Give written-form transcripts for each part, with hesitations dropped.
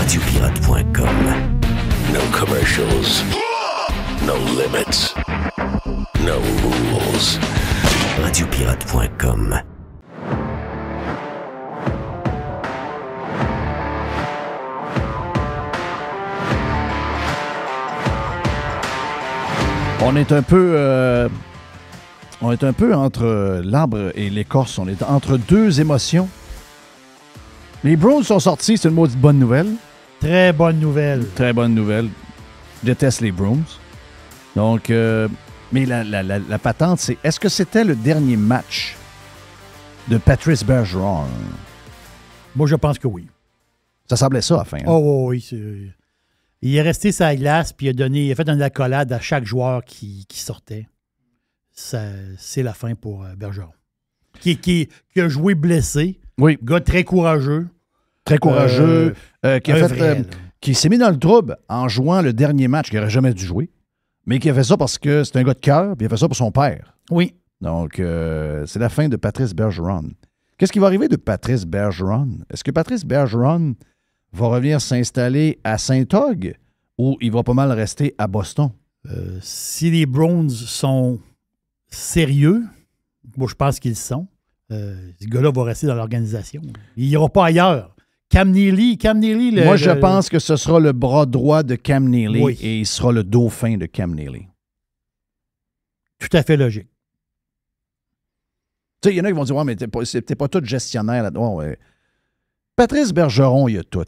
radiopirate.com. No commercials. No limits. No rules. Radiopirate.com. On est un peu entre l'arbre et l'écorce. On est entre deux émotions. Les Browns sont sortis, c'est une maudite bonne nouvelle. Très bonne nouvelle. Très bonne nouvelle. Je déteste les Browns. Donc, mais la patente, c'est est-ce que c'était le dernier match de Patrice Bergeron? Moi, je pense que oui. Ça semblait ça à la fin. Hein? Oh, oui. Il est resté sur la glace, puis il a fait une accolade à chaque joueur qui sortait. C'est la fin pour Bergeron. Qui a joué blessé. Oui. Gars très courageux. Très courageux. Qui s'est mis dans le trouble en jouant le dernier match qu'il n'aurait jamais dû jouer. Mais qui a fait ça parce que c'est un gars de cœur, puis il a fait ça pour son père. Oui. Donc, c'est la fin de Patrice Bergeron. Qu'est-ce qui va arriver de Patrice Bergeron? Est-ce que Patrice Bergeron va revenir s'installer à Saint-Og ou il va pas mal rester à Boston? Si les Browns sont sérieux, moi je pense qu'ils le sont, ce gars-là va rester dans l'organisation. Il n'ira pas ailleurs. Cam Neely, moi, je pense que ce sera le bras droit de Cam Neely et il sera le dauphin de Cam Neely. Tout à fait logique. Tu sais, il y en a qui vont dire « Ouais, mais t'es pas tout gestionnaire là-dedans. Ouais. » Patrice Bergeron, il a tout.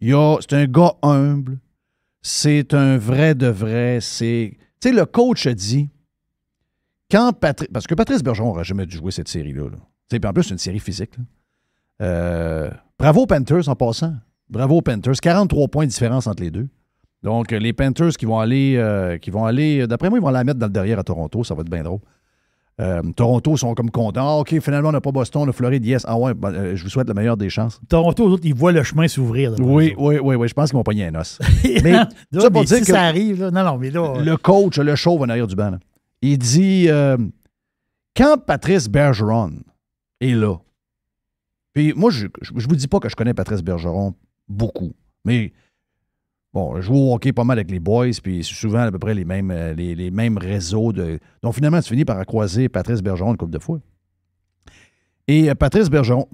C'est un gars humble. C'est un vrai de vrai. Tu sais, le coach a dit parce que Patrice Bergeron n'aurait jamais dû jouer cette série-là. Puis en plus, c'est une série physique. Bravo aux Panthers en passant. Bravo aux Panthers. 43 points de différence entre les deux. Donc, les Panthers qui vont aller, d'après moi, ils vont la mettre dans le derrière à Toronto. Ça va être bien drôle. Toronto sont comme contents. Ah, OK, finalement, on n'a pas Boston, on a Floride. Yes. Ah ouais, je vous souhaite la meilleure des chances. Toronto, eux autres, ils voient le chemin s'ouvrir. Oui. Je pense qu'ils vont pogner un os. Mais, ça pour dire que ça arrive, là. Non, mais là... Le coach, le chauve en arrière du banc, là, il dit quand Patrice Bergeron est là, puis moi, je vous dis pas que je connais Patrice Bergeron beaucoup, mais bon, je joue au hockey pas mal avec les boys, puis c'est souvent à peu près les mêmes réseaux. Donc finalement, tu finis par croiser Patrice Bergeron une couple de fois. Et Patrice Bergeron,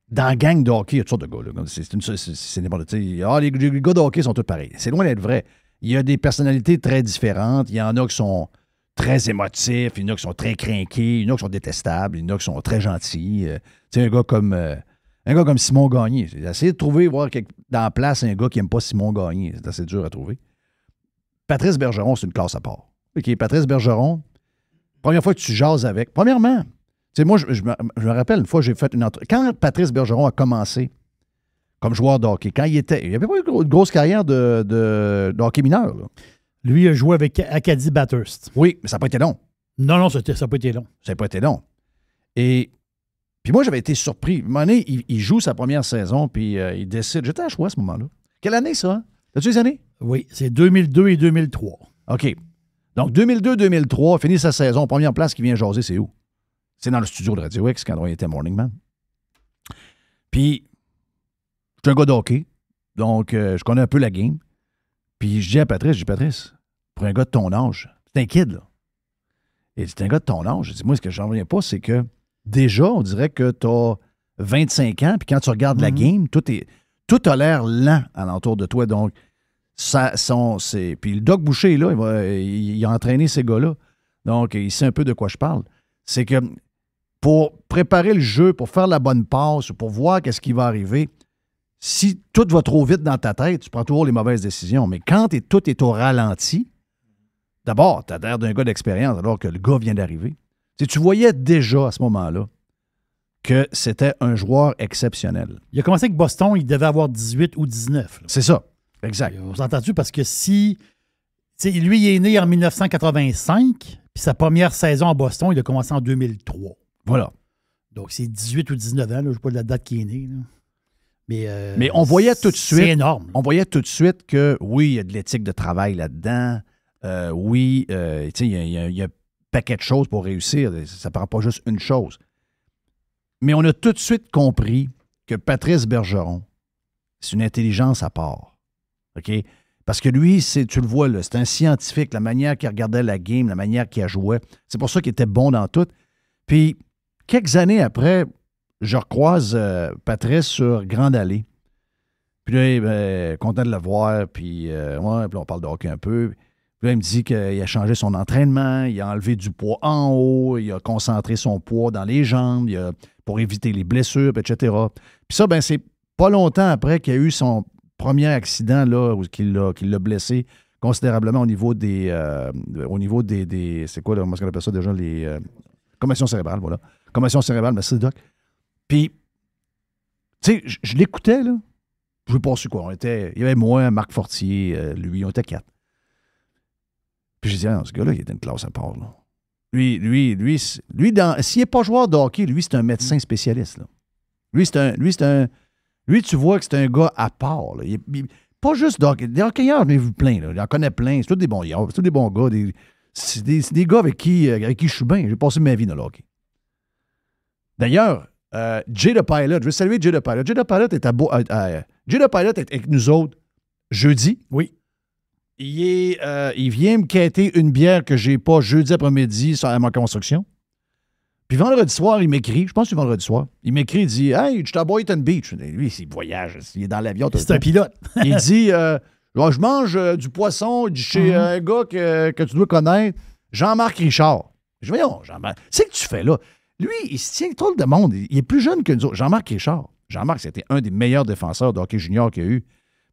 dans la gang de hockey, il y a toutes sortes de gars. Là. C'est n'importe quoi. Les gars de hockey sont tous pareils. C'est loin d'être vrai. Il y a des personnalités très différentes. Il y en a qui sont très émotifs, il y en a qui sont très crinqués, il y en a qui sont détestables, il y en a qui sont très gentils. Tu sais, un gars comme Simon Gagné. J'ai essayé de trouver, voir dans la place un gars qui n'aime pas Simon Gagné. C'est assez dur à trouver. Patrice Bergeron, c'est une classe à part. OK, Patrice Bergeron, première fois que tu jases avec. Premièrement, tu sais, moi, je me rappelle une fois, j'ai fait une entrevue. Quand Patrice Bergeron a commencé comme joueur de hockey, il avait pas une grosse carrière de hockey mineur. Là. Lui a joué avec Acadie Bathurst. Oui, mais ça n'a pas été long. Non, ça n'a pas été long. Ça n'a pas été long. Et puis moi, j'avais été surpris. À un moment donné, il joue sa première saison, puis il décide. J'étais à choix à ce moment-là. Quelle année, ça? Hein? As-tu les années? Oui, c'est 2002 et 2003. OK. Donc, 2002-2003, finit sa saison. Première place qui vient jaser, c'est où? C'est dans le studio de Radio X, quand on était Morning Man. Puis, je suis un gars de hockey, donc je connais un peu la game. Puis je dis à Patrice, pour un gars de ton âge, c'est un kid, là. Et c'est un gars de ton âge. Je dis, moi, ce que j'en reviens pas, c'est que déjà, on dirait que tu as 25 ans, puis quand tu regardes la game, tout a l'air lent alentour de toi. Donc, puis le Doc Boucher, là, il a entraîné ces gars-là. Donc, il sait un peu de quoi je parle. C'est que pour préparer le jeu, pour faire la bonne passe, pour voir qu'est-ce qui va arriver, si tout va trop vite dans ta tête, tu prends toujours les mauvaises décisions. Mais quand tout est au ralenti, d'abord, tu as l'air d'un gars d'expérience alors que le gars vient d'arriver. Tu voyais déjà à ce moment-là que c'était un joueur exceptionnel. Il a commencé avec Boston, il devait avoir 18 ou 19. Là. C'est ça, exact. On s'est entendu parce que lui, il est né en 1985, puis sa première saison à Boston, il a commencé en 2003. Voilà. Donc, c'est 18 ou 19 ans, je ne sais pas de la date qu'il est né. Là. Mais on voyait tout de suite. C'est énorme. On voyait tout de suite que oui, il y a de l'éthique de travail là-dedans. Oui, il y a un paquet de choses pour réussir. Ça ne prend pas juste une chose. Mais on a tout de suite compris que Patrice Bergeron, c'est une intelligence à part. OK? Parce que lui, tu le vois, là, c'est un scientifique, la manière qu'il regardait la game, la manière qu'il jouait. C'est pour ça qu'il était bon dans tout. Puis, quelques années après, je recroise Patrice sur Grande Allée. Puis là, content de le voir, puis, puis on parle de hockey un peu. Puis là, il me dit qu'il a changé son entraînement, il a enlevé du poids en haut, il a concentré son poids dans les jambes pour éviter les blessures, etc. Puis ça, c'est pas longtemps après qu'il y a eu son premier accident là, qui l'a blessé considérablement au niveau des c'est quoi, comment on appelle ça déjà, les commotions cérébrales, voilà. Commotion cérébrale, merci, Doc. Puis, tu sais, je l'écoutais, là. Je ne sais pas sur quoi. Il y avait moi, Marc Fortier, lui, on était 4. Puis j'ai dit, ce gars-là, il était une classe à part, là. Lui, s'il n'est pas joueur de hockey, lui, c'est un médecin spécialiste, là. Lui, tu vois que c'est un gars à part, là. Pas juste de hockey. Des hockeyeurs, j'en ai vu plein, là. J'en connais plein. C'est tous des bons gars. C'est tous des bons gars. C'est des gars avec qui je suis bien. J'ai passé ma vie dans le hockey. D'ailleurs, Jay the Pilot, je veux saluer Jay the Pilot. Jay the Pilot Jay the Pilot est avec nous autres jeudi. Oui. Il vient me quêter une bière que j'ai pas jeudi après-midi à ma construction. Puis vendredi soir, il m'écrit, je pense que c'est vendredi soir, il m'écrit, il dit « Hey, je suis à Boynton Beach. » Lui, il voyage, il est dans l'avion. C'est un pilote. Il dit je mange du poisson chez un gars que tu dois connaître, Jean-Marc Richard. Je dis « Voyons, Jean-Marc, c'est que tu fais là? » Lui, il se tient tout le monde. Il est plus jeune que nous autres. Jean-Marc Richard. Jean-Marc, c'était un des meilleurs défenseurs de hockey junior qu'il y a eu.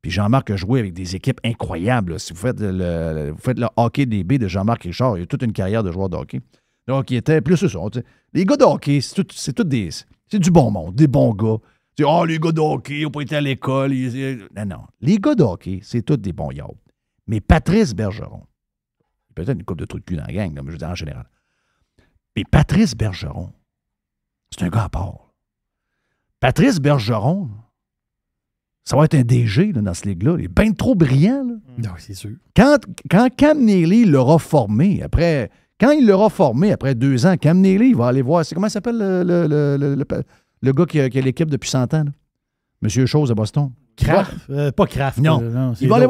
Puis Jean-Marc a joué avec des équipes incroyables. Là. Si vous faites le hockey DB de Jean-Marc Richard, il a toute une carrière de joueur de hockey. Donc, il était plus ça. Les gars de hockey, c'est du bon monde, des bons gars. Les gars de hockey, ils n'ont pas été à l'école. Non. Les gars de hockey, c'est tous des bons yabs. Mais Patrice Bergeron, peut-être une couple de trucs de cul dans la gang, là, mais je veux dire en général. Mais Patrice Bergeron, c'est un gars à part. Patrice Bergeron, ça va être un DG là, dans ce ligue-là. Il est bien trop brillant. Là. Non, c'est sûr. Quand Cam Neely l'aura formé, quand il l'aura formé après 2 ans, Cam Neely, il va aller voir. Comment il s'appelle le gars qui a l'équipe depuis 100 ans? Là? Monsieur Chose à Boston. Kraft? Pas Kraft. Non. Il va aller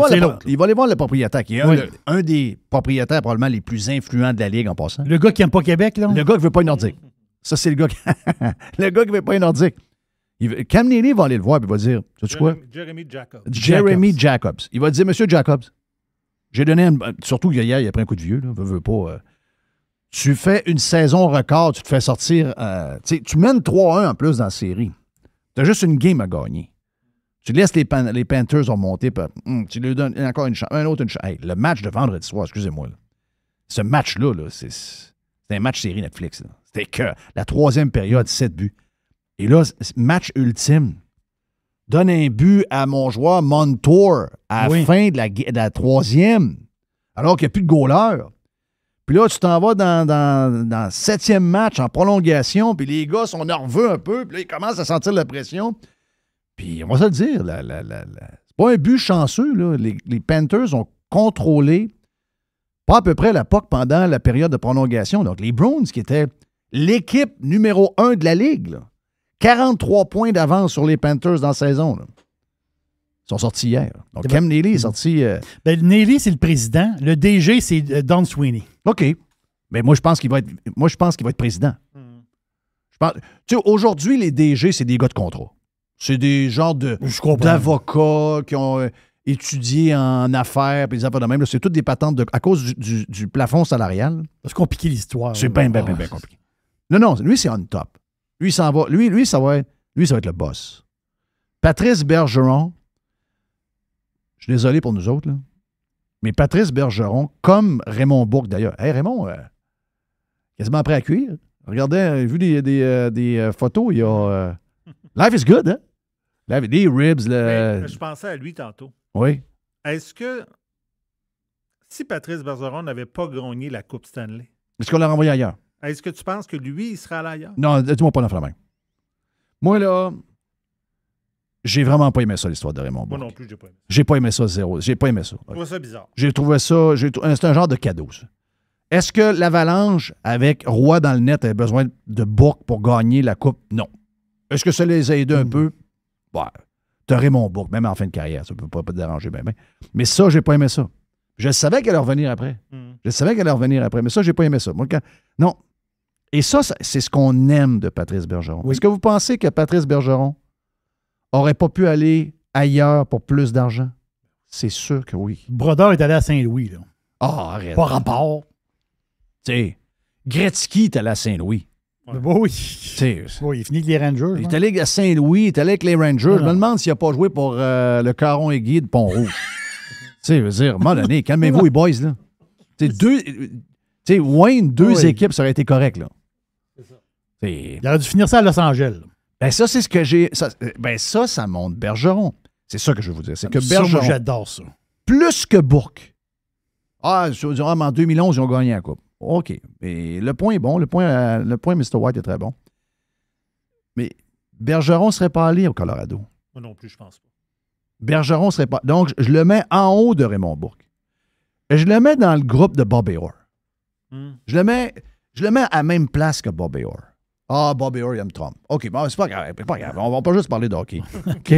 voir le propriétaire, qui est un des propriétaires probablement les plus influents de la Ligue en passant. Le gars qui n'aime pas Québec, là? Le gars qui ne veut pas une Nordique. Ça, c'est le gars qui ne veut pas une Nordique. Cam Neely va aller le voir et va dire, sais-tu quoi? Jeremy Jacobs. Il va dire, Monsieur Jacobs, j'ai donné surtout hier, il a pris un coup de vieux, là, veut pas. Tu fais une saison record, tu te fais sortir, tu mènes 3-1 en plus dans la série. Tu as juste une game à gagner. Tu laisses les Panthers remonter, tu lui donnes encore une chance, un autre une chance. Hey, le match de vendredi soir, excusez-moi, là. Ce match-là, là, c'est un match série Netflix. Là. C'était que la 3e période, 7 buts. Et là, match ultime. Donne un but à mon joueur Montour à la fin de la 3e, alors qu'il n'y a plus de goaler. Puis là, tu t'en vas dans le 7e match en prolongation, puis les gars sont nerveux un peu, puis là, ils commencent à sentir la pression. Puis, on va se le dire, c'est pas un but chanceux. Là. Les Panthers ont contrôlé pas à peu près la POC pendant la période de prolongation. Donc, les Bruins, qui étaient l'équipe numéro 1 de la Ligue, là, 43 points d'avance sur les Panthers dans la saison. Là. Ils sont sortis hier. Donc, Cam Neely est sorti... Neely, c'est le président. Le DG, c'est Don Sweeney. OK. Mais moi, je pense qu'il va être président. Tu sais, aujourd'hui, les DG, c'est des gars de contrat. C'est des genres d'avocats qui ont étudié en affaires et des affaires de même. Là, c'est toutes des patentes à cause du plafond salarial. C'est compliqué l'histoire. C'est bien compliqué. Non, lui, c'est on top. Lui, ça va être le boss. Patrice Bergeron, je suis désolé pour nous autres, là, mais Patrice Bergeron, comme Raymond Bourque d'ailleurs. Hey, Raymond, quasiment prêt à cuire. Regardez, vu des photos, il y a... Life is good, hein? Des ribs. Je pensais à lui tantôt. Oui. Est-ce que si Patrice Bergeron n'avait pas gagné la Coupe Stanley, Est-ce qu'on l'a renvoyé ailleurs? Est-ce que tu penses que lui, il serait allé ailleurs? Non, dis-moi pas dans la main. Moi, là, j'ai vraiment pas aimé ça, l'histoire de Raymond Bourque. Moi non plus, j'ai pas aimé. J'ai pas aimé ça, zéro. J'ai pas aimé ça. Je trouve ça bizarre. J'ai trouvé ça... c'est un genre de cadeau, ça. Est-ce que l'Avalanche, avec Roy dans le net, avait besoin de Bourque pour gagner la Coupe? Non. Est-ce que ça les a aidés un peu? Ouais. T'as Raymond Bourque, même en fin de carrière, ça ne peut pas te déranger bien. Mais ça, j'ai pas aimé ça. Je savais qu'elle allait revenir après. Mais ça, j'ai pas aimé ça. Moi, non. Et ça, c'est ce qu'on aime de Patrice Bergeron. Oui. Est-ce que vous pensez que Patrice Bergeron aurait pas pu aller ailleurs pour plus d'argent? C'est sûr que oui. Brodeur est allé à Saint-Louis, là. Ah, arrête. Pas rapport. Tu sais, Gretzky est allé à Saint-Louis. Mais bon, oui. Tu sais, Oui, il finit avec les Rangers. il hein. est allé à Saint-Louis, il est allé avec les Rangers. Non, Je me demande s'il n'a pas joué pour le Caron Aiguille de Pont-Rouge. Tu sais, je veux dire, à un moment donné, calmez-vous, les boys, là. Tu sais, Wayne, deux Oui. équipes, ça aurait été correct, là. C'est ça. C'est- Il aurait dû finir ça à Los Angeles. Ben ça, c'est ce que j'ai... Ça montre Bergeron. C'est ça que je veux vous dire. C'est que Ça, moi, Bergeron, j'adore ça. plus que Bourque. En 2011, ils ont gagné la Coupe. OK. Mais le point est bon. Le point Mr. White est très bon. Mais Bergeron ne serait pas allé au Colorado. Moi non plus, je pense pas. Bergeron ne serait pas... Donc, je le mets en haut de Raymond Bourque. Je le mets dans le groupe de Bobby Orr. Je le mets à la même place que Bobby Orr. Ah, Bobby Orr, il aime Trump. OK, bon, c'est pas grave. On va pas juste parler de hockey. OK?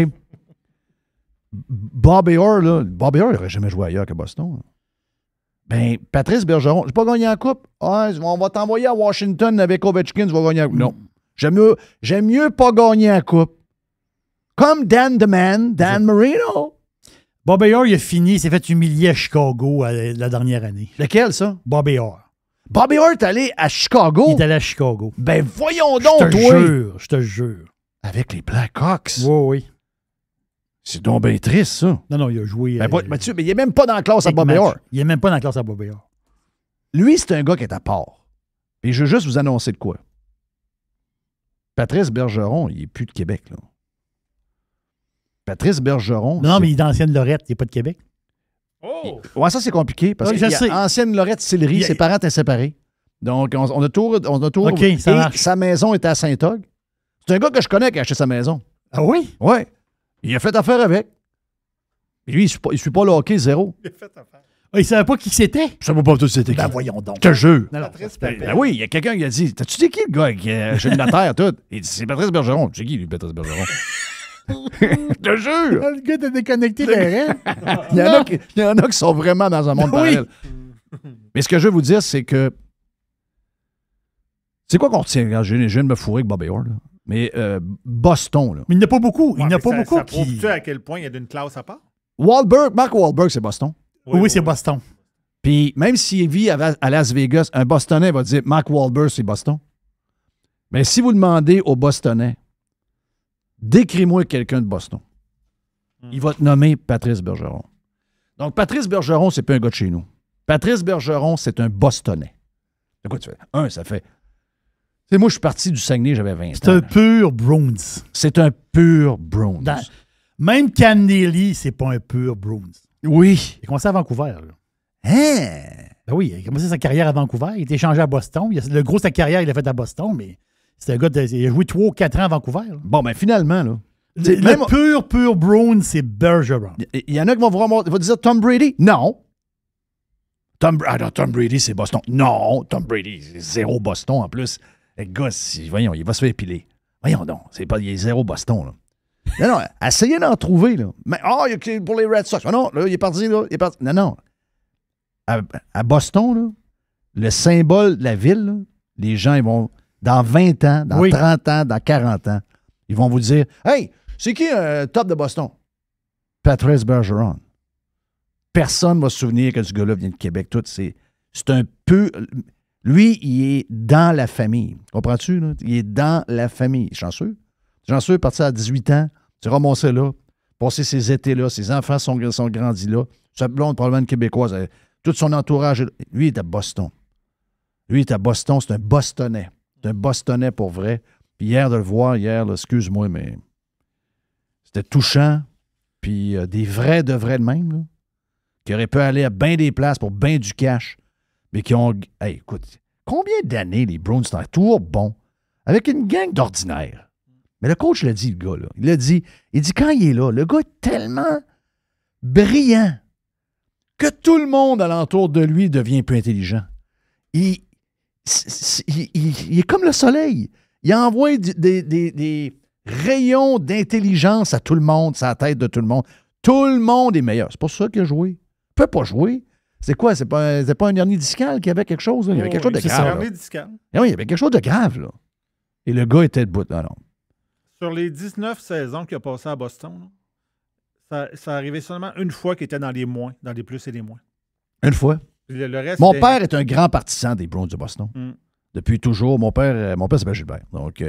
Bobby Orr, là, il n'aurait jamais joué ailleurs que Boston. Ben, Patrice Bergeron, j'ai pas gagné la Coupe. Ah, on va t'envoyer à Washington avec Ovechkin, tu vas gagner la Coupe. Non. J'aime mieux pas gagner la Coupe. Comme Dan Marino. Bobby Orr, il a fini, il s'est fait humilier à Chicago la dernière année. Lequel, ça? Bobby Orr. Bobby Orr est allé à Chicago. Il est allé à Chicago. Ben, voyons donc, Je te jure. Avec les Blackhawks. Oui, oui. C'est donc bien triste, ça. Non, il a joué. Ben, Mathieu, mais il n'est même pas dans la classe à 5 Bobby matchs. Orr. Il n'est même pas dans la classe à Bobby Orr. Lui, c'est un gars qui est à part. Et je veux juste vous annoncer de quoi. Patrice Bergeron, il n'est plus de Québec, là. Patrice Bergeron... Non, mais il est d'ancienne Lorette, il n'est pas de Québec. Oh! Ouais, ça, c'est compliqué, parce Oui, que je sais. ancienne Lorette Sillery, ses parents étaient séparés. Donc, on a tout... OK, ça et marche. sa maison était à Saint-Og. C'est un gars que je connais qui a acheté sa maison. Ah oui? Ouais. Il a fait affaire avec. Et lui, il ne suit pas le hockey, zéro. Il a fait affaire. Ah, il ne savait pas qui c'était? Je ne sais pas tout c'était qui. Ben voyons donc. Je te jure. Non, non, Patrice ça, Pépin. Ben oui, il y a quelqu'un qui a dit T'as-tu dit qui le gars qui a acheté la terre, tout? Il dit C'est Patrice Bergeron. C'est qui, lui, Patrice Bergeron? Je te jure. Le gars t'a déconnecté les rêves. Il y en a qui sont vraiment dans un monde Oui. parallèle. Mais ce que je veux vous dire, c'est que. C'est quoi qu'on retient? Regarde, je viens de me fourrer avec Bobby Orr, là. Mais Boston, là. Mais il n'y en a pas beaucoup. Il Ouais, n'y en a mais pas ça, beaucoup ça qui. prouve-tu à quel point il y a d'une classe à part? Mark Wahlberg, c'est Boston. Oui, c'est Boston. Puis même s'il vit à Las Vegas, un Bostonais va dire Mark Wahlberg, c'est Boston. Mais si vous demandez aux Bostonais, décris-moi quelqu'un de Boston, il va te nommer Patrice Bergeron. Donc, Patrice Bergeron, c'est pas un gars de chez nous. Patrice Bergeron, c'est un Bostonais. De quoi tu fais? Ça fait... Tu sais, moi, je suis parti du Saguenay, j'avais 20 ans. C'est un pur Bruins. C'est un pur Browns. Même Cam Neely, c'est pas un pur Bruins. Oui. Il a commencé à Vancouver. Là. Hein? Ben oui, il a commencé sa carrière à Vancouver. Il a été échangé à Boston. Le gros de sa carrière, il l'a fait à Boston, mais c'est un gars il a joué 3 ou 4 ans à Vancouver. Là. Bon, ben finalement, là. Le pur Bruins, c'est Bergeron. Il y en a qui vont dire Tom Brady. Non. Tom Brady, c'est Boston. Non, Tom Brady, c'est zéro Boston en plus. Le gars, voyons, il va se faire épiler. Voyons donc, il est zéro Boston, là. Non, essayez d'en trouver, là. Mais, il y a pour les Red Sox. Non, là, il est parti, là. Non. À Boston, là, le symbole de la ville, là, les gens, ils vont, dans 20 ans, dans 30 ans, dans 40 ans, ils vont vous dire Hey, c'est qui top de Boston? Patrice Bergeron. Personne ne va se souvenir que ce gars-là vient de Québec. Tout, c'est un peu. Lui, il est dans la famille. Comprends-tu? Là? Il est dans la famille. Chanceux. Chanceux, parti à 18 ans, tu ramassé là, passé ses étés là, ses enfants sont grandis là. Sa blonde, probablement une Québécoise. Tout son entourage. Lui, il est à Boston. C'est un Bostonnais. C'est un Bostonnais pour vrai. Puis hier, de le voir, là, excuse-moi, mais c'était touchant. Puis des vrais de même, là, qui auraient pu aller à bien des places pour bien du cash, mais qui ont... Hey, écoute, combien d'années les Browns sont toujours bons, avec une gang d'ordinaires? Mais le coach l'a dit, le gars, là. Il dit quand il est là, le gars est tellement brillant que tout le monde alentour de lui devient plus intelligent. Il est comme le soleil. Il envoie des Rayon d'intelligence à tout le monde, c'est la tête de tout le monde. Tout le monde est meilleur. C'est pas ça qu'il a joué. Il peut pas jouer. C'est quoi? C'est pas un hernie discale qui avait quelque chose? Là? Il y avait quelque chose de grave. Hernie discale. Ah oui, il y avait quelque chose de grave, là. Et le gars était debout. Non. Sur les 19 saisons qu'il a passées à Boston, là, ça arrivait seulement une fois qu'il était dans les moins, dans les plus et les moins. Une fois. Le reste, Mon père est un grand partisan des Bruins de Boston. Depuis toujours. Mon père s'appelle Gilbert. Donc,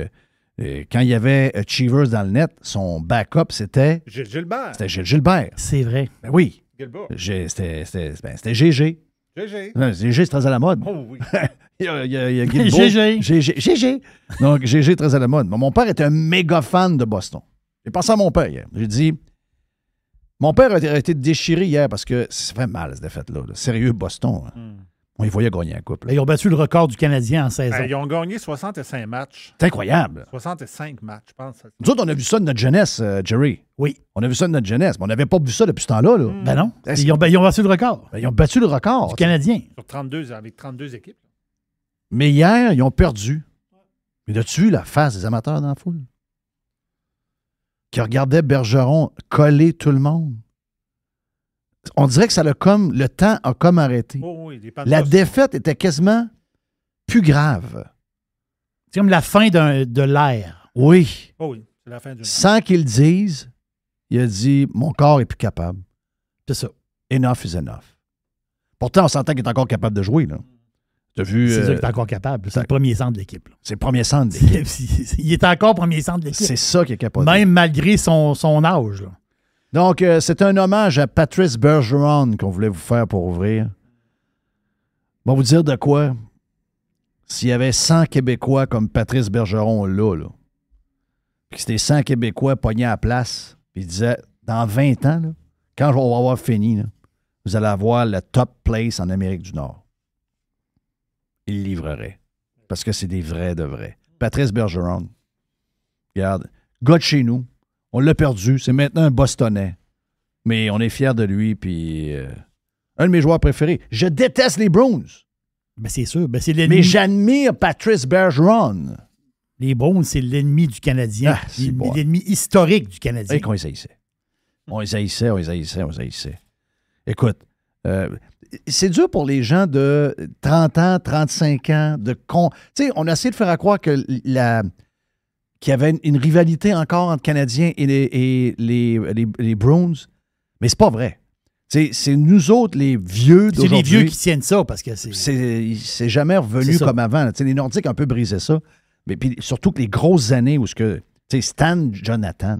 quand il y avait Cheevers dans le net, son backup, c'était... Gilbert. C'était Gilles Gilbert. C'est vrai. Ben oui. Gilbert. C'était GG. GG. GG, c'est très à la mode. Oh oui. il y a Guilbeault. GG. Donc, GG, très à la mode. Mais mon père était un méga fan de Boston. J'ai pensé à mon père hier. J'ai dit... Mon père a été déchiré hier parce que ça fait mal, cette défaite-là. Là. Sérieux, Boston. On y voyait gagner la coupe. Là. Ils ont battu le record du Canadien en saison. Ils ont gagné 65 matchs. C'est incroyable. 65 matchs, je pense. Nous autres, on a vu ça de notre jeunesse, Jerry. Oui. On a vu ça de notre jeunesse, mais on n'avait pas vu ça depuis ce temps-là. Là. Ben non. Ils ont battu le record. Ben, ils ont battu le record. Du Canadien. Sur 32, avec 32 équipes. Mais hier, ils ont perdu. Mais as-tu vu la face des amateurs dans la foule? Qui regardaient Bergeron coller tout le monde. On dirait que ça l'a comme... Le temps a comme arrêté. Oh oui, la défaite était quasiment plus grave. C'est comme la fin de l'ère. Oui. Oh oui, c'est la fin du... Sans qu'il le dise, il a dit « Mon corps est plus capable. » C'est ça. Enough is enough. Pourtant, on s'entend qu'il est encore capable de jouer. Là. T'as vu... C'est ça qu'il est encore capable. C'est le premier centre de l'équipe. Là. C'est le premier centre de l'équipe. Il est encore premier centre de l'équipe. C'est ça qui est capable. Même malgré son âge. Là. Donc, c'est un hommage à Patrice Bergeron qu'on voulait vous faire pour ouvrir. On va vous dire de quoi. S'il y avait 100 Québécois comme Patrice Bergeron là, puis que c'était 100 Québécois pognés à la place, puis il disait, dans 20 ans, là, quand on va avoir fini, là, vous allez avoir le top place en Amérique du Nord. Il livrerait. Parce que c'est des vrais de vrais. Patrice Bergeron. Regarde, gars de chez nous. On l'a perdu. C'est maintenant un Bostonnais. Mais on est fiers de lui. Puis un de mes joueurs préférés. Je déteste les Bruins. Ben c'est sûr. Ben c'est l'ennemi. Mais j'admire Patrice Bergeron. Les Bruins, c'est l'ennemi du Canadien. L'ennemi historique du Canadien. Et qu'on les haïssait. On les haïssait. Écoute, c'est dur pour les gens de 30 ans, 35 ans. Tu sais, on a essayé de faire croire que qu'il y avait une rivalité encore entre Canadiens et les Bruins. Mais c'est pas vrai. C'est nous autres, les vieux d'aujourd'hui. C'est les vieux qui tiennent ça parce que c'est jamais revenu comme avant. T'sais, les Nordiques ont un peu brisé ça. Mais puis, surtout que les grosses années où Stan Jonathan,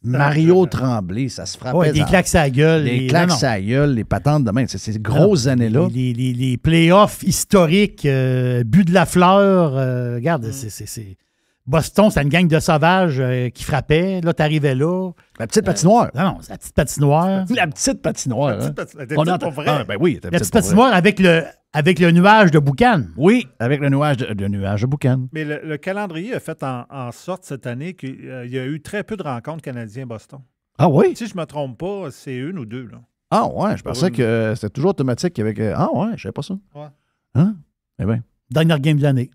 Mario Tremblay, ça se frappait. Ouais, des claques à la gueule. Les claques à la gueule, les patentes de main. C'est ces grosses années-là. Les playoffs historiques, but de la fleur. Regarde, c'est... Boston, c'est une gang de sauvages qui frappaient. Là, t'arrivais là. La petite patinoire. Non, c'est la petite patinoire. La petite patinoire. La petite vrai. Ah, ben oui, la petite patinoire avec le nuage de boucan. Oui, avec le nuage de boucan. Mais le calendrier a fait en sorte cette année qu'il y a eu très peu de rencontres Canadiens-Boston. Ah oui? Si je ne me trompe pas, c'est une ou deux. Là. Ah ouais, je pensais que c'était toujours automatique avec... Ah ouais, je savais pas ça. Ouais. Hein? Eh bien. Dernière game de l'année.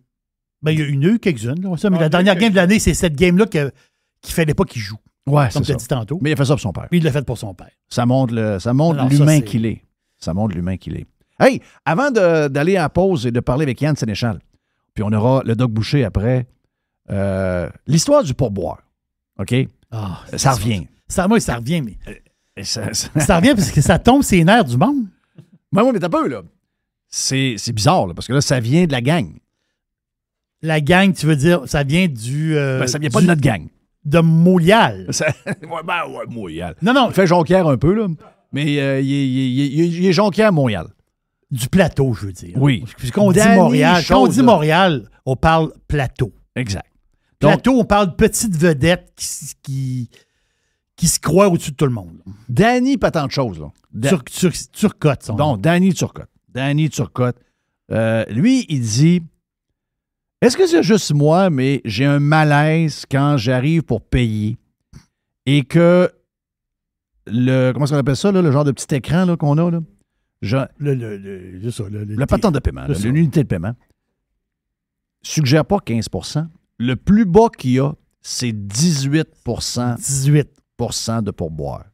Ben, il y a eu quelques-unes. Là, mais la dernière game de l'année, c'est cette game-là qu'il ne fallait pas qu'il joue. Ouais, comme tu as dit tantôt. Mais il a fait ça pour son père. Puis il l'a fait pour son père. Ça montre l'humain qu'il est. Ça montre l'humain qu'il est. Hey, avant d'aller à la pause et de parler avec Yann Sénéchal, puis on aura le Doc Boucher après, l'histoire du pourboire. OK? Ah, ça revient. Ça revient, mais... Ça revient parce que ça tombe ses nerfs du monde. Oui, mais t'as peu, là. C'est bizarre, là, parce que là, ça vient de la gang. La gang, tu veux dire, ça vient du... ça vient pas de notre gang. De Montréal. Ouais, Montréal. Non. Il fait Jonquière un peu, là. Mais il est Jonquière, Montréal. Du plateau, je veux dire. Oui. Quand on dit Montréal, on parle plateau. Exact. Plateau, on parle de petite vedette qui se croit au-dessus de tout le monde. Danny, pas tant de choses, là. Turcotte, son nom. Danny Turcotte. Lui, il dit... Est-ce que c'est juste moi, mais j'ai un malaise quand j'arrive pour payer et que comment est-ce qu'on appelle ça, là, le genre de petit écran là, qu'on a, là? Le patente de paiement, l'unité de paiement, suggère pas 15 %. Le plus bas qu'il y a, c'est 18 18. de pourboire.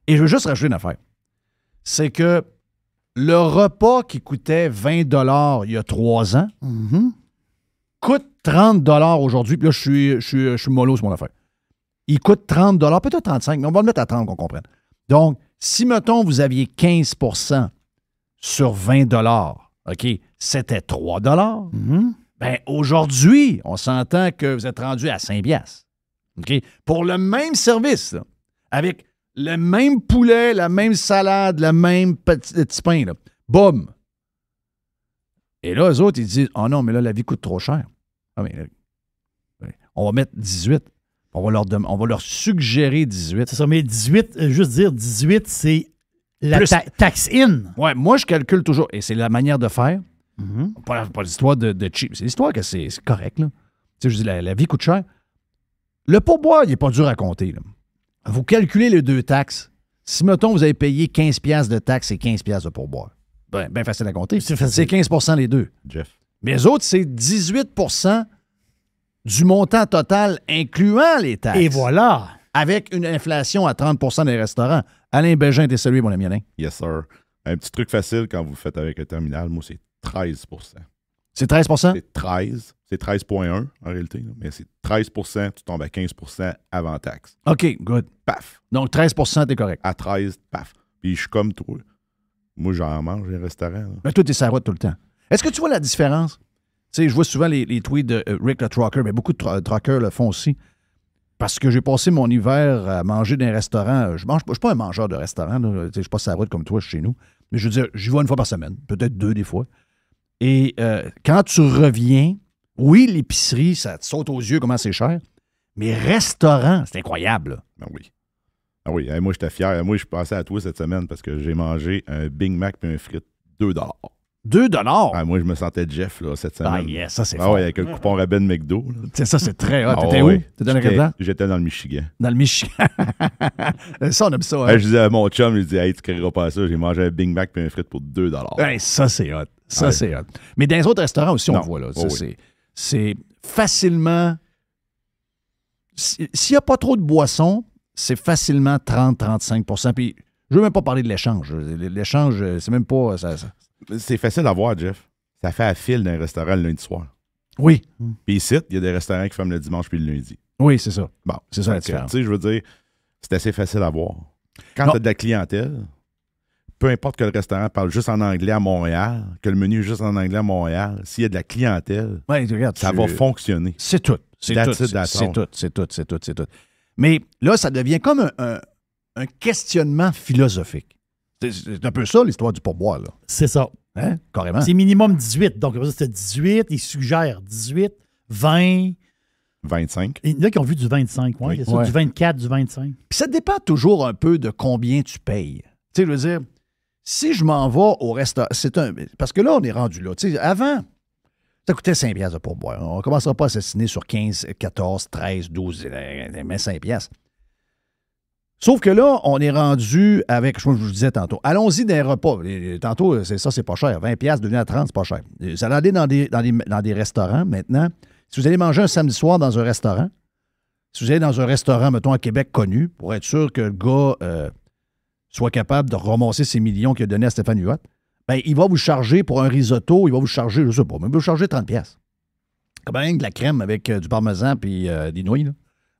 Et je veux juste rajouter une affaire. C'est que le repas qui coûtait 20 il y a 3 ans coûte 30 aujourd'hui. Puis là, je suis mollo sur mon affaire. Il coûte 30 peut-être 35, mais on va le mettre à 30 qu'on comprenne. Donc, si, mettons, vous aviez 15 sur 20 OK, c'était 3 ben aujourd'hui, on s'entend que vous êtes rendu à 5 OK? Pour le même service, là, avec le même poulet, la même salade, le même petit pain, là. Boum! Et là, eux autres, ils disent « Oh non, mais là, la vie coûte trop cher. » Ah, mais on va mettre 18. On va leur suggérer 18. C'est ça, mais 18, juste dire 18, c'est la tax in. Ouais, moi, je calcule toujours, et c'est la manière de faire. Pas l'histoire de cheap. C'est l'histoire que c'est correct, là. Tu sais, je dis, la vie coûte cher. Le pourboire, il n'est pas dur à compter, là. Vous calculez les 2 taxes. Si, mettons, vous avez payé 15 de taxes et 15 de pourboire. Bien facile à compter. C'est 15 les deux. Jeff. Mais les autres, c'est 18 du montant total, incluant les taxes. Et voilà. Avec une inflation à 30 des restaurants. Alain Bégin, t'es salué, mon ami Alain. Yes, sir. Un petit truc facile quand vous le faites avec le terminal, moi, c'est 13 C'est 13 C'est 13. C'est 13,1 en réalité. Là, mais c'est 13 tu tombes à 15 avant taxe. OK, good. Paf. Donc, 13 t'es correct. À 13, paf. Puis je suis comme toi. Moi, j'en mange les restaurants. Là. Mais toi, t'es sur la route tout le temps. Est-ce que tu vois la différence? Tu sais, je vois souvent les tweets de Rick le Trucker, mais beaucoup de truckers le font aussi. Parce que j'ai passé mon hiver à manger dans un restaurant. Je suis pas un mangeur de restaurant. Je suis pas sur la route comme toi chez nous. Mais je veux dire, j'y vais une fois par semaine. Peut-être 2 des fois. Et quand tu reviens, oui, l'épicerie, ça te saute aux yeux comment c'est cher. Mais restaurant, c'est incroyable. Là. Ben oui. Ah oui, moi, j'étais fier. Moi, je pensais à toi cette semaine parce que j'ai mangé un Big Mac et un frite 2 $2? Ah, moi, je me sentais Jeff là, cette semaine. Ah, yes, ça, c'est ah fort. oui, avec un coupon rabais de McDo. Ça, c'est très hot. Ah, T'étais oui. où? T'étais dans quel temps? J'étais dans le Michigan. Dans le Michigan. Ça, on aime ça. Hein? Je disais à mon chum, je disais, hey, tu ne créeras pas ça. J'ai mangé un Big Mac et un frite pour 2 Hey, ça, c'est hot. Ça, ouais. c'est hot. Mais dans les autres restaurants aussi, on non. le voit. Là. Oh, oui. C'est facilement... S'il n'y a pas trop de boissons, c'est facilement 30-35 Puis, je ne veux même pas parler de l'échange. L'échange, c'est même pas... C'est facile à voir, Jeff. Ça fait à file dans un restaurant le lundi soir. Oui. Puis ici, il y a des restaurants qui ferment le dimanche puis le lundi. Oui, c'est ça. Bon, c'est ça la différence. Tu sais, je veux dire, c'est assez facile à voir. Quand tu as de la clientèle, peu importe que le restaurant parle juste en anglais à Montréal, que le menu est juste en anglais à Montréal, s'il y a de la clientèle, regarde, ça va fonctionner. C'est tout. C'est tout. Mais là, ça devient comme un questionnement philosophique. C'est un peu ça, l'histoire du pourboire, là. C'est ça. Hein? Carrément. C'est minimum 18. Donc, c'était 18. Ils suggèrent 18, 20. 25. Il y en a qui ont vu du 25. Ouais, Oui. il y a ça, du 24, du 25. Puis ça dépend toujours un peu de combien tu payes. Tu sais, je veux dire, si je m'en vais au restaurant, parce que là, on est rendu là. Tu sais, avant, ça coûtait 5 $ de pourboire. On ne commencera pas à assassiner sur 15, 14, 13, 12, mais 5 $. Sauf que là, on est rendu avec, je vous disais tantôt, allons-y des repas. Tantôt, c'est pas cher. 20 $ devenu à 30, c'est pas cher. Vous allez aller dans des restaurants maintenant. Si vous allez manger un samedi soir dans un restaurant, si vous allez dans un restaurant, mettons, à Québec connu, pour être sûr que le gars soit capable de ramasser ses millions qu'il a donnés à Stéphane Huot, ben, il va vous charger pour un risotto, il va vous charger, je sais pas, mais il va vous charger 30 $. Comme même de la crème avec du parmesan puis des nouilles. Là.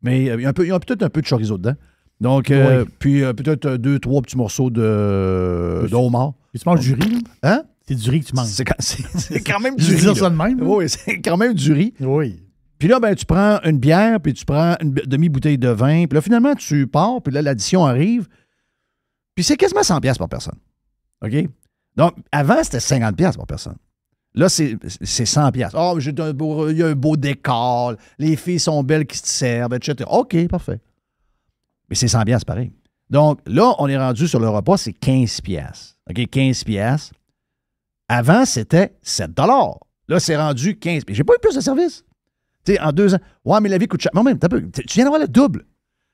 Mais il y a peut-être un peu de chorizo dedans. Donc, oui. Puis peut-être 2-3 petits morceaux de homard. Et tu manges du riz, là? Hein? C'est du riz que tu manges. C'est quand même du Je riz. dis ça de même. Oui, c'est quand même du riz. Oui. Puis là, ben, tu prends une bière, puis tu prends une demi-bouteille de vin. Puis là, finalement, tu pars, puis là, l'addition arrive. Puis c'est quasiment 100 $ par personne. OK? Donc, avant, c'était 50 $ par personne. Là, c'est 100 $. Oh, il y a un beau décor, les filles sont belles qui se servent, etc. OK, parfait. Mais c'est 100 $ pareil. Donc, là, on est rendu sur le repas, c'est 15 $. OK, 15 $. Avant, c'était 7 $. Là, c'est rendu 15 $. J'ai pas eu plus de service. Tu sais, en 2 ans. Ouais, mais la vie coûte cher. Non, même, tu viens d'avoir le double.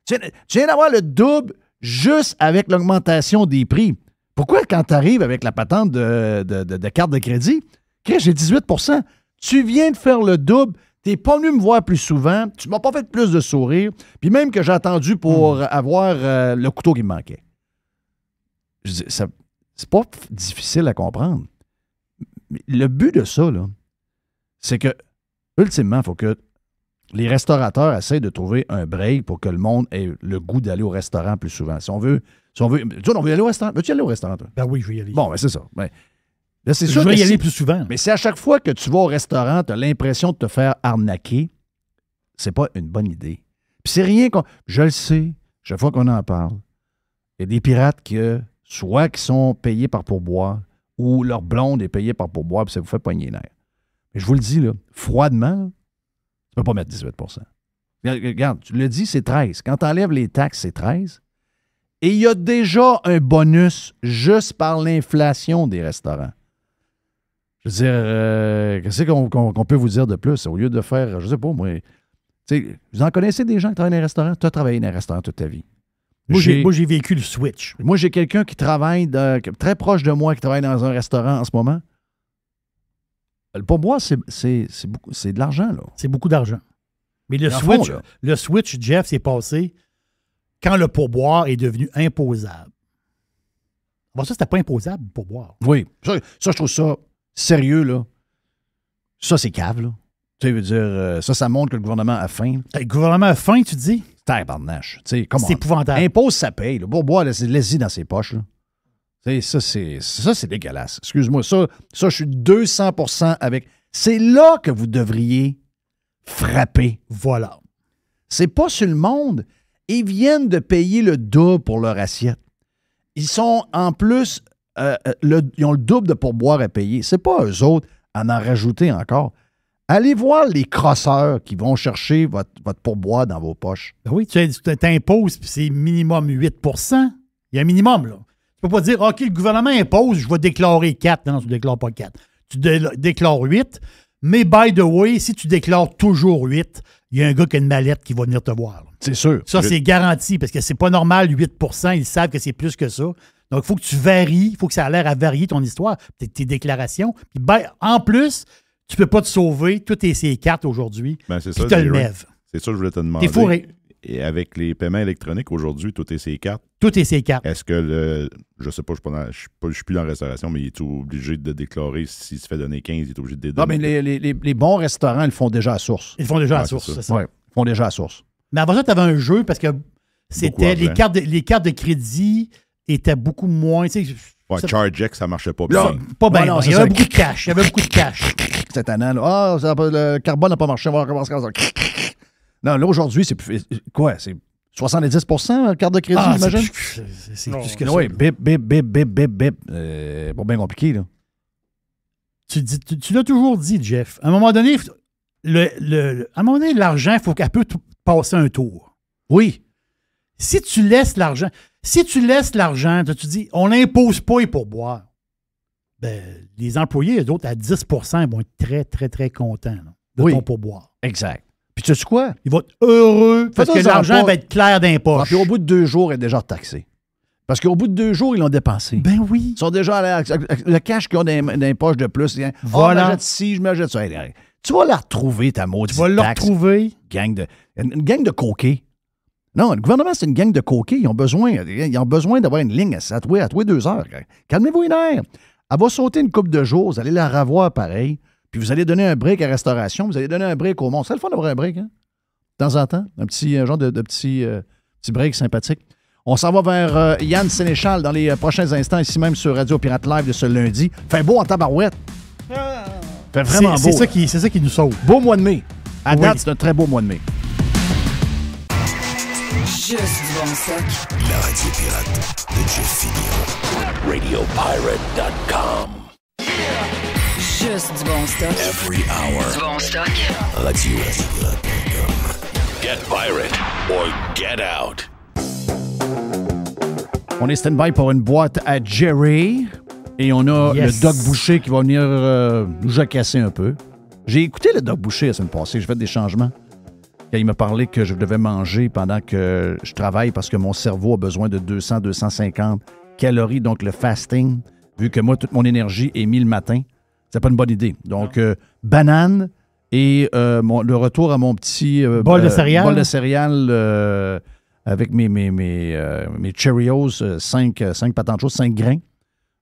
Tu viens d'avoir le double juste avec l'augmentation des prix. Pourquoi, quand tu arrives avec la patente de carte de crédit, j'ai 18 %, tu viens de faire le double, T'es pas venu me voir plus souvent, tu m'as pas fait plus de sourires, puis même que j'ai attendu pour avoir le couteau qui me manquait. Je dis, c'est pas difficile à comprendre. Mais le but de ça, là, c'est que, ultimement, il faut que les restaurateurs essayent de trouver un break pour que le monde ait le goût d'aller au restaurant plus souvent. Si on veut tu vois, on veut aller au restaurant. Veux-tu aller au restaurant, toi? Ben oui, je vais y aller. Bon, ben c'est ça. Ben, là, c'est je sûr vais que y aller plus souvent. mais si à chaque fois que tu vas au restaurant, tu as l'impression de te faire arnaquer, c'est pas une bonne idée. Puis c'est rien qu'on... Je le sais, chaque fois qu'on en parle, il y a des pirates qui sont payés par pourboire ou leur blonde est payée par pourboire, puis ça vous fait pogner les nerfs. Mais je vous le dis, là, froidement, tu peux pas mettre 18 %. Regarde, tu l'as dit, c'est 13. Quand tu enlèves les taxes, c'est 13. Et il y a déjà un bonus juste par l'inflation des restaurants. Je veux dire, qu'est-ce qu'on peut vous dire de plus? Au lieu de faire, je sais pas, moi, vous en connaissez des gens qui travaillent dans les restaurants? Tu as travaillé dans les restaurants toute ta vie. Moi, j'ai vécu le switch. Moi, j'ai quelqu'un qui travaille très proche de moi, qui travaille dans un restaurant en ce moment. Le pourboire, c'est de l'argent, là. C'est beaucoup d'argent. Mais le switch, Jeff, s'est passé quand le pourboire est devenu imposable. Bon, ça, c'était pas imposable, le pourboire. Oui. Ça, je trouve ça sérieux, là. Ça, c'est cave, là. Tu sais, veut dire, ça montre que le gouvernement a faim. Le gouvernement a faim, tu dis? Tabarnache. C'est épouvantable. Impose, ça paye. Le pourboire, laisse-y dans ses poches, là. Ça, c'est dégueulasse. Excuse-moi. Ça, je suis 200% avec. C'est là que vous devriez frapper. Voilà. C'est pas sur le monde. Ils viennent de payer le double pour leur assiette. Ils sont, en plus, ils ont le double de pourboire à payer. C'est pas eux autres à en rajouter encore. Allez voir les crosseurs qui vont chercher votre pourboire dans vos poches. Ben oui, tu t'imposes, puis c'est minimum 8 %. Il y a un minimum, là. Tu peux pas dire, OK, le gouvernement impose, je vais déclarer 4. Non, tu ne déclares pas 4. Tu déclares 8. Mais, by the way, si tu déclares toujours 8, il y a un gars qui a une mallette qui va venir te voir. C'est sûr. Ça, c'est garanti, parce que c'est pas normal, 8 %. Ils savent que c'est plus que ça. Donc, il faut que tu varies. Il faut que ça a l'air à varier ton histoire, tes déclarations. Puis, en plus, tu peux pas te sauver. Tout est ces cartes aujourd'hui. Ben, c'est puis ça, tu as le MEV. C'est ça que je voulais te demander. T'es fourré. Et avec les paiements électroniques, aujourd'hui, tout est ces cartes. Tout est ces cartes. Est-ce que je sais pas, je suis plus dans la restauration, mais il est obligé de déclarer s'il se fait donner 15, il est obligé de donner. Ah, mais les bons restaurants, ils le font déjà à source. Ils le font déjà à source, c'est ça. Oui, ils font déjà à source. Mais avant ça, tu avais un jeu parce que c'était les cartes de crédit étaient beaucoup moins. ChargeX, ça marchait pas bien. Pas bien. Il y avait beaucoup de cash. Il y avait beaucoup de cash. Cette année, là, le carbone n'a pas marché, on va recommencer comme ça. Non, là, aujourd'hui, c'est plus. Quoi? C'est 70 % carte de crédit, j'imagine? C'est plus que ça. Oui, bip. Pas bien compliqué, là. Tu l'as toujours dit, Jeff. À un moment donné, l'argent, il faut qu'elle peut passer un tour. Oui. Si tu laisses l'argent, tu dis, on n'impose pas les pourboires. Ben, les employés, eux autres, à 10 % ils vont être très, très, très contents de ton pourboire. Exact. Puis tu sais quoi? Ils vont être heureux parce que l'argent va être clair dans les poches. Puis au bout de 2 jours, il est déjà taxé. Parce qu'au bout de 2 jours, ils l'ont dépensé. Ben oui. Ils sont déjà le cash qu'ils ont dans les poches de plus. Voilà. Je m'achète ci, je m'achète ça. Tu vas la retrouver, ta maudite taxe. Tu vas la retrouver. Une gang de coquets. Non, le gouvernement, c'est une gang de coquets. Ils ont besoin d'avoir une ligne à tous les 2 heures. Calmez-vous une heure. Elle va sauter une couple de jours. Vous allez la revoir pareil. Puis vous allez donner un break à la restauration, vous allez donner un break au monde. C'est le fun d'avoir un break, hein? De temps en temps. Un genre de petit break sympathique. On s'en va vers Yann Sénéchal dans les prochains instants, ici même sur Radio Pirate Live de ce lundi. Fait beau en tabarouette. Fait vraiment beau. C'est ça qui nous sauve. Beau mois de mai. À date, c'est un très beau mois de mai. Juste du bon stock. La radio pirate de Jeff Fillion. RadioPirate.com. Juste du bon stock. Every hour. Du bon stock. RadioPirate.com. Get pirate or get out. On est stand-by pour une boîte à Jerry. Et on a le Doc Boucher qui va venir nous jacasser un peu. J'ai écouté le Doc Boucher la semaine passée. J'ai fait des changements. Quand il m'a parlé que je devais manger pendant que je travaille parce que mon cerveau a besoin de 200-250 calories. Donc, le fasting, vu que moi, toute mon énergie est mise le matin, c'est pas une bonne idée. Donc, banane Et le retour à mon petit Bol de céréales. bol de céréales avec mes Cheerios, 5 patentes chaudes, 5 grains.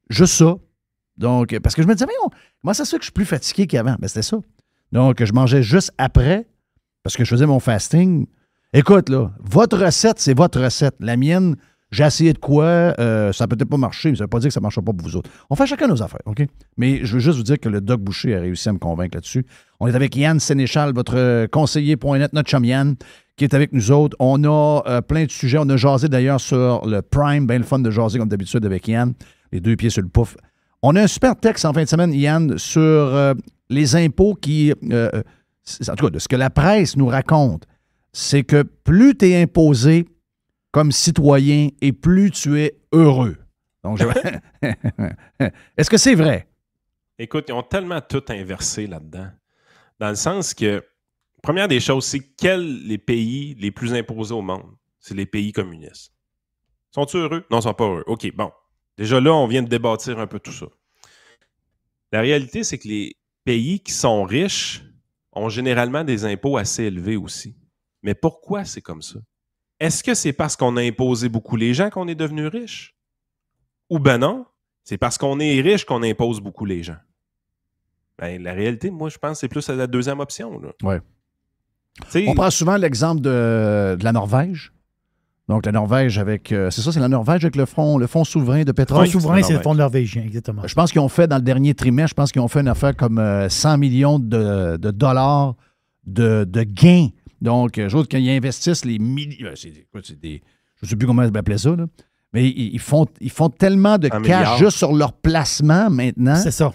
Juste ça. Donc, parce que je me disais, comment ça se fait que je suis plus fatigué qu'avant? Ben, c'était ça. Donc, je mangeais juste après, parce que je faisais mon fasting. Écoute, là, votre recette, c'est votre recette. La mienne, j'ai essayé de quoi, ça n'a peut-être pas marché, mais ça ne veut pas dire que ça ne marchera pas pour vous autres. On fait chacun nos affaires, OK? Mais je veux juste vous dire que le Doc Boucher a réussi à me convaincre là-dessus. On est avec Yann Sénéchal, votre conseiller.net, notre chum Yann, qui est avec nous autres. On a plein de sujets. On a jasé d'ailleurs sur le Prime, bien le fun de jaser comme d'habitude avec Yann, les 2 pieds sur le pouf. On a un super texte en fin de semaine, Yann, sur les impôts qui... en tout cas, de ce que la presse nous raconte, c'est que plus tu es imposé comme citoyen et plus tu es heureux. Donc, est-ce que c'est vrai? Écoute, ils ont tellement tout inversé là-dedans. Dans le sens que, première des choses, c'est quels les pays les plus imposés au monde? C'est les pays communistes. Sont-ils heureux? Non, ils ne sont pas heureux. OK, bon. Déjà là, on vient de débâtir un peu tout ça. La réalité, c'est que les pays qui sont riches ont généralement des impôts assez élevés aussi. Mais pourquoi c'est comme ça? Est-ce que c'est parce qu'on a imposé beaucoup les gens qu'on est devenu riche? Ou ben non, c'est parce qu'on est riche qu'on impose beaucoup les gens. Ben, la réalité, moi, je pense que c'est plus la deuxième option. Oui. T'sais, on prend souvent l'exemple de la Norvège. Donc, la Norvège avec... c'est ça, c'est la Norvège avec le fonds souverain de pétrole. Le fonds souverain, c'est le fonds norvégien, exactement. Je pense qu'ils ont fait, dans le dernier trimestre, je pense qu'ils ont fait une affaire comme 100 millions de dollars de gains. Donc, quand ils investissent les millions... je ne sais plus comment ils appelaient ça, là. Mais ils font tellement de cash juste sur leur placement maintenant. C'est ça.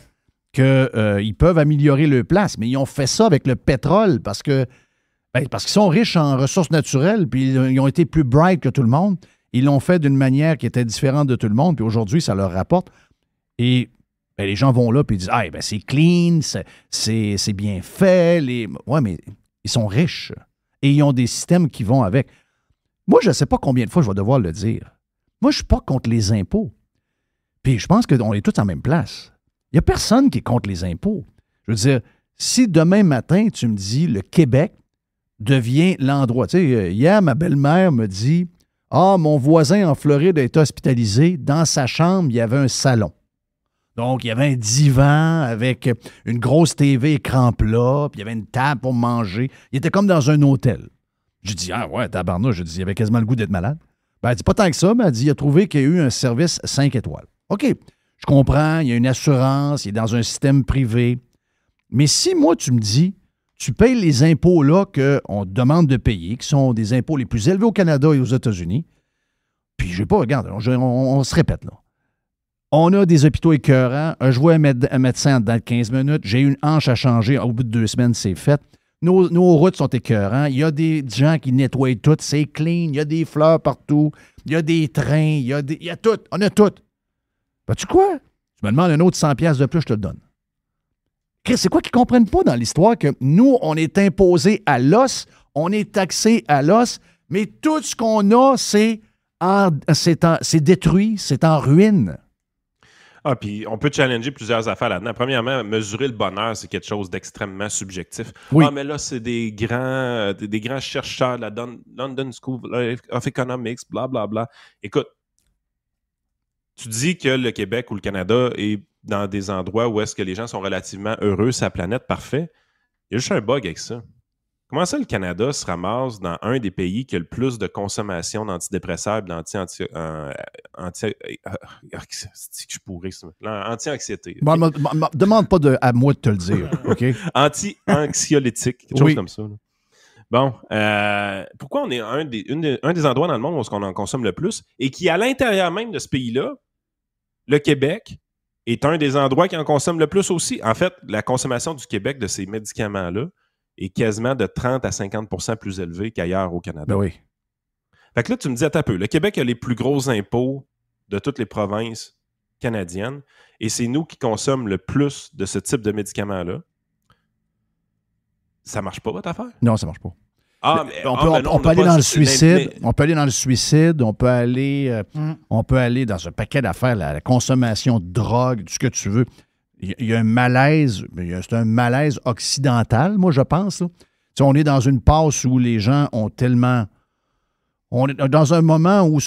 Qu'ils peuvent améliorer leur place. Mais ils ont fait ça avec le pétrole parce qu'ils sont riches en ressources naturelles, puis ils ont été plus bright que tout le monde. Ils l'ont fait d'une manière qui était différente de tout le monde, puis aujourd'hui, ça leur rapporte. Et les gens vont là, puis ils disent « c'est clean, c'est bien fait. » Ouais, mais ils sont riches. Et ils ont des systèmes qui vont avec. Moi, je ne sais pas combien de fois je vais devoir le dire. Moi, je ne suis pas contre les impôts. Puis je pense qu'on est tous en même place. Il n'y a personne qui est contre les impôts. Je veux dire, si demain matin, tu me dis le Québec devient l'endroit. Tu sais, hier, ma belle-mère me dit « mon voisin en Floride a été hospitalisé. Dans sa chambre, il y avait un salon. Donc, il y avait un divan avec une grosse TV écran plat, puis il y avait une table pour manger. Il était comme dans un hôtel. » Je dis « Ah ouais, tabarnouche. » Je dis « Il avait quasiment le goût d'être malade. » Ben, elle dit « Pas tant que ça, mais elle dit « Il a trouvé qu'il y a eu un service 5 étoiles. » OK, je comprends, il y a une assurance, il est dans un système privé. Mais si moi, tu me dis, tu payes les impôts là qu'on demande de payer, qui sont des impôts les plus élevés au Canada et aux États-Unis, puis je sais pas, regarde, on se répète là. On a des hôpitaux écœurants. Je vois un médecin en dedans de 15 minutes. J'ai une hanche à changer. Au bout de 2 semaines, c'est fait. Nos routes sont écœurantes. Il y a des gens qui nettoient tout. C'est clean. Il y a des fleurs partout. Il y a des trains. Il y a tout. On a tout. Vois-tu quoi? Tu me demandes un autre 100$ de plus, je te le donne. Chris, c'est quoi qu'ils ne comprennent pas dans l'histoire que nous, on est imposé à l'os, on est taxé à l'os, mais tout ce qu'on a, c'est détruit, c'est en ruine. Ah, puis on peut challenger plusieurs affaires là-dedans. Premièrement, mesurer le bonheur, c'est quelque chose d'extrêmement subjectif. Oui. Ah, mais là, c'est des grands chercheurs de la London School of Economics, blablabla. Bla, bla. Écoute, tu dis que le Québec ou le Canada est dans des endroits où est-ce que les gens sont relativement heureux sur la planète, parfait. Il y a juste un bug avec ça. Comment ça, le Canada se ramasse dans un des pays qui a le plus de consommation d'antidépresseurs et anti-anxiété? Demande pas à moi de te le dire, OK? Anti-anxiolytique, quelque chose comme ça. Là. Bon, pourquoi on est un des endroits dans le monde où on en consomme le plus et qui, à l'intérieur même de ce pays-là, le Québec est un des endroits qui en consomme le plus aussi. En fait, la consommation du Québec de ces médicaments-là est quasiment de 30 à 50% plus élevée qu'ailleurs au Canada. Ben oui. Fait que là, tu me dis, attends un peu, le Québec a les plus gros impôts de toutes les provinces canadiennes et c'est nous qui consommons le plus de ce type de médicaments-là. Ça marche pas, votre affaire? Non, ça marche pas. On peut aller dans le suicide. On peut aller dans le suicide. On peut aller dans un paquet d'affaires, la consommation de drogue, tout ce que tu veux. il y a un malaise, c'est un malaise occidental, moi, je pense. Là. On est dans une passe où les gens ont tellement... On est dans un moment où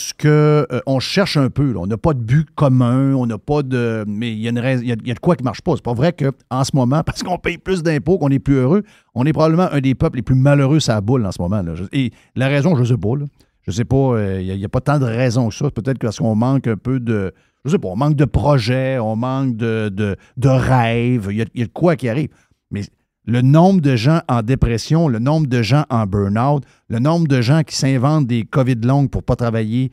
on cherche un peu. Là. On n'a pas de but commun, on n'a pas de... Mais il y a de quoi qui ne marche pas. C'est pas vrai qu'en ce moment, parce qu'on paye plus d'impôts, qu'on est plus heureux, on est probablement un des peuples les plus malheureux sur la boule en ce moment. Là. Et la raison, je ne sais pas. Là. Je ne sais pas, il n'y a pas tant de raisons que ça. Peut-être parce qu'on manque un peu de... Je sais pas, on manque de projets, on manque de rêves. Il y a de quoi qui arrive. Mais le nombre de gens en dépression, le nombre de gens en burn-out, le nombre de gens qui s'inventent des COVID longues pour ne pas travailler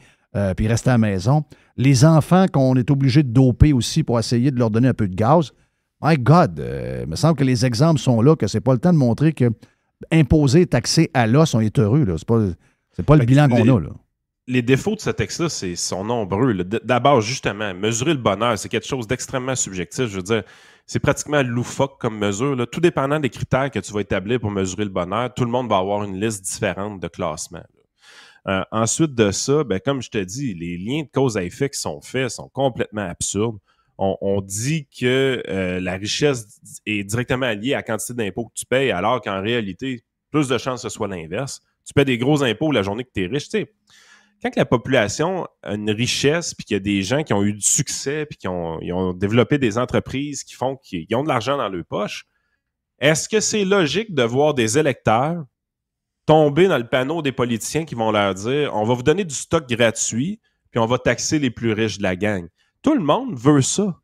puis rester à la maison, les enfants qu'on est obligé de doper aussi pour essayer de leur donner un peu de gaz. My God, il me semble que les exemples sont là, que c'est pas le temps de montrer que imposer, taxer à l'os, on est heureux. Là. C'est pas le bilan qu'on a. Là. Les défauts de ce texte-là sont nombreux. Là. D'abord, justement, mesurer le bonheur, c'est quelque chose d'extrêmement subjectif. Je veux dire, c'est pratiquement loufoque comme mesure. Là. Tout dépendant des critères que tu vas établir pour mesurer le bonheur, tout le monde va avoir une liste différente de classements. Ensuite de ça, ben, comme je te dis, les liens de cause à effet qui sont faits sont complètement absurdes. On dit que la richesse est directement liée à la quantité d'impôts que tu payes, alors qu'en réalité, plus de chances que ce soit l'inverse. Tu paies des gros impôts la journée que tu es riche. Tu sais, quand la population a une richesse, puis qu'il y a des gens qui ont eu du succès, puis ils ont développé des entreprises qui font qu'ils ont de l'argent dans leur poche, est-ce que c'est logique de voir des électeurs tomber dans le panneau des politiciens qui vont leur dire « On va vous donner du stock gratuit, puis on va taxer les plus riches de la gang. » Tout le monde veut ça.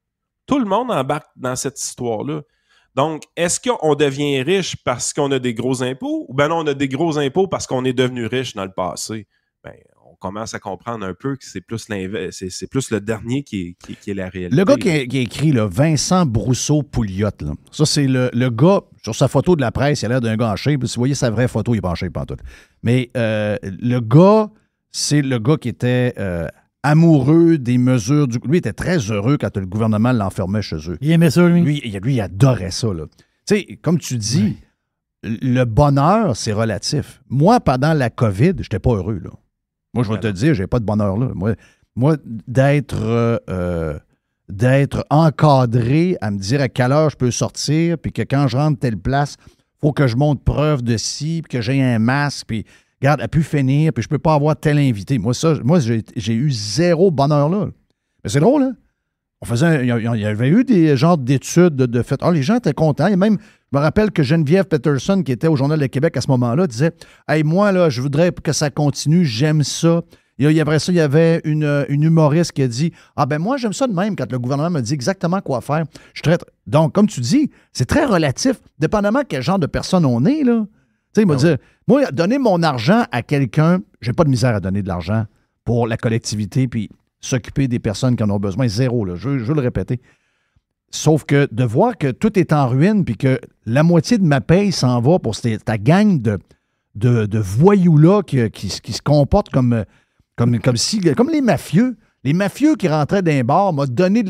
Tout le monde embarque dans cette histoire-là. Donc, est-ce qu'on devient riche parce qu'on a des gros impôts ou bien non, on a des gros impôts parce qu'on est devenu riche dans le passé? Ben, on commence à comprendre un peu que c'est plus c'est plus le dernier qui est la réalité. Le gars qui a écrit, là, Vincent Brousseau-Pouliot, là, ça, c'est le gars, sur sa photo de la presse, il a l'air d'un gars en shape. Si vous voyez sa vraie photo, il n'est pas en shape pantoute. Mais le gars, c'est le gars qui était amoureux des mesures. Lui, il était très heureux quand le gouvernement l'enfermait chez eux. Il aimait ça, lui. Lui, il adorait ça. Tu sais, comme tu dis, le bonheur, c'est relatif. Moi, pendant la COVID, je n'étais pas heureux, là. Moi, je vais te dire, j'ai pas de bonheur là. Moi d'être encadré à me dire à quelle heure je peux sortir, puis que quand je rentre telle place, il faut que je montre preuve de ci, puis que j'ai un masque, puis regarde, elle a pu finir, puis je peux pas avoir tel invité. Moi, j'ai eu zéro bonheur là. Mais c'est drôle, hein? Il y avait eu des genres d'études de fait. Les gens étaient contents. Et même, je me rappelle que Geneviève Peterson, qui était au Journal de Québec à ce moment-là, disait « Hey, moi, là, je voudrais que ça continue, j'aime ça. » Et après ça, il y avait une humoriste qui a dit « Ah ben moi, j'aime ça de même quand le gouvernement me dit exactement quoi faire. » Donc, comme tu dis, c'est très relatif, dépendamment quel genre de personne on est, là. Tu sais, il m'a dit « Moi, donner mon argent à quelqu'un, j'ai pas de misère à donner de l'argent pour la collectivité, puis s'occuper des personnes qui en ont besoin. Zéro, là, je veux le répéter. Sauf que de voir que tout est en ruine puis que la moitié de ma paye s'en va pour ta gang de voyous-là qui se comportent comme les mafieux. Les mafieux qui rentraient d'un bar m'ont donné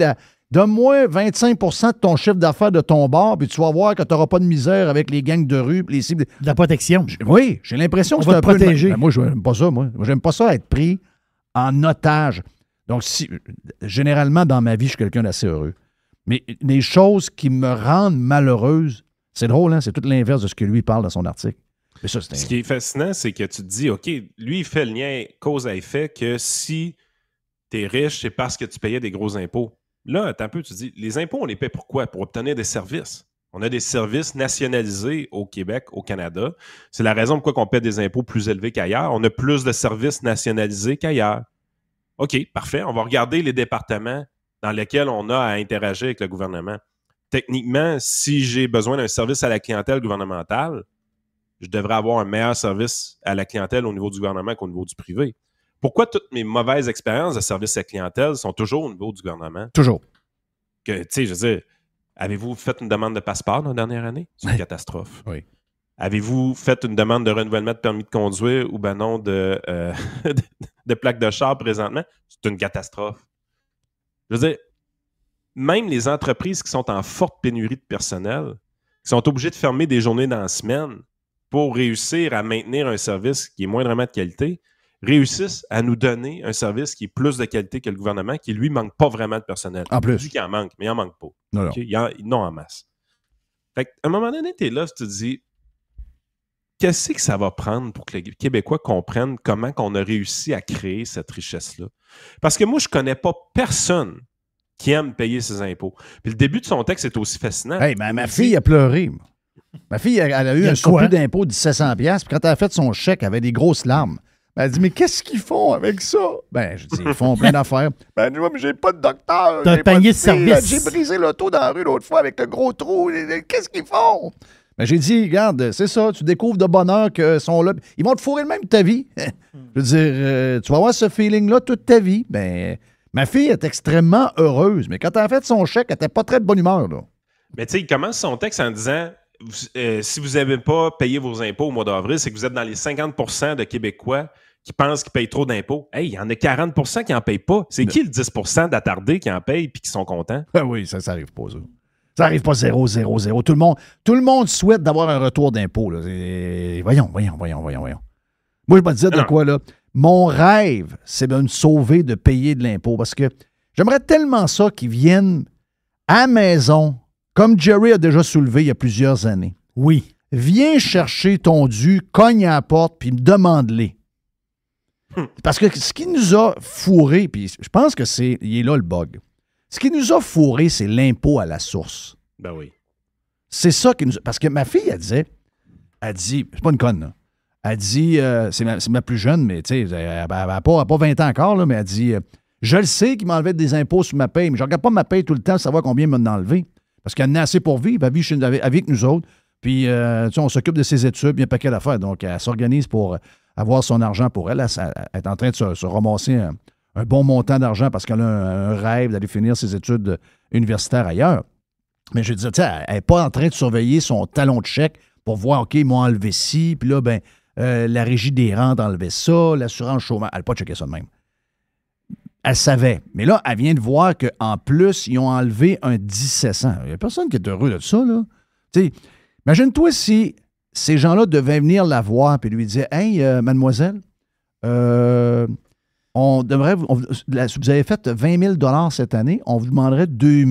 donne-moi 25 de ton chiffre d'affaires de ton bar, puis tu vas voir que tu n'auras pas de misère avec les gangs de rue, les cibles. De la protection. Oui, j'ai l'impression que c'est un peu protégé. Moi, je n'aime pas ça, moi. J'aime pas ça être pris en otage. Donc, généralement, dans ma vie, je suis quelqu'un d'assez heureux. Mais les choses qui me rendent malheureuse, c'est drôle, hein? C'est tout l'inverse de ce que lui parle dans son article. Mais ça, ce qui est fascinant, c'est que tu te dis, OK, lui, il fait le lien cause à effet que si tu es riche, c'est parce que tu payais des gros impôts. Là, attends un peu, tu te dis, les impôts, on les paie pourquoi? Pour obtenir des services. On a des services nationalisés au Québec, au Canada. C'est la raison pourquoi on paie des impôts plus élevés qu'ailleurs. On a plus de services nationalisés qu'ailleurs. OK, parfait. On va regarder les départements dans lesquels on a à interagir avec le gouvernement. Techniquement, si j'ai besoin d'un service à la clientèle gouvernementale, je devrais avoir un meilleur service à la clientèle au niveau du gouvernement qu'au niveau du privé. Pourquoi toutes mes mauvaises expériences de service à la clientèle sont toujours au niveau du gouvernement? Toujours. Tu sais, je veux dire, avez-vous fait une demande de passeport dans la dernière année? C'est une catastrophe. Oui. Avez-vous fait une demande de renouvellement de permis de conduire ou ben non de plaque de char présentement? C'est une catastrophe. Je veux dire, même les entreprises qui sont en forte pénurie de personnel, qui sont obligées de fermer des journées dans la semaine pour réussir à maintenir un service qui est moindrement de qualité, réussissent à nous donner un service qui est plus de qualité que le gouvernement, qui, lui, manque pas vraiment de personnel. En plus. Il dit qu'il en manque, mais il en manque pas. Non, non. OK? Ils en en masse. Fait qu'à un moment donné, tu es là, tu te dis, qu'est-ce que ça va prendre pour que les Québécois comprennent comment on a réussi à créer cette richesse-là? Parce que moi, je connais pas personne qui aime payer ses impôts. Puis le début de son texte est aussi fascinant. Hey, ma fille a pleuré. Moi. Ma fille, elle a eu un surplus d'impôt de 1700$. Puis quand elle a fait son chèque, elle avait des grosses larmes. Elle a dit, mais qu'est-ce qu'ils font avec ça? Ben, je dis, ils font plein d'affaires. Ben, moi, mais j'ai pas de docteur. T'as un panier de service. J'ai brisé l'auto dans la rue l'autre fois avec le gros trou. Qu'est-ce qu'ils font? Ben, j'ai dit, regarde, c'est ça, tu découvres de bonheur qu'ils sont là. Ils vont te fourrer le même ta vie. Je veux dire, tu vas avoir ce feeling-là toute ta vie. Ben, ma fille est extrêmement heureuse, mais quand elle a fait son chèque, elle n'était pas très de bonne humeur, là. Mais tu sais, il commence son texte en disant si vous n'avez pas payé vos impôts au mois d'avril, c'est que vous êtes dans les 50% de Québécois qui pensent qu'ils payent trop d'impôts. Hey, il y en a 40% qui n'en payent pas. C'est qui le 10% d'attardés qui en payent et qui sont contents? Ben oui, ça n'arrive pas, ça. Ça n'arrive pas 0, 0, 0. Tout le monde souhaite d'avoir un retour d'impôt. Voyons. Moi, je vais te dire de quoi, là. Mon rêve, c'est de me sauver de payer de l'impôt parce que j'aimerais tellement ça qu'ils viennent à la maison, comme Jerry a déjà soulevé il y a plusieurs années. Oui. Viens chercher ton dû, cogne à la porte, puis demande-les. Parce que ce qui nous a fourré, puis je pense que il est là le bug. Ce qui nous a fourré, c'est l'impôt à la source. Ben oui. C'est ça qui nous... Parce que ma fille, elle dit, c'est pas une conne, là. Elle dit, c'est ma plus jeune, mais tu sais, elle n'a pas 20 ans encore, là, mais elle dit, je le sais qu'il m'enlevait des impôts sur ma paye, mais je ne regarde pas ma paye tout le temps pour savoir combien il m'a enlevé. Parce qu'elle en a assez pour vivre, elle vit avec nous autres. Puis, tu sais, on s'occupe de ses études, bien un paquet d'affaires. Donc, elle s'organise pour avoir son argent pour elle. Elle est en train de se ramasser un bon montant d'argent parce qu'elle a un rêve d'aller finir ses études universitaires ailleurs. Mais je veux dire, tu sais, elle n'est pas en train de surveiller son talon de chèque pour voir, OK, ils m'ont enlevé ci, puis là, ben la régie des rentes a enlevé ça, l'assurance chômage. Elle n'a pas checké ça de même. Elle savait. Mais là, elle vient de voir qu'en plus, ils ont enlevé un 1700. Il n'y a personne qui est heureux de ça, là. Tu sais, imagine-toi si ces gens-là devaient venir la voir et lui dire, « Hey, mademoiselle, vous avez fait 20 000 cette année, on vous demanderait 2 000. »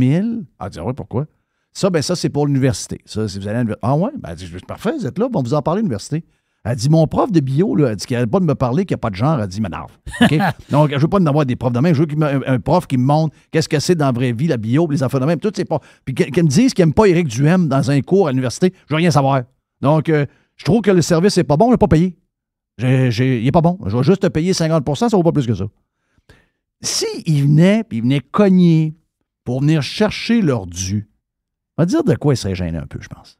Elle dit, « Oui, pourquoi? » Ça, c'est pour l'université. Ça, si vous allez à l'université. Ah ouais? Ben, elle dit, parfait, vous êtes là, on vous en parler à l'université. Elle dit, mon prof de bio, là, elle dit qu'il n'arrête pas de me parler, qu'il n'y a pas de genre. Elle dit, m'énerve. OK? Donc, je ne veux pas en avoir des profs de même. Je veux un prof qui me montre qu'est-ce que c'est dans la vraie vie, la bio, les enfants de même. Tout, c'est pas. Puis qu'elle me dise qu'il n'aime pas Éric Duhem dans un cours à l'université, je veux rien savoir. Donc, je trouve que le service n'est pas bon, je ne l'ai pas payé. Il n'est pas bon. Je vais juste te payer 50 ça ne vaut pas plus que ça. S'ils venaient, puis ils venaient cogner pour venir chercher leur dû, on va dire de quoi ils seraient gênés un peu, je pense.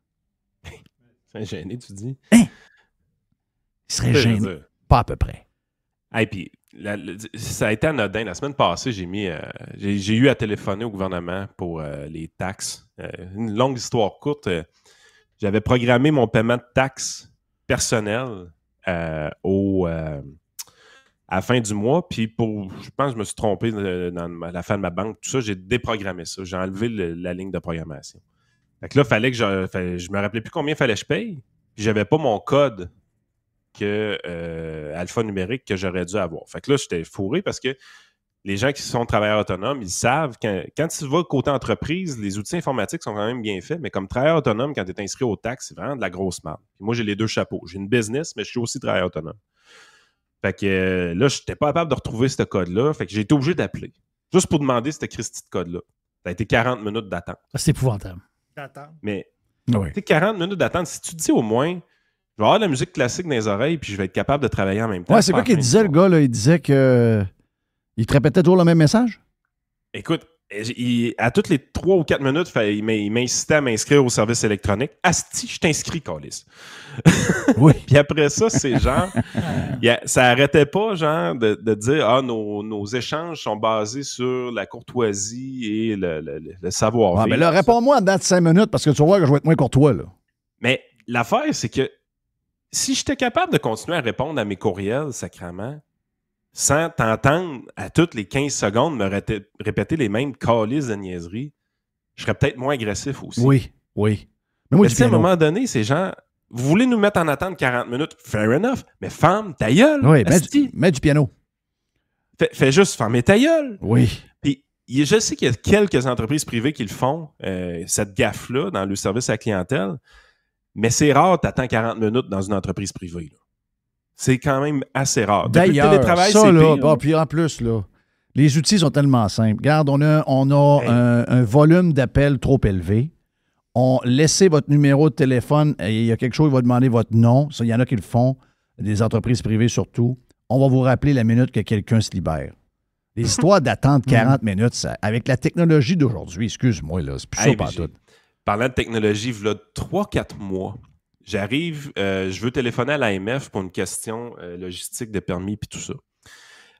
C'est gêné, tu dis? Hein? Ils seraient gênés. Pas à peu près. Et puis, ça a été anodin. La semaine passée, j'ai eu à téléphoner au gouvernement pour les taxes. Une longue histoire courte. J'avais programmé mon paiement de taxes personnelles à la fin du mois. Puis, je pense que je me suis trompé dans la fin de ma banque. Tout ça, j'ai déprogrammé ça. J'ai enlevé la ligne de programmation. Fait que là, fallait que je me rappelais plus combien fallait que je paye. Puis, j'avais pas mon code alphanumérique que j'aurais dû avoir. Fait que là, j'étais fourré parce que les gens qui sont travailleurs autonomes, ils savent quand tu vas côté entreprise, les outils informatiques sont quand même bien faits, mais comme travailleur autonome, quand tu es inscrit aux taxes, c'est vraiment de la grosse merde. Puis moi, j'ai les deux chapeaux. J'ai une business, mais je suis aussi travailleur autonome. Fait que là, je n'étais pas capable de retrouver ce code-là. Fait que j'ai été obligé d'appeler. Juste pour demander ce Christy de code-là. Ça a été 40 minutes d'attente. C'est épouvantable. Mais Oui. 40 minutes d'attente, si tu te dis au moins, je vais avoir de la musique classique dans les oreilles puis je vais être capable de travailler en même temps. Ouais, c'est quoi qu'il disait, le gars, là? Il disait que il te répétait toujours le même message? Écoute, à toutes les 3 ou 4 minutes, il m'incitait à m'inscrire au service électronique. Asti, je t'inscris, Calis. Oui. Puis après ça, c'est genre, ça arrêtait pas, genre, de dire, nos échanges sont basés sur la courtoisie et le savoir-vivre. Ah, mais là, réponds-moi en dedans de 5 minutes parce que tu vas voir que je vais être moins courtois, là. Mais l'affaire, c'est que si j'étais capable de continuer à répondre à mes courriels, sacrément, sans t'entendre à toutes les 15 secondes me répéter les mêmes calices de niaiseries, je serais peut-être moins agressif aussi. Oui. Mais moi, à un moment donné, ces gens, Vous voulez nous mettre en attente 40 minutes? Fair enough. Mais ferme ta gueule. Oui, asti. mets du piano. Fais juste fermer ta gueule. Oui. Puis, je sais qu'il y a quelques entreprises privées qui le font, cette gaffe-là, dans le service à la clientèle, mais c'est rare, t'attends 40 minutes dans une entreprise privée. Là. C'est quand même assez rare. Depuis le D'ailleurs, télétravail, ça, c'est là, pire. puis en plus, là, les outils sont tellement simples. Regarde, on a un volume d'appels trop élevé. Laissez votre numéro de téléphone. Il y a quelque chose qui va demander votre nom. Ça, il y en a qui le font, des entreprises privées surtout. On va vous rappeler la minute que quelqu'un se libère. Les histoires d'attendre 40 minutes, ça, avec la technologie d'aujourd'hui, excuse-moi, là, c'est plus ça par tout. Parlant de technologie, il y a 3-4 mois, j'arrive, je veux téléphoner à l'AMF pour une question logistique de permis puis tout ça.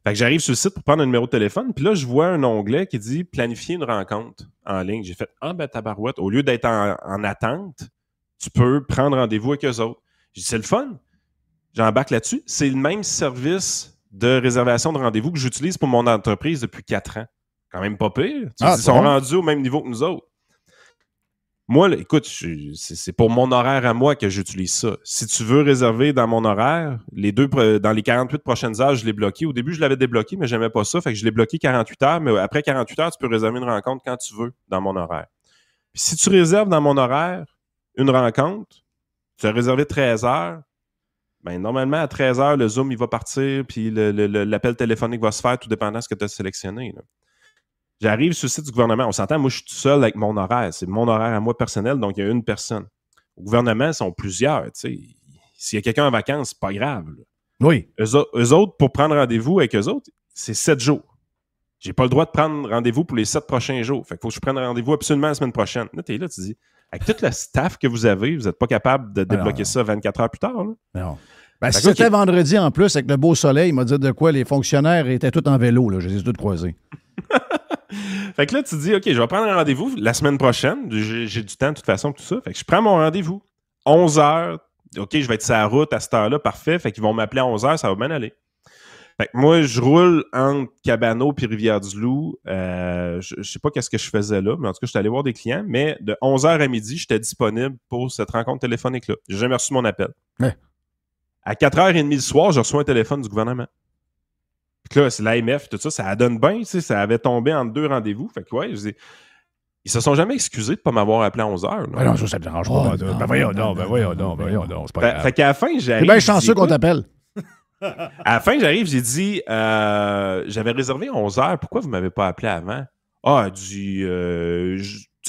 Fait que j'arrive sur le site pour prendre un numéro de téléphone, puis là, je vois un onglet qui dit « Planifier une rencontre en ligne ». J'ai fait « Ah, ben tabarouette, au lieu d'être en attente, tu peux prendre rendez-vous avec eux autres. » J'ai dit « C'est le fun. » J'embarque là-dessus. C'est le même service de réservation de rendez-vous que j'utilise pour mon entreprise depuis 4 ans. Quand même pas pire. Ils sont rendus au même niveau que nous autres. Moi, là, écoute, c'est pour mon horaire à moi que j'utilise ça. Si tu veux réserver dans mon horaire, dans les 48 prochaines heures, je l'ai bloqué. Au début, je l'avais débloqué, mais j'aimais pas ça. Fait que je l'ai bloqué 48 heures. Mais après 48 heures, tu peux réserver une rencontre quand tu veux dans mon horaire. Puis si tu réserves dans mon horaire une rencontre, tu as réservé 13 heures, ben normalement, à 13 heures, le Zoom, il va partir, puis l'appel téléphonique va se faire, tout dépendant de ce que tu as sélectionné. Là. J'arrive sur le site du gouvernement. On s'entend, moi, je suis tout seul avec mon horaire. C'est mon horaire à moi personnel, donc il y a une personne. Au gouvernement, ils sont plusieurs. S'il y a quelqu'un en vacances, c'est pas grave. Là. Oui. Eux autres, pour prendre rendez-vous avec eux autres, c'est 7 jours. J'ai pas le droit de prendre rendez-vous pour les 7 prochains jours. Fait qu'il faut que je prenne rendez-vous absolument la semaine prochaine. Là, t'es là, tu dis, avec tout le staff que vous avez, vous n'êtes pas capable de débloquer ça 24 heures plus tard. Là. Non. Ben, si c'était vendredi en plus, avec le beau soleil, il m'a dit de quoi les fonctionnaires étaient tous en vélo. Là. Je les ai tous croisés. Fait que là, tu dis, OK, je vais prendre un rendez-vous la semaine prochaine. J'ai du temps de toute façon, tout ça. Fait que je prends mon rendez-vous. 11 heures. OK, je vais être sur la route à cette heure-là. Parfait. Fait qu'ils vont m'appeler à 11 heures. Ça va bien aller. Fait que moi, je roule entre Cabano puis Rivière-du-Loup. Je sais pas qu'est-ce que je faisais là, mais en tout cas, je suis allé voir des clients. Mais de 11h à midi, j'étais disponible pour cette rencontre téléphonique-là. J'ai jamais reçu mon appel. Ouais. À 4h30 le soir, je reçois un téléphone du gouvernement. Puis là, c'est l'AMF, tout ça, ça donne bien, tu sais, ça avait tombé entre 2 rendez-vous. Fait que ouais, ils se sont jamais excusés de ne pas m'avoir appelé à 11h. Ben non, ça ne dérange pas. Ben voyons donc, c'est pas grave. Fait qu'à la fin, j'arrive... C'est bien chanceux qu'on t'appelle. À la fin, j'arrive, j'ai dit, j'avais réservé à 11h, pourquoi vous ne m'avez pas appelé avant? Ah,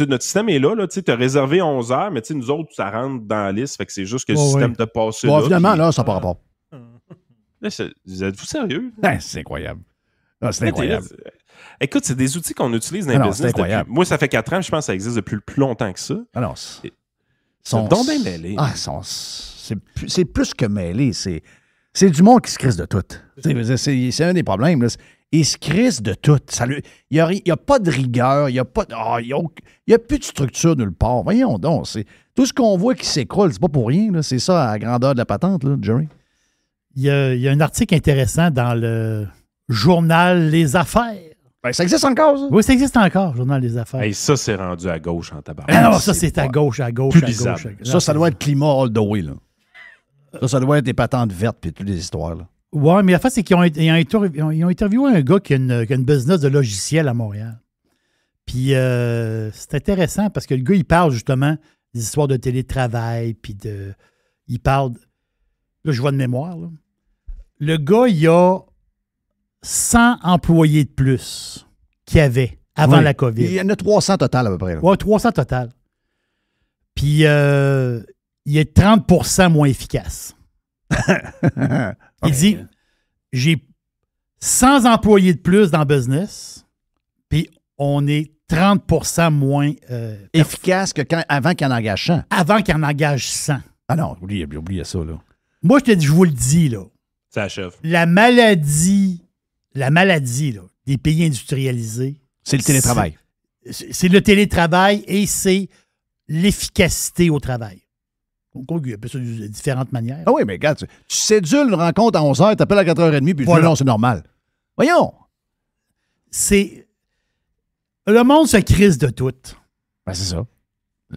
notre système est là, tu as réservé 11h, mais nous autres, ça rentre dans la liste, fait que c'est juste que le système t'a passé là. Finalement, là, ça n'a pas rapport. Là, êtes-vous sérieux? C'est incroyable. C'est incroyable. Écoute, c'est des outils qu'on utilise dans les business. C'est incroyable. Moi, ça fait 4 ans, je pense que ça existe depuis plus longtemps que ça. Alors, sont donc bien mêlés. C'est plus que mêlé. C'est du monde qui se crisse de tout. C'est un des problèmes. Là. Ils se crissent de tout. Il n'y a pas de rigueur, il n'y a plus de structure nulle part. Voyons donc. Tout ce qu'on voit qui s'écroule, c'est pas pour rien. Là. C'est ça à la grandeur de la patente, là, Jerry. Il y a un article intéressant dans le journal Les Affaires. Ben, ça existe encore, ça? Oui, ça existe encore, journal Les Affaires. Hey, ça, c'est rendu à gauche en tabac. Non, ça, c'est à gauche, à gauche, plus à bizarre. gauche. Ça doit être climat all the way, là. Ça doit être des patentes vertes puis toutes les histoires, là. Oui, mais la face, c'est qu'ils ont interviewé un gars qui a une business de logiciels à Montréal. Puis c'est intéressant parce que le gars, il parle justement des histoires de télétravail, puis il parle... Là, je vois de mémoire, là. Le gars, il a 100 employés de plus qu'il y avait avant la COVID. Il y en a 300 total à peu près. Oui, 300 total. Puis il est 30% moins efficace. Il dit, j'ai 100 employés de plus dans le business, puis on est 30% moins efficace que avant qu'il en engage 100. Avant qu'il en engage 100. Ah non, oubliez ça, là. Moi, je vous le dis, là. Ça achève. La maladie, là, des pays industrialisés. C'est le télétravail. C'est le télétravail et c'est l'efficacité au travail. Donc, il y a ça de différentes manières. Ah oui, mais regarde, tu cédules une rencontre à 11h, tu appelles à 4h30, puis voilà. Non, c'est normal. Voyons. Le monde se crise de tout. Ben, c'est ça.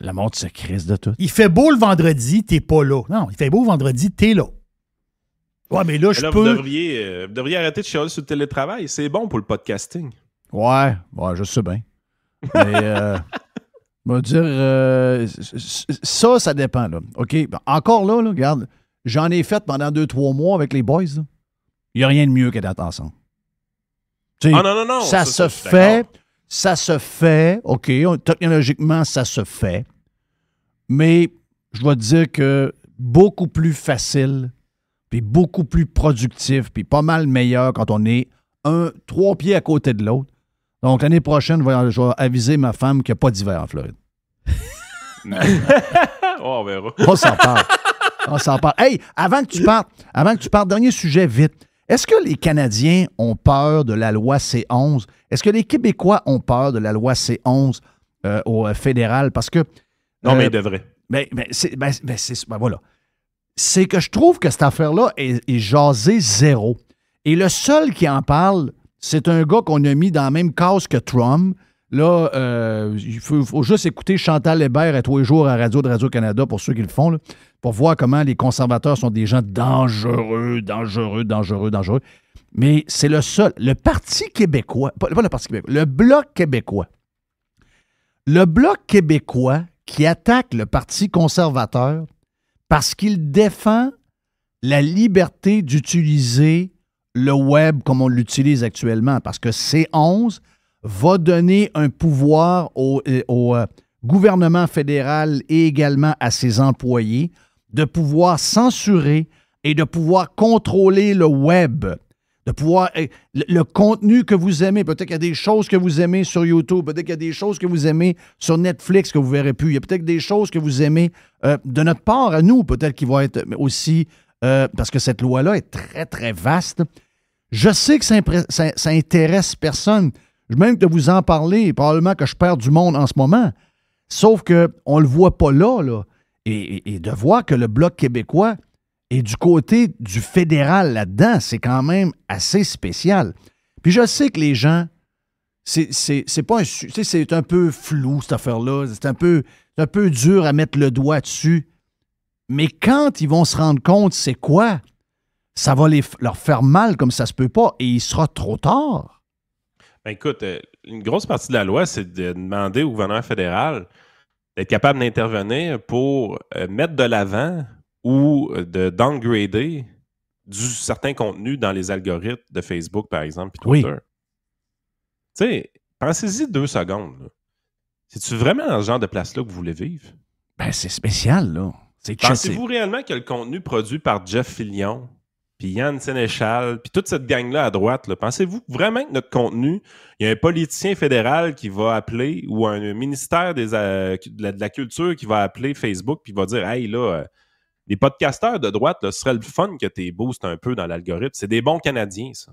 Le monde se crisse de tout. Il fait beau le vendredi, t'es pas là. Non, il fait beau le vendredi, t'es là. Ouais, mais là, je Là, peux... vous devriez arrêter de chialer sur le télétravail. C'est bon pour le podcasting. Ouais, je sais bien. Mais, on va dire, ça dépend, là. OK, encore là, regarde, j'en ai fait pendant 2-3 mois avec les boys, là. Il n'y a rien de mieux que d'être ensemble. Tu sais, non. Ça se fait, OK, technologiquement, ça se fait. Mais je vais te dire que beaucoup plus facile, puis beaucoup plus productif, puis pas mal meilleur quand on est 3 pieds à côté de l'autre. Donc, l'année prochaine, je vais aviser ma femme qu'il n'y a pas d'hiver en Floride. On verra. On s'en parle. Hey, avant que tu partes, dernier sujet vite. Est-ce que les Canadiens ont peur de la loi C11? Est-ce que les Québécois ont peur de la loi C11 au fédéral? Parce que... Non, mais ils devraient. Voilà. C'est que je trouve que cette affaire-là est jasée zéro. Et le seul qui en parle, c'est un gars qu'on a mis dans la même case que Trump. Là, il faut juste écouter Chantal Hébert à tous les jours à Radio-Canada pour ceux qui le font, là, pour voir comment les conservateurs sont des gens dangereux. Mais c'est le seul. Le Parti québécois, pas le Parti québécois, le Bloc québécois. Le Bloc québécois qui attaque le Parti conservateur parce qu'il défend la liberté d'utiliser le web comme on l'utilise actuellement. Parce que C11 va donner un pouvoir au gouvernement fédéral et également à ses employés de pouvoir censurer et de pouvoir contrôler le web, de pouvoir... Le contenu que vous aimez, peut-être qu'il y a des choses que vous aimez sur YouTube, peut-être qu'il y a des choses que vous aimez sur Netflix que vous ne verrez plus, il y a peut-être des choses que vous aimez de notre part à nous, peut-être qui vont être aussi... parce que cette loi-là est très, très vaste. Je sais que ça intéresse personne. Même de vous en parler, probablement que je perds du monde en ce moment. Sauf qu'on ne le voit pas là. Et de voir que le Bloc québécois est du côté du fédéral là-dedans, c'est quand même assez spécial. Puis je sais que les gens, c'est pas c'est un peu flou, cette affaire-là. C'est un peu dur à mettre le doigt dessus. Mais quand ils vont se rendre compte c'est quoi, ça va leur faire mal comme ça se peut pas et il sera trop tard. Ben écoute, une grosse partie de la loi, c'est de demander au gouvernement fédéral d'être capable d'intervenir pour mettre de l'avant ou de downgrader certains contenus dans les algorithmes de Facebook, par exemple, puis Twitter. Oui. Tu sais, pensez-y 2 secondes. Là. C'est-tu vraiment dans ce genre de place-là que vous voulez vivre? Ben, c'est spécial, là. Pensez-vous réellement que le contenu produit par Jeff Fillion, puis Yann Sénéchal, puis toute cette gang-là à droite, là, pensez-vous vraiment que notre contenu, il y a un politicien fédéral qui va appeler ou un ministère de la culture qui va appeler Facebook puis va dire « Hey, là, les podcasteurs de droite, là, ce serait le fun que tu boostes un peu dans l'algorithme. C'est des bons Canadiens, ça. »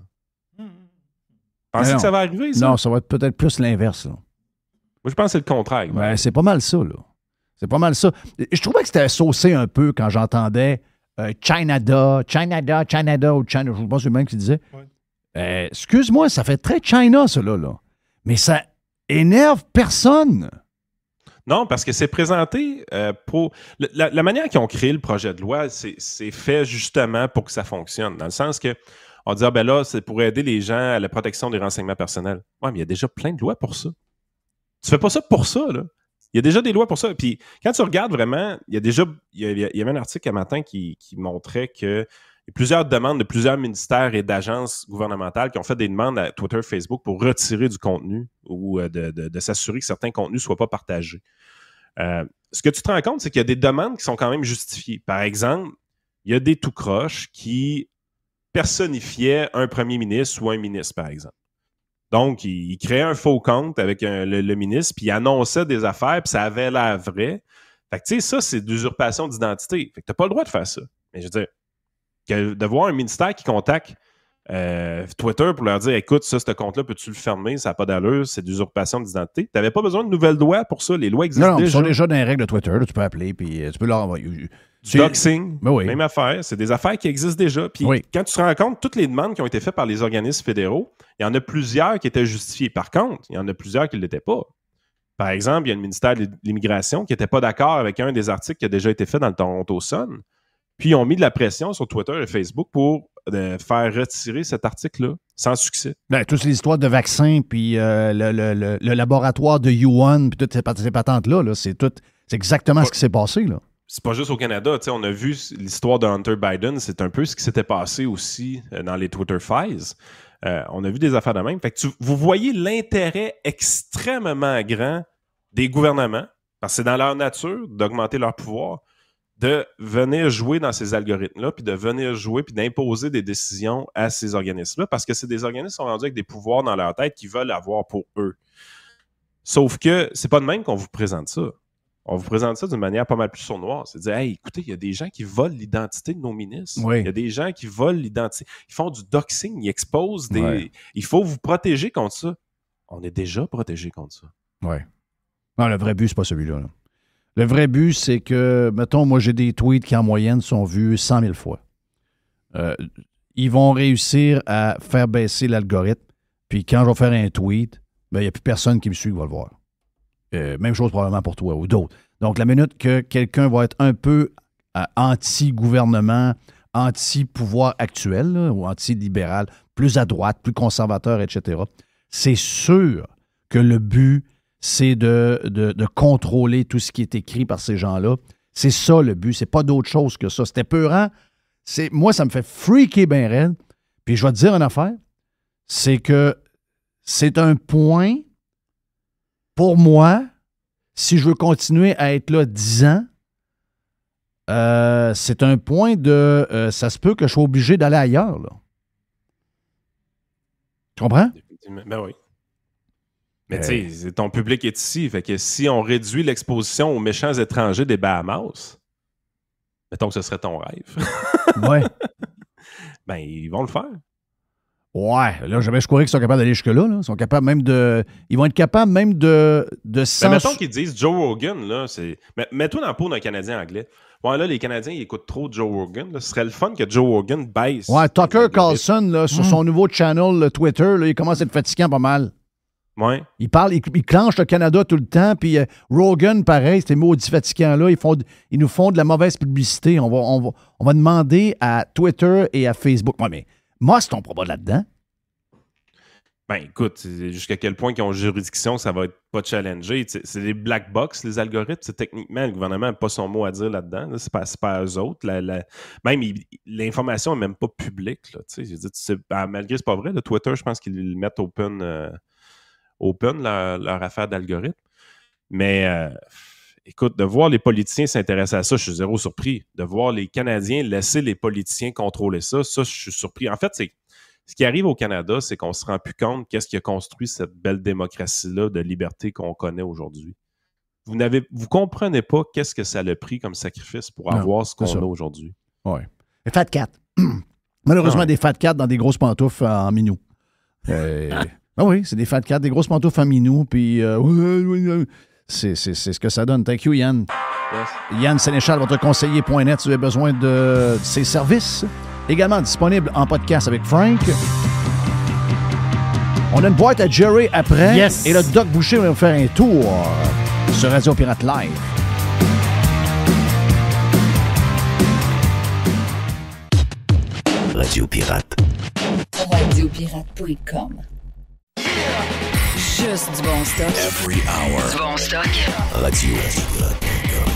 Pensez que ça va arriver, ça? Non, ça va être peut-être plus l'inverse, là. Moi, je pense que c'est le contraire. Ben, c'est pas mal ça, là. C'est pas mal ça. Je trouvais que c'était saucé un peu quand j'entendais China-da, ou China, je pense que c'est le même qui disait. Ouais. Excuse-moi, ça fait très China, ça, là. Mais ça énerve personne. Non, parce que c'est présenté pour... La manière qu'ils ont créé le projet de loi, c'est fait justement pour que ça fonctionne. Dans le sens que on dit, ben là, c'est pour aider les gens à la protection des renseignements personnels. Ouais, mais il y a déjà plein de lois pour ça. Tu fais pas ça pour ça, là. Il y a déjà des lois pour ça. Puis quand tu regardes vraiment, il y avait un article un matin qui montrait qu'il y a plusieurs demandes de plusieurs ministères et d'agences gouvernementales qui ont fait des demandes à Twitter, Facebook pour retirer du contenu ou de s'assurer que certains contenus ne soient pas partagés. Ce que tu te rends compte, c'est qu'il y a des demandes qui sont quand même justifiées. Par exemple, il y a des tout-croches qui personnifiaient un premier ministre ou un ministre, par exemple. Donc, il créait un faux compte avec le ministre, puis il annonçait des affaires, puis ça avait l'air vrai. Fait que, tu sais, ça, c'est de l'usurpation d'identité. Fait que t'as pas le droit de faire ça. Mais je veux dire, de voir un ministère qui contacte Twitter pour leur dire « Écoute, ça, ce compte-là, peux-tu le fermer? Ça n'a pas d'allure, c'est de l'usurpation d'identité. » T'avais pas besoin de nouvelles lois pour ça. Les lois existent déjà. Ils sont déjà dans les règles de Twitter. Là, tu peux appeler, puis tu peux leur envoyer. Du doxing, oui. Même affaire. C'est des affaires qui existent déjà. Puis quand tu te rends compte, toutes les demandes qui ont été faites par les organismes fédéraux, il y en a plusieurs qui étaient justifiées. Par contre, il y en a plusieurs qui ne l'étaient pas. Par exemple, il y a le ministère de l'Immigration qui n'était pas d'accord avec un des articles qui a déjà été fait dans le Toronto Sun. Puis ils ont mis de la pression sur Twitter et Facebook pour faire retirer cet article-là, sans succès. Ben, toutes les histoires de vaccins, puis le laboratoire de Yuan, puis toutes ces patentes-là, c'est exactement ce qui s'est passé. Là. C'est pas juste au Canada. On a vu l'histoire de Hunter Biden, c'est un peu ce qui s'était passé aussi dans les Twitter Files. On a vu des affaires de même. Fait que vous voyez l'intérêt extrêmement grand des gouvernements, parce que c'est dans leur nature d'augmenter leur pouvoir, de venir jouer dans ces algorithmes-là, puis de venir jouer, puis d'imposer des décisions à ces organismes-là, parce que c'est des organismes qui sont rendus avec des pouvoirs dans leur tête qu'ils veulent avoir pour eux. Sauf que c'est pas de même qu'on vous présente ça. On vous présente ça d'une manière pas mal plus sournoise. C'est de dire, hey, écoutez, il y a des gens qui volent l'identité de nos ministres. Oui. Il y a des gens qui volent l'identité. Ils font du doxing, ils exposent des... Ouais. Il faut vous protéger contre ça. On est déjà protégé contre ça. Oui. Non, le vrai but, c'est pas celui-là. Là. Le vrai but, c'est que, mettons, moi, j'ai des tweets qui, en moyenne, sont vus 100 000 fois. Ils vont réussir à faire baisser l'algorithme. Puis quand je vais faire un tweet, il n'y a plus personne qui me suit qui va le voir. Même chose probablement pour toi ou d'autres. Donc, la minute que quelqu'un va être un peu anti-gouvernement, anti-pouvoir actuel là, ou anti-libéral, plus à droite, plus conservateur, etc., c'est sûr que le but, c'est de contrôler tout ce qui est écrit par ces gens-là. C'est ça le but. C'est pas d'autre chose que ça. C'était peurant. Moi, ça me fait freaker bien raide. Puis je vais te dire une affaire. C'est que c'est un point... Pour moi, si je veux continuer à être là 10 ans, c'est un point de... ça se peut que je sois obligé d'aller ailleurs. Là. Tu comprends? Ben oui. Mais tu sais, ton public est ici. Fait que si on réduit l'exposition aux méchants étrangers des Bahamas, mettons que ce serait ton rêve. Ouais. Ben, ils vont le faire. Ouais, là, j'avais croyais qu'ils sont capables d'aller jusque-là. Là. Ils sont capables même de... Ils vont être capables même de Ben, mettons qu'ils disent Joe Rogan, là, c'est... Mets-toi dans la peau d'un Canadien anglais. Ouais, là, les Canadiens, ils écoutent trop Joe Rogan. Là. Ce serait le fun que Joe Rogan baisse. Ouais, Tucker Carlson, là, sur son nouveau channel Twitter, là, il commence à être fatigant pas mal. Ouais. Il parle, il clenche le Canada tout le temps, puis Rogan, pareil, ces maudits fatigants-là, ils nous font de la mauvaise publicité. On va demander à Twitter et à Facebook. Ouais, mais Musk, on ne pas là-dedans. Ben, écoute, jusqu'à quel point qu'ils ont juridiction, ça va être pas challengé. C'est des black box, les algorithmes. Techniquement, le gouvernement n'a pas son mot à dire là-dedans. Là. C'est pas à eux autres. Même l'information n'est même pas publique. Là, malgré c'est pas vrai. Là, Twitter, je pense qu'ils le mettent open leur affaire d'algorithme. Mais écoute, de voir les politiciens s'intéresser à ça, je suis zéro surpris. De voir les Canadiens laisser les politiciens contrôler ça, je suis surpris. En fait, ce qui arrive au Canada, c'est qu'on ne se rend plus compte qu'est-ce qui a construit cette belle démocratie-là de liberté qu'on connaît aujourd'hui. Vous ne comprenez pas qu'est-ce que ça a pris comme sacrifice pour avoir ce qu'on a aujourd'hui. Oui. Les Fat Cats. Malheureusement, des Fat Cats dans des grosses pantoufles en minou. Ah oui, c'est des Fat Cats, des grosses pantoufles en minou, puis c'est ce que ça donne. Thank you, Yann. Yes. Yann Sénéchal, votre conseiller.net, si vous avez besoin de ses services. Également disponible en podcast avec Frank. On a une boîte à Jerry après. Yes. Et le Doc Boucher va nous faire un tour sur Radio Pirate Live. Radio Pirate. Radiopirate.com. Juste du bon stock. Every hour. Du bon stock. RadioPirate.com.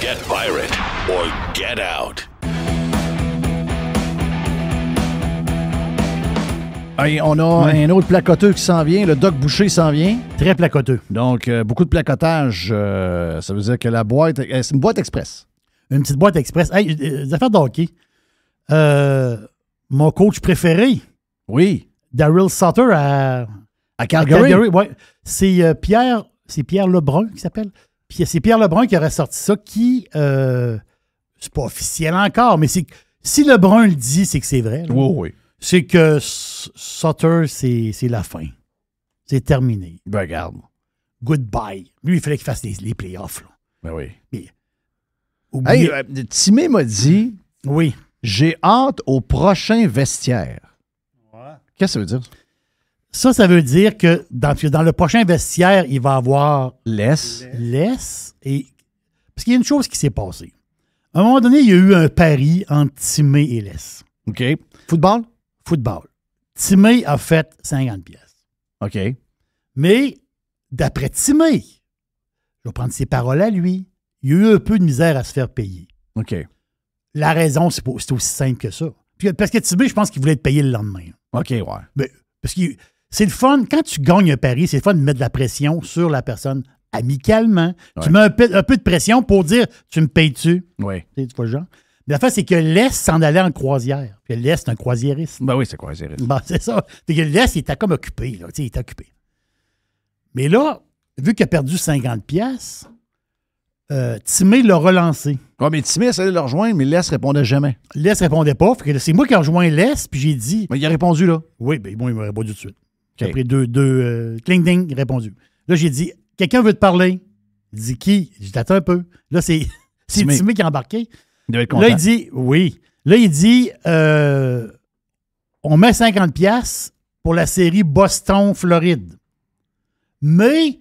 Get pirate or get out. Hey, on a un autre placoteux qui s'en vient. Le Doc Boucher s'en vient. Très placoteux. Donc, beaucoup de placotage. Ça veut dire que la boîte, c'est une boîte express. Une petite boîte express. Hey, des affaires de hockey. Mon coach préféré, Oui. Daryl Sutter à Calgary. Ouais. C'est Pierre Lebrun qui s'appelle. Puis c'est Pierre Lebrun qui aurait sorti ça, qui c'est pas officiel encore, mais si Lebrun le dit, c'est que c'est vrai. Là. Oui. C'est que Sutter, c'est la fin. C'est terminé. Ben, regarde. Goodbye. Lui, il fallait qu'il fasse les playoffs. Là. Ben oui. Mais, Hey, Timé m'a dit, oui. j'ai hâte au prochain vestiaire. Ouais. Qu'est-ce que ça veut dire? Ça veut dire que dans le prochain vestiaire, il va avoir Laisse. Et parce qu'il y a une chose qui s'est passée. À un moment donné, il y a eu un pari entre Timé et Les. OK. Football? Football. Timé a fait 50 pièces. OK. Mais d'après Timé, je vais prendre ses paroles à lui, il y a eu un peu de misère à se faire payer. OK. La raison, c'est aussi simple que ça. Parce que Timé, je pense qu'il voulait être payé le lendemain. OK, ouais. Mais, parce que c'est le fun, quand tu gagnes un pari, c'est le fun de mettre de la pression sur la personne amicalement. Ouais. Tu mets un peu de pression pour dire « tu me payes-tu? » Oui. Tu vois le genre. Mais la fin, c'est que Les s'en allait en croisière. Puis Les, c'est un croisiériste. Ben oui, c'est quoi, c'est Bon, c'est ça. Fait que Les, il était comme occupé. Là. Il était occupé. Mais là, vu qu'il a perdu 50 pièces, Timé l'a relancé. Ouais, mais Timé essayait de le rejoindre, mais Les répondait jamais. Les répondait pas. Fait que c'est moi qui ai rejoint Les, puis j'ai dit Mais il a répondu, là. oui, ben bon, il m'a répondu tout de suite. OK. Après deux cling-ding, il a répondu. Là, j'ai dit quelqu'un veut te parler. Il dit qui? J'ai dit attends un peu. Là, c'est Timé. Timé qui a embarqué. Il devait être content. Là, il dit oui. Là, il dit on met 50 pièces pour la série Boston-Floride. Mais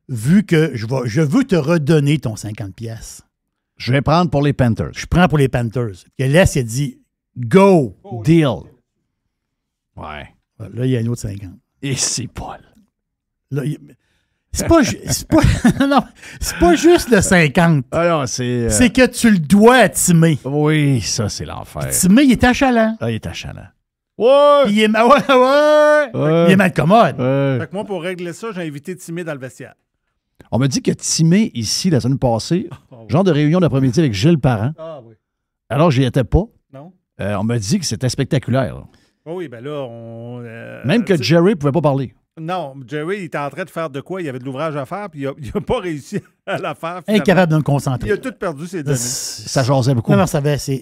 vu que je veux te redonner ton 50 pièces. Je vais prendre pour les Panthers. Je prends pour les Panthers. Et Les, il a dit go. Deal. Ouais. Là, il y a un autre 50. Et c'est Paul. Là, c'est pas, non, c'est pas juste le 50. Ah non, c'est... C'est que tu le dois à Timé. Oui, ça, c'est l'enfer. Timé, il est achalant. Ah, il est achalant. Ouais! Il est ouais. Il est mal commode. Ouais. Fait que moi, pour régler ça, j'ai invité Timé dans le vestiaire. On m'a dit que Timé, ici, la semaine passée, genre de réunion d'après-midi avec Gilles Parent. Ah oui. Alors, j'y étais pas. Non? On m'a dit que c'était spectaculaire. Là. Oh oui, ben là, on... Même que Jerry pouvait pas parler. Non, Jerry, il était en train de faire de quoi? Il avait de l'ouvrage à faire, puis il a pas réussi à la faire. Incapable de me Il concentrer. a tout perdu ses données. Ça jasait beaucoup. Non, non, c'est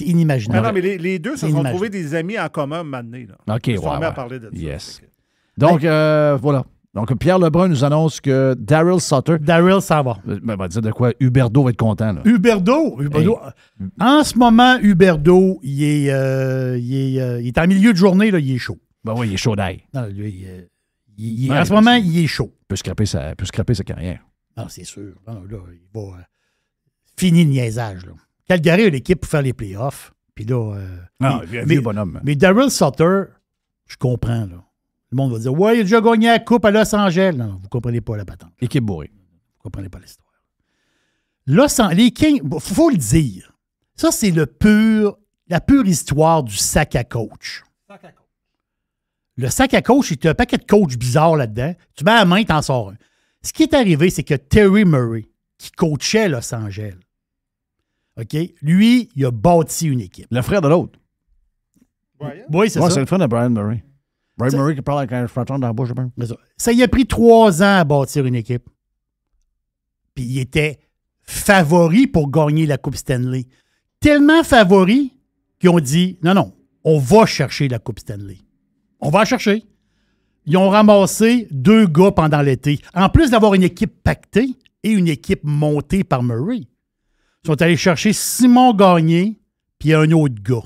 inimaginable. Non, mais les deux se sont Inimaginable. trouvés des amis en commun un moment donné, là. OK, Ils se sont ouais, mis à ouais. parler de ça. Yes. Donc, voilà. Donc, Pierre Lebrun nous annonce que Daryl Sutter... Daryl, ça va. Ben, va dire de quoi Huberdeau va être content. Là. Huberdeau. En ce moment, Huberdeau, il est en milieu de journée, là, il est chaud. Ben oui, il est chaud d'ail. Non, lui, Ouais, en ce moment, il est chaud. Il peut scraper sa carrière. Non, c'est sûr. Non, là, il va... fini le niaisage, là. Calgary a l'équipe pour faire les playoffs. Puis là... vieux bonhomme. Mais Daryl Sutter, je comprends, là. Le monde va dire « Ouais, il a déjà gagné la coupe à Los Angeles. » Non, vous ne comprenez pas la patente. Équipe bourrée. Vous ne comprenez pas l'histoire. Les Kings, il faut le dire, ça, c'est la pure histoire du sac à coach. Le sac à coach, il y a un paquet de coachs bizarres là-dedans. Tu mets la main, tu en sors un. Ce qui est arrivé, c'est que Terry Murray, qui coachait Los Angeles, OK, lui, il a bâti une équipe. Le frère de l'autre. Oui, c'est Ouais, ça. c'est le frère de Brian Murray. Brian Murray qui parle avec un fronton dans la bouche. C'est ça. Ça y a pris 3 ans à bâtir une équipe. Puis il était favori pour gagner la Coupe Stanley. Tellement favori qu'ils ont dit non, on va chercher la Coupe Stanley. On va la chercher. Ils ont ramassé 2 gars pendant l'été. En plus d'avoir une équipe pactée et une équipe montée par Murray. Ils sont allés chercher Simon Gagné puis un autre gars.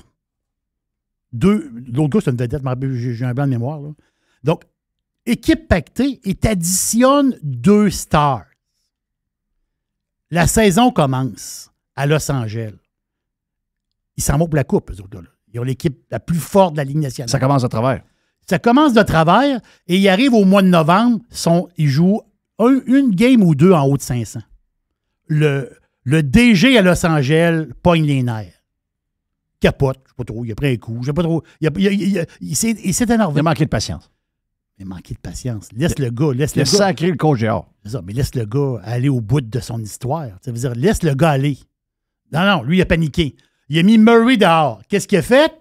L'autre gars, c'est une vedette, j'ai un blanc de mémoire. Là. Donc, équipe pactée et t'additionnes 2 stars. La saison commence à Los Angeles. Ils s'en vont pour la coupe, eux autres. Là. Ils ont l'équipe la plus forte de la Ligue nationale. Ça commence à travers. Ça commence de travers et ils arrivent au mois de novembre. Ils jouent une game ou 2 en haut de 500. Le DG à Los Angeles pogne les nerfs. Capote, je sais pas trop, il a pris un coup, je sais pas trop. Il s'est énervé. Il a manqué de patience. Il a manqué de patience. Laisse le gars. Il a sacré le coach dehors. C'est ça, mais laisse le gars aller au bout de son histoire. Ça veut dire, laisse le gars aller. Non, lui, il a paniqué. Il a mis Murray dehors. Qu'est-ce qu'il a fait?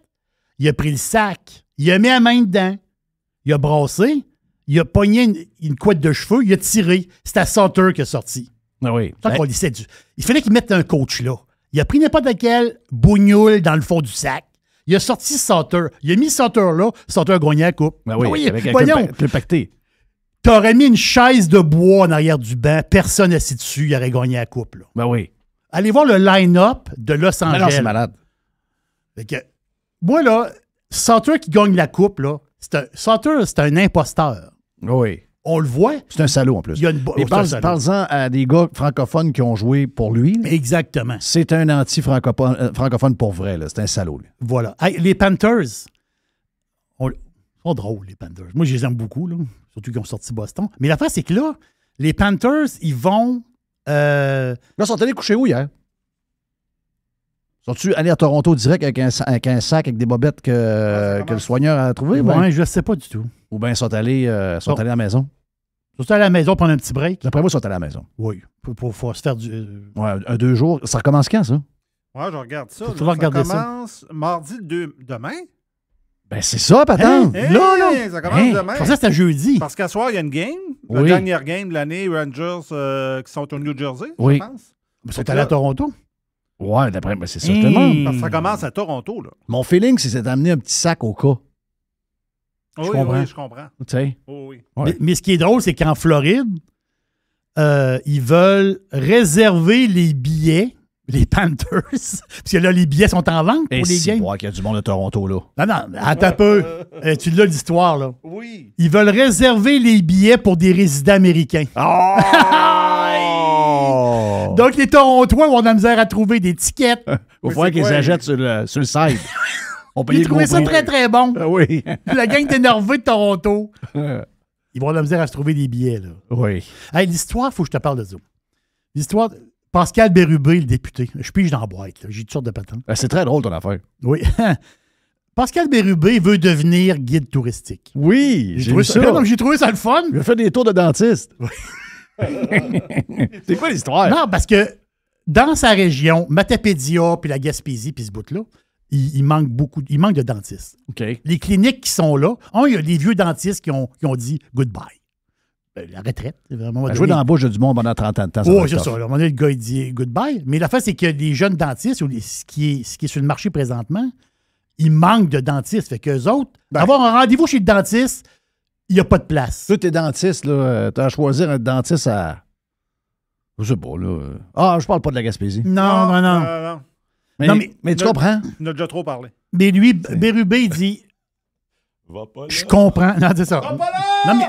Il a pris le sac. Il a mis la main dedans. Il a brassé. Il a pogné une couette de cheveux. Il a tiré. C'est à Sutter qui a sorti. Ah oui. Il fallait qu'il mette un coach là. Il a pris n'importe quel bougnoule dans le fond du sac. Il a sorti Sutter. Il a mis Sutter là. Sutter a gagné la coupe. Ah oui, avec voyons. le pacté. T'aurais mis une chaise de bois en arrière du banc. Personne assis dessus. Il aurait gagné la coupe. Là. Ben oui. Allez voir le line-up de Los Angeles. Non, c'est malade. Fait que, moi, là, Sutter qui gagne la coupe, là, Sauter, c'est un imposteur. Oui. On le voit. C'est un salaud en plus. Il y a une Et parle-en à des gars francophones qui ont joué pour lui. Là. Exactement. C'est un anti-francophone pour vrai. Là. C'est un salaud. Lui. Voilà. Hey, les Panthers, ils sont drôles, les Panthers. Moi, je les aime beaucoup, là. Surtout qu'ils ont sorti Boston. Mais l'affaire, c'est que là, les Panthers, ils vont... Là, ils sont allés coucher où hier? Sont-tu allés à Toronto direct avec un sac avec des bobettes que le soigneur a trouvé? Ouais, je ne sais pas du tout. Ou bien ils sont allés à la maison? Ils sont allés à la maison prendre un petit break? D'après moi, ils sont allés à la maison. Oui. Pour se faire du... Ouais, 2 jours. Ça recommence quand, ça? Ouais, je regarde ça. Faut regarder ça. Ça commence mardi demain. Ben, c'est ça, patente. Là. Ça commence demain. Je pensais que c'était jeudi. Parce qu'à soir, il y a une game. La Oui. dernière game de l'année, Rangers qui sont au New Jersey, Oui. je pense. Ils sont allés à Toronto. Ouais, d'après moi, c'est certainement. Parce que ça commence à Toronto, là. Mon feeling, c'est d'amener un petit sac au cas. Oui, comprends. oui, je comprends. Tu sais? Oh, oui. Ouais. Mais ce qui est drôle, c'est qu'en Floride, ils veulent réserver les billets, les Panthers, parce que là, les billets sont en vente pour Et les si, games. qu'il y a du monde de Toronto, là. Non, attends un peu. Tu l'as l'histoire, là. Oui. Ils veulent réserver les billets pour des résidents américains. Oh! Donc, les Torontois vont de la misère à trouver des tickets. Il faut qu'ils achètent sur le site. On paye Ils le gros trouvaient ça prix. très, très bon. Ah oui. La gang d'énervés de Toronto. Ils vont de la misère à se trouver des billets, là. Oui. Hey, l'histoire, il faut que je te parle de ça. L'histoire, Pascal Bérubé, le député. Je pige dans la boîte, là. J'ai toutes sortes de patentes. C'est très drôle, ton affaire. Oui. Pascal Bérubé veut devenir guide touristique. Oui, j'ai vu ça. Donc, j'ai trouvé ça le fun. Il a fait des tours de dentiste. C'est quoi l'histoire? Non, parce que dans sa région, Matapédia, puis la Gaspésie, puis ce bout-là, il manque de dentistes. OK. Les cliniques qui sont là, il y a des vieux dentistes qui ont dit goodbye. La retraite, vraiment. Jouer dans la bouche du monde pendant 30 ans de temps. Oh, c'est ça. À un moment donné, le gars, il dit goodbye. Mais la fin, c'est que les jeunes dentistes, ou ce qui est sur le marché présentement, il manque de dentistes. Fait qu'eux autres, avoir un rendez-vous chez le dentiste, il n'y a pas de place. Toi, t'es dentiste, là. T'as à choisir un dentiste à. Je sais pas, là. Ah, je parle pas de la Gaspésie. Non. Mais, Non, mais tu comprends? On a déjà trop parlé. Mais lui, Bérubé, il dit Va pas là. je comprends. Non, c'est ça.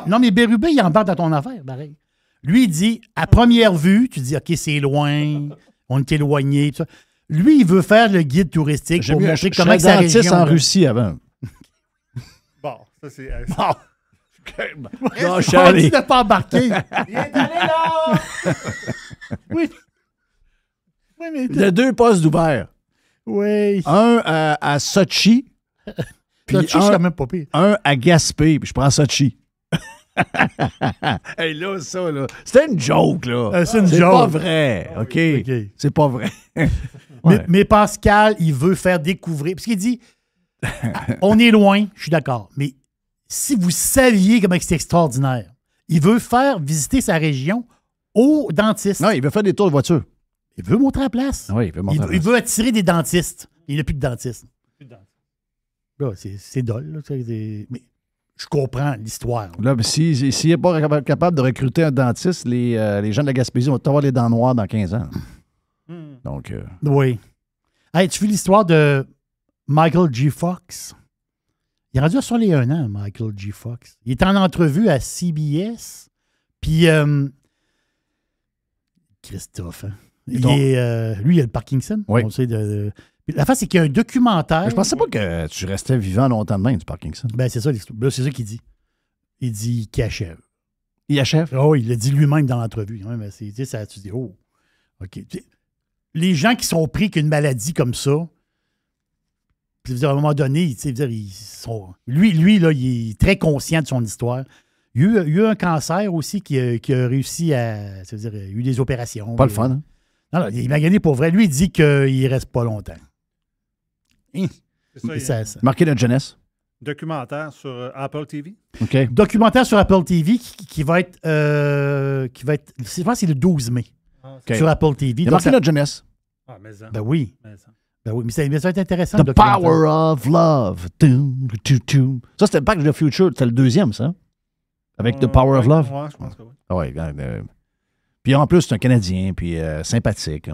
Non, mais Bérubé, il embarque dans ton affaire, pareil. Lui, il dit à première vue, tu dis OK, c'est loin, on est éloigné. Tout ça. Lui, il veut faire le guide touristique pour montrer comment je sa suis dentiste région. en là. Russie avant. Bon, ça c'est. Non, On Charlie. dit de pas embarquer. Oui. Oui, mais. Il y a 2 postes d'ouvert. Oui. Un à Sochi, puis Puis c'est quand même pas pire. un à Gaspé, puis je prends Sochi. Hey, là, ça, là. C'était une joke, là. C'est une C'est joke. pas vrai, OK? OK. C'est pas vrai. Ouais. Mais Pascal, il veut faire découvrir. Parce qu'il dit on est loin, je suis d'accord. Mais si vous saviez comment c'est extraordinaire, il veut faire visiter sa région aux dentistes. Non, il veut faire des tours de voiture. Il veut montrer la place. Oui, il veut montrer la Il place. veut attirer des dentistes. Il n'y a plus de dentistes. Là, c'est dole. Là, mais je comprends l'histoire. Là, s'il n'est pas capable de recruter un dentiste, les gens de la Gaspésie vont avoir les dents noires dans 15 ans. Donc, Oui. Hey, tu fais l'histoire de Michael G. Fox. Il est rendu à 61 ans, Michael G. Fox. Il est en entrevue à CBS. Puis, Christophe, hein? Lui, il a le Parkinson. Oui. On sait Puis la face, c'est qu'il y a un documentaire. je pensais pas que tu restais vivant longtemps de même, du Parkinson. Ben, c'est ça l'histoire. Là, c'est ça qu'il dit. Il dit qu'il achève. Il achève. Oh, il l'a dit lui-même dans l'entrevue. Ouais, mais tu sais, ça, tu dis, oh, OK. Tu sais, les gens qui sont pris qu'une maladie comme ça, puis, je veux dire, à un moment donné, tu sais, je veux dire, ils sont. Lui, là, il est très conscient de son histoire. Il y a eu un cancer aussi qui a réussi à. Ça veut dire, il y a eu des opérations. Pas le fun, hein? Non, il m'a gagné pour vrai. Lui, il dit qu'il ne reste pas longtemps. C'est ça, il y a Ça. Marqué notre jeunesse. documentaire sur Apple TV. OK. Documentaire sur Apple TV qui va être. Je pense que c'est le 12 mai OK. sur Apple TV. Il a Donc, marqué ça- notre jeunesse. Ah, mais ça. Ben oui. Mais ça. Ben oui, mais ça va être intéressant. The le documentaire. Power of Love. Tum, tum, tum. Ça, c'était Back to the Future. C'était le deuxième, ça? Avec The Power of Ouais, Love? Ouais, je pense que oui. Ah ouais, puis en plus, c'est un Canadien, puis sympathique.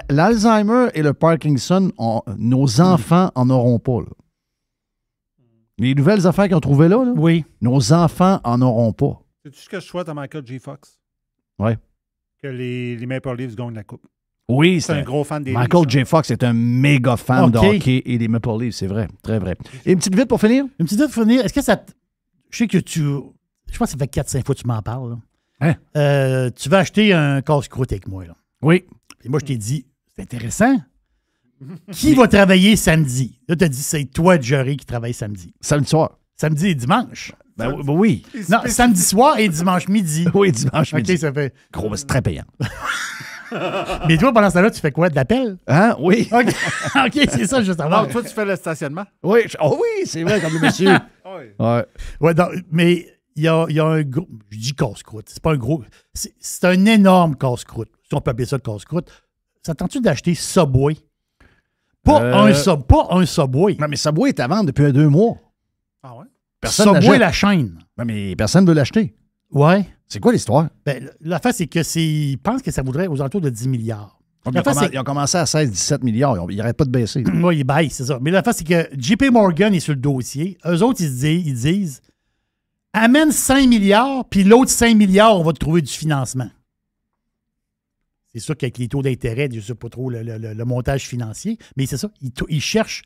L'Alzheimer et le Parkinson, nos enfants en auront pas. Là. Les nouvelles affaires qu'ils ont trouvées là, Oui. nos enfants en auront pas. C'est-tu ce que je souhaite à Michael J. Fox? Ouais. Que les Maple Leafs gagnent la Coupe. Oui, C'est un gros fan des Michael Leafs. J. Fox est un méga fan de OK. hockey et des Maple Leafs, c'est vrai. Très vrai. Et une petite vite pour finir? Une petite idée pour finir. Est-ce que ça. Je sais que tu. Je pense que ça fait 4-5 fois que tu m'en parles. Là. Tu vas acheter un casse-croûte avec moi. Là. Oui. Et moi, je t'ai dit, c'est intéressant. Qui va travailler samedi? Là, tu as dit, c'est toi, Jerry, qui travaille samedi. Samedi soir. Samedi et dimanche. Ben oui. Non, samedi soir et dimanche midi. Oui, dimanche midi. OK, ça fait. Gros, c'est très payant. Mais toi, pendant ce temps-là, tu fais quoi? De l'appel? Hein? Oui. OK, OK, c'est ça, juste avant. Non, toi, tu fais le stationnement. Oui. Oh oui, c'est vrai, comme le monsieur. Oui. Ouais. Ouais, mais il y a un gros. Je dis casse-croûte. C'est pas un gros. C'est un énorme casse-croûte. Si on peut appeler ça le casse-croûte. Ça tente-tu d'acheter Subway? Pas un Subway. Non, mais Subway est à vendre depuis 2 mois. Ah ouais? Personne Subway, n'achète. la chaîne. Non, mais personne ne veut l'acheter. Ouais. C'est quoi l'histoire? Ben, l'affaire, c'est que ils pensent que ça voudrait aux alentours de 10 milliards. Ils ont commencé à 16-17 milliards. Ils n'arrêtent pas de baisser. Oui, ils baissent, c'est ça. Mais l'affaire, c'est que JP Morgan est sur le dossier. Eux autres, ils disent amène 5 milliards, puis l'autre 5 milliards, on va te trouver du financement. C'est sûr qu'avec les taux d'intérêt, je ne sais pas trop le montage financier, mais c'est ça. Ils cherchent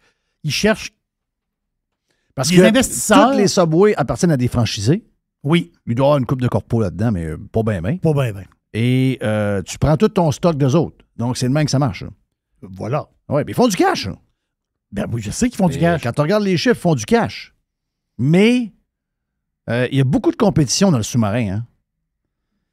Parce les que investisseurs. toutes les Subway appartiennent à des franchisés. Oui, Il doit y avoir une coupe de corpo là-dedans, mais pas bien, bien. pas bien, bien. Et tu prends tout ton stock d'eux autres. Donc, c'est le même que ça marche. Voilà. Oui, mais ils font du cash. Là. Ben oui, je sais qu'ils font du Et cash. Quand tu regardes les chiffres, ils font du cash. Mais il y a beaucoup de compétition dans le sous-marin.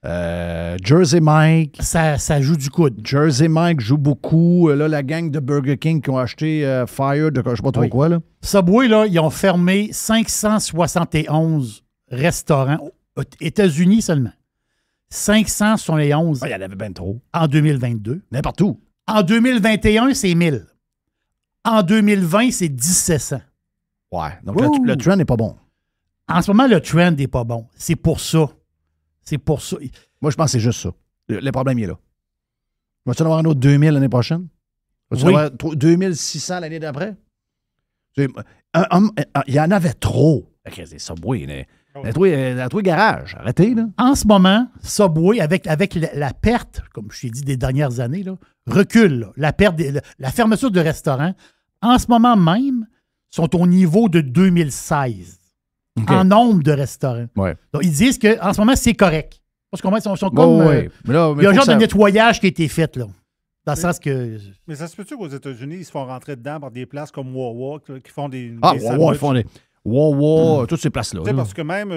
Hein? Jersey Mike. Ça joue du coude. Jersey Mike joue beaucoup. Là, la gang de Burger King qui ont acheté Fire de je sais pas trop Oui. quoi. Là. Subway, là, ils ont fermé 571 restaurants aux États-Unis seulement. 571 Il y en avait bien trop. en 2022. N'importe où. En 2021, c'est 1000. En 2020, c'est 1700. Ouais. Donc, Ouh. le trend n'est pas bon. En ce moment, le trend n'est pas bon. C'est pour ça. C'est pour ça. Moi, je pense que c'est juste ça. Le problème, il est là. Vas-tu en avoir un autre 2000 l'année prochaine? Vas-tu Oui. en avoir 2600 l'année d'après? Il y en avait trop. Des Subway, à tous les garages. Arrêtez, là. En ce moment, Subway, avec la perte, comme je t'ai dit des dernières années, là, recule. Là. La fermeture de restaurants, en ce moment même, sont au niveau de 2016 OK. en nombre de restaurants. Ouais. Donc, ils disent qu'en ce moment, c'est correct. Parce qu'on sont comme... Ouais. Mais là, il y a un faut genre que de ça- nettoyage qui a été fait, là. Dans le sens que... Mais ça se peut-tu qu'aux États-Unis, ils se font rentrer dedans par des places comme Wawa, qui font des. Ah, des Wawa, sandwichs? ils font des... Wawa, toutes ces places-là. Tu sais, là. parce que même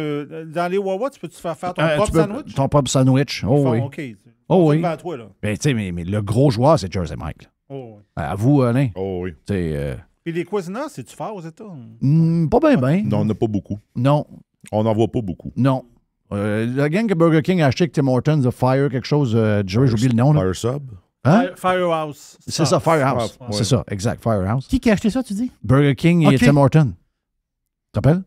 dans les Wawa, tu peux-tu faire ton Tu propre peux- sandwich? Ton propre sandwich. Oh Ils font, oui. OK. Oh oui. À toi, là. Mais tu sais, mais le gros joueur, c'est Jersey Mike. là. Oh, oui. À vous, Alain. Oh oui. Tu sais, Puis les Cuisinants, c'est-tu fort aux États? pas bien, bien. Non, on n'a pas beaucoup. Non. On n'en voit pas beaucoup. Non. La gang que Burger King a acheté avec Tim Hortons de Fire, quelque chose, Jerry, j'ai oublié le nom. Là. Fire Sub. Hein? Firehouse. C'est ça, Firehouse. Ouais. C'est ça, exact, Firehouse. Qui a acheté ça, tu dis? Burger King et OK. Tim Hortons. Tu te rappelles?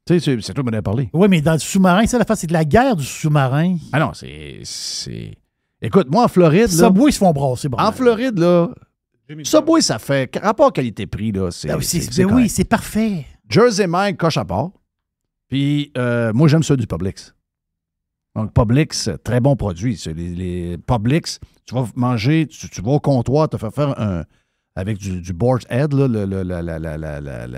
Tu sais, c'est toi qui m'en as parlé. Oui, mais dans le sous-marin, ça, la face, c'est de la guerre du sous-marin. Ah non, c'est... Écoute, moi, en Floride, là... Subway, ils se font brasser. Bon. En Floride, là... Jimmy Subway, ça fait... Rapport qualité-prix, là, c'est... Ben oui, c'est oui, correct. c'est parfait. Jersey Mike coche à part. Puis, moi, j'aime ceux du Publix. Donc, Publix, très bon produit. C'est les Publix, tu vas manger, tu vas au comptoir, te faire un... Avec du boar's head, là,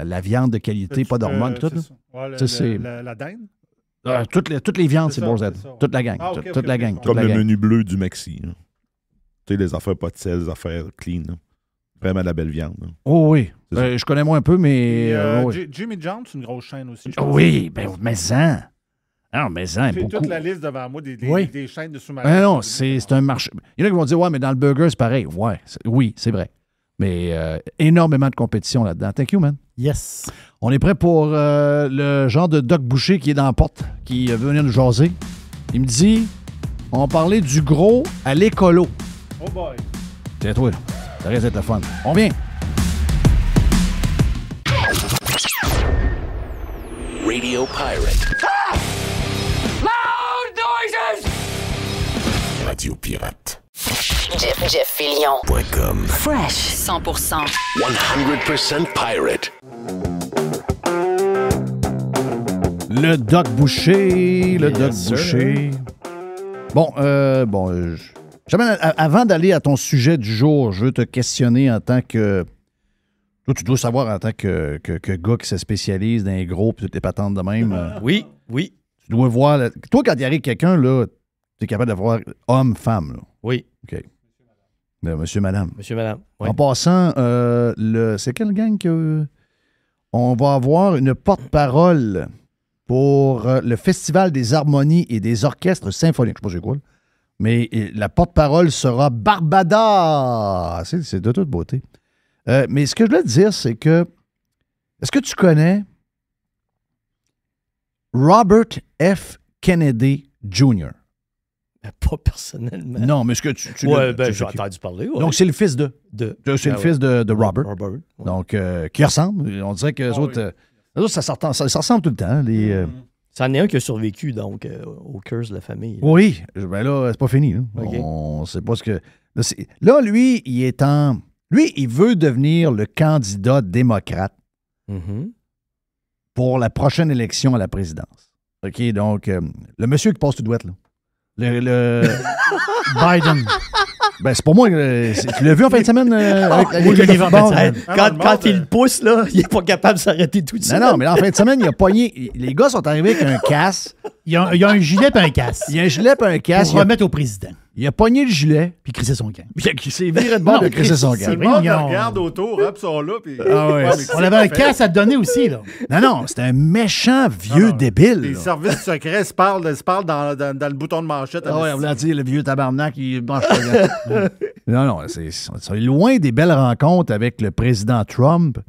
la viande de qualité, pas d'hormones, tout. c'est Là. ça. Ouais, Ça, c'est- la dinde? Toutes les viandes, C'est c'est ça, boar's c'est head. ça, ouais. Toute la gang. Ah, ok, toute ok, la ok. gang. toute Comme la le gang. menu bleu du Maxi. Là. Tu sais, les affaires pas de sel, les affaires clean. Là. Vraiment de la belle viande. Là. Oh oui. C'est ça. Je connais moins un peu, mais... Et, oui. Jimmy John's, c'est une grosse chaîne aussi. je pense. Oui, ben, mais-en. Non, mais-en, J'ai beaucoup. toute la liste devant moi des Oui. chaînes de sous-marins. Ben non, c'est un marché. Il y en a qui vont dire, ouais, mais dans le burger, c'est pareil. Ouais, oui, c'est vrai. Mais énormément de compétition là-dedans. Thank you, man. Yes. On est prêt pour le genre de Doc Boucher qui est dans la porte, qui veut venir nous jaser. Il me dit, on va parler du gros à l'écolo. Oh boy. C'est toi, là. Ça risque d'être le fun. On vient. Radio Pirate. Radio Pirate. Jeff Fillion. .com. Fresh 100%. 100% pirate. Le Doc Boucher, le Doc Yes, Boucher. Bon, avant d'aller à ton sujet du jour, je veux te questionner en tant que... Toi, tu dois savoir en tant que gars qui se spécialise dans les gros et toutes les patentes de même. Oui. Tu dois voir... Toi, quand il arrive quelqu'un, là, tu es capable de voir homme-femme. Oui. OK. Monsieur, madame. Monsieur, madame. Oui. En passant, c'est quelle gang que... On va avoir une porte-parole pour le Festival des harmonies et des orchestres symphoniques. Je ne sais pas c'est quoi. Mais la porte-parole sera Barbada. C'est de toute beauté. Mais ce que je voulais te dire, c'est que... Est-ce que tu connais Robert F. Kennedy Jr.? Pas personnellement. Non, mais est-ce que tu Ouais, j'ai entendu parler. Ouais. Donc, c'est le fils de... C'est le fils de Robert. Robert. Ouais. Donc, qui ressemble. On dirait que les autres, ça ressemble tout le temps. Ça en est un qui a survécu, donc, au curse de la famille. Oui. Ben là, c'est pas fini. Là. OK. On sait pas ce que... Là, lui, il veut devenir le candidat démocrate Mhm. pour la prochaine élection à la présidence. OK, donc, le monsieur qui passe tout douette, là. Biden. Ben, c'est pas moi. Tu l'as vu en fin de semaine avec oui, l'équipe je l'ai de vu en football? fin de semaine. Quand il pousse, là, il n'est pas capable de s'arrêter tout de suite. Non, mais là, en fin de semaine, il a pogné... Les gars sont arrivés avec un casse. Il y a un gilet et un casque. Il y a un gilet et un casse. Pour remettre au président. Il a pogné le gilet. Puis crisser son camp. Puis il s'est viré de bord de crisser son c'est gars. Le monde mignon. regarde autour, hop, ils sont là. Puis... Ah ouais. mais On avait un casque à te donner aussi, là. Non, c'était un méchant vieux Non, débile. Les là. services secrets se parlent dans le bouton de manchette. Ah ouais, on voulait dire le vieux tabarnak, il mange pas gars. Non, c'est loin des belles rencontres avec le président Trump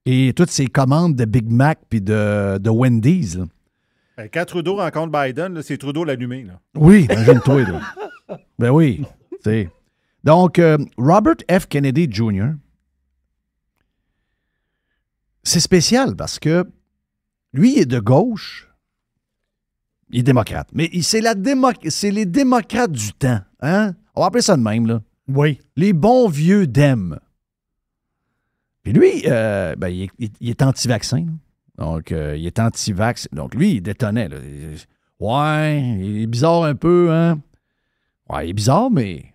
et toutes ses commandes de Big Mac puis de Wendy's. Là. Ben, quand Trudeau rencontre Biden, là, c'est Trudeau l'allumé. Là. Oui, imagine-toi. Là. Ben oui. T'sais. Donc, Robert F. Kennedy Jr., c'est spécial parce que lui, il est de gauche, il est démocrate. Mais c'est les démocrates du temps. Hein? On va appeler ça de même, là. Oui. Les bons vieux Dem. Puis lui, il est anti-vaccin. Là. Donc, il est anti-vax. Donc, lui, il détonnait. Là. Il est bizarre un peu, hein? Ouais, il est bizarre, mais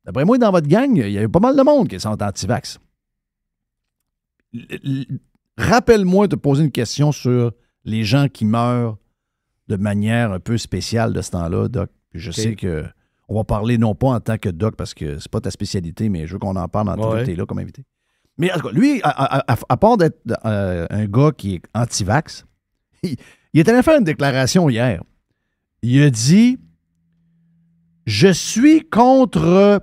d'après moi, dans votre gang, il y a pas mal de monde qui sont anti-vax. Rappelle-moi de te poser une question sur les gens qui meurent de manière un peu spéciale de ce temps-là, Doc. Puis je sais que on va parler non pas en tant que Doc, parce que c'est pas ta spécialité, mais je veux qu'on en parle en tant que t'es là comme invité. Mais en tout cas, lui, à part d'être un gars qui est anti-vax, il est allé faire une déclaration hier. Il a dit « Je suis contre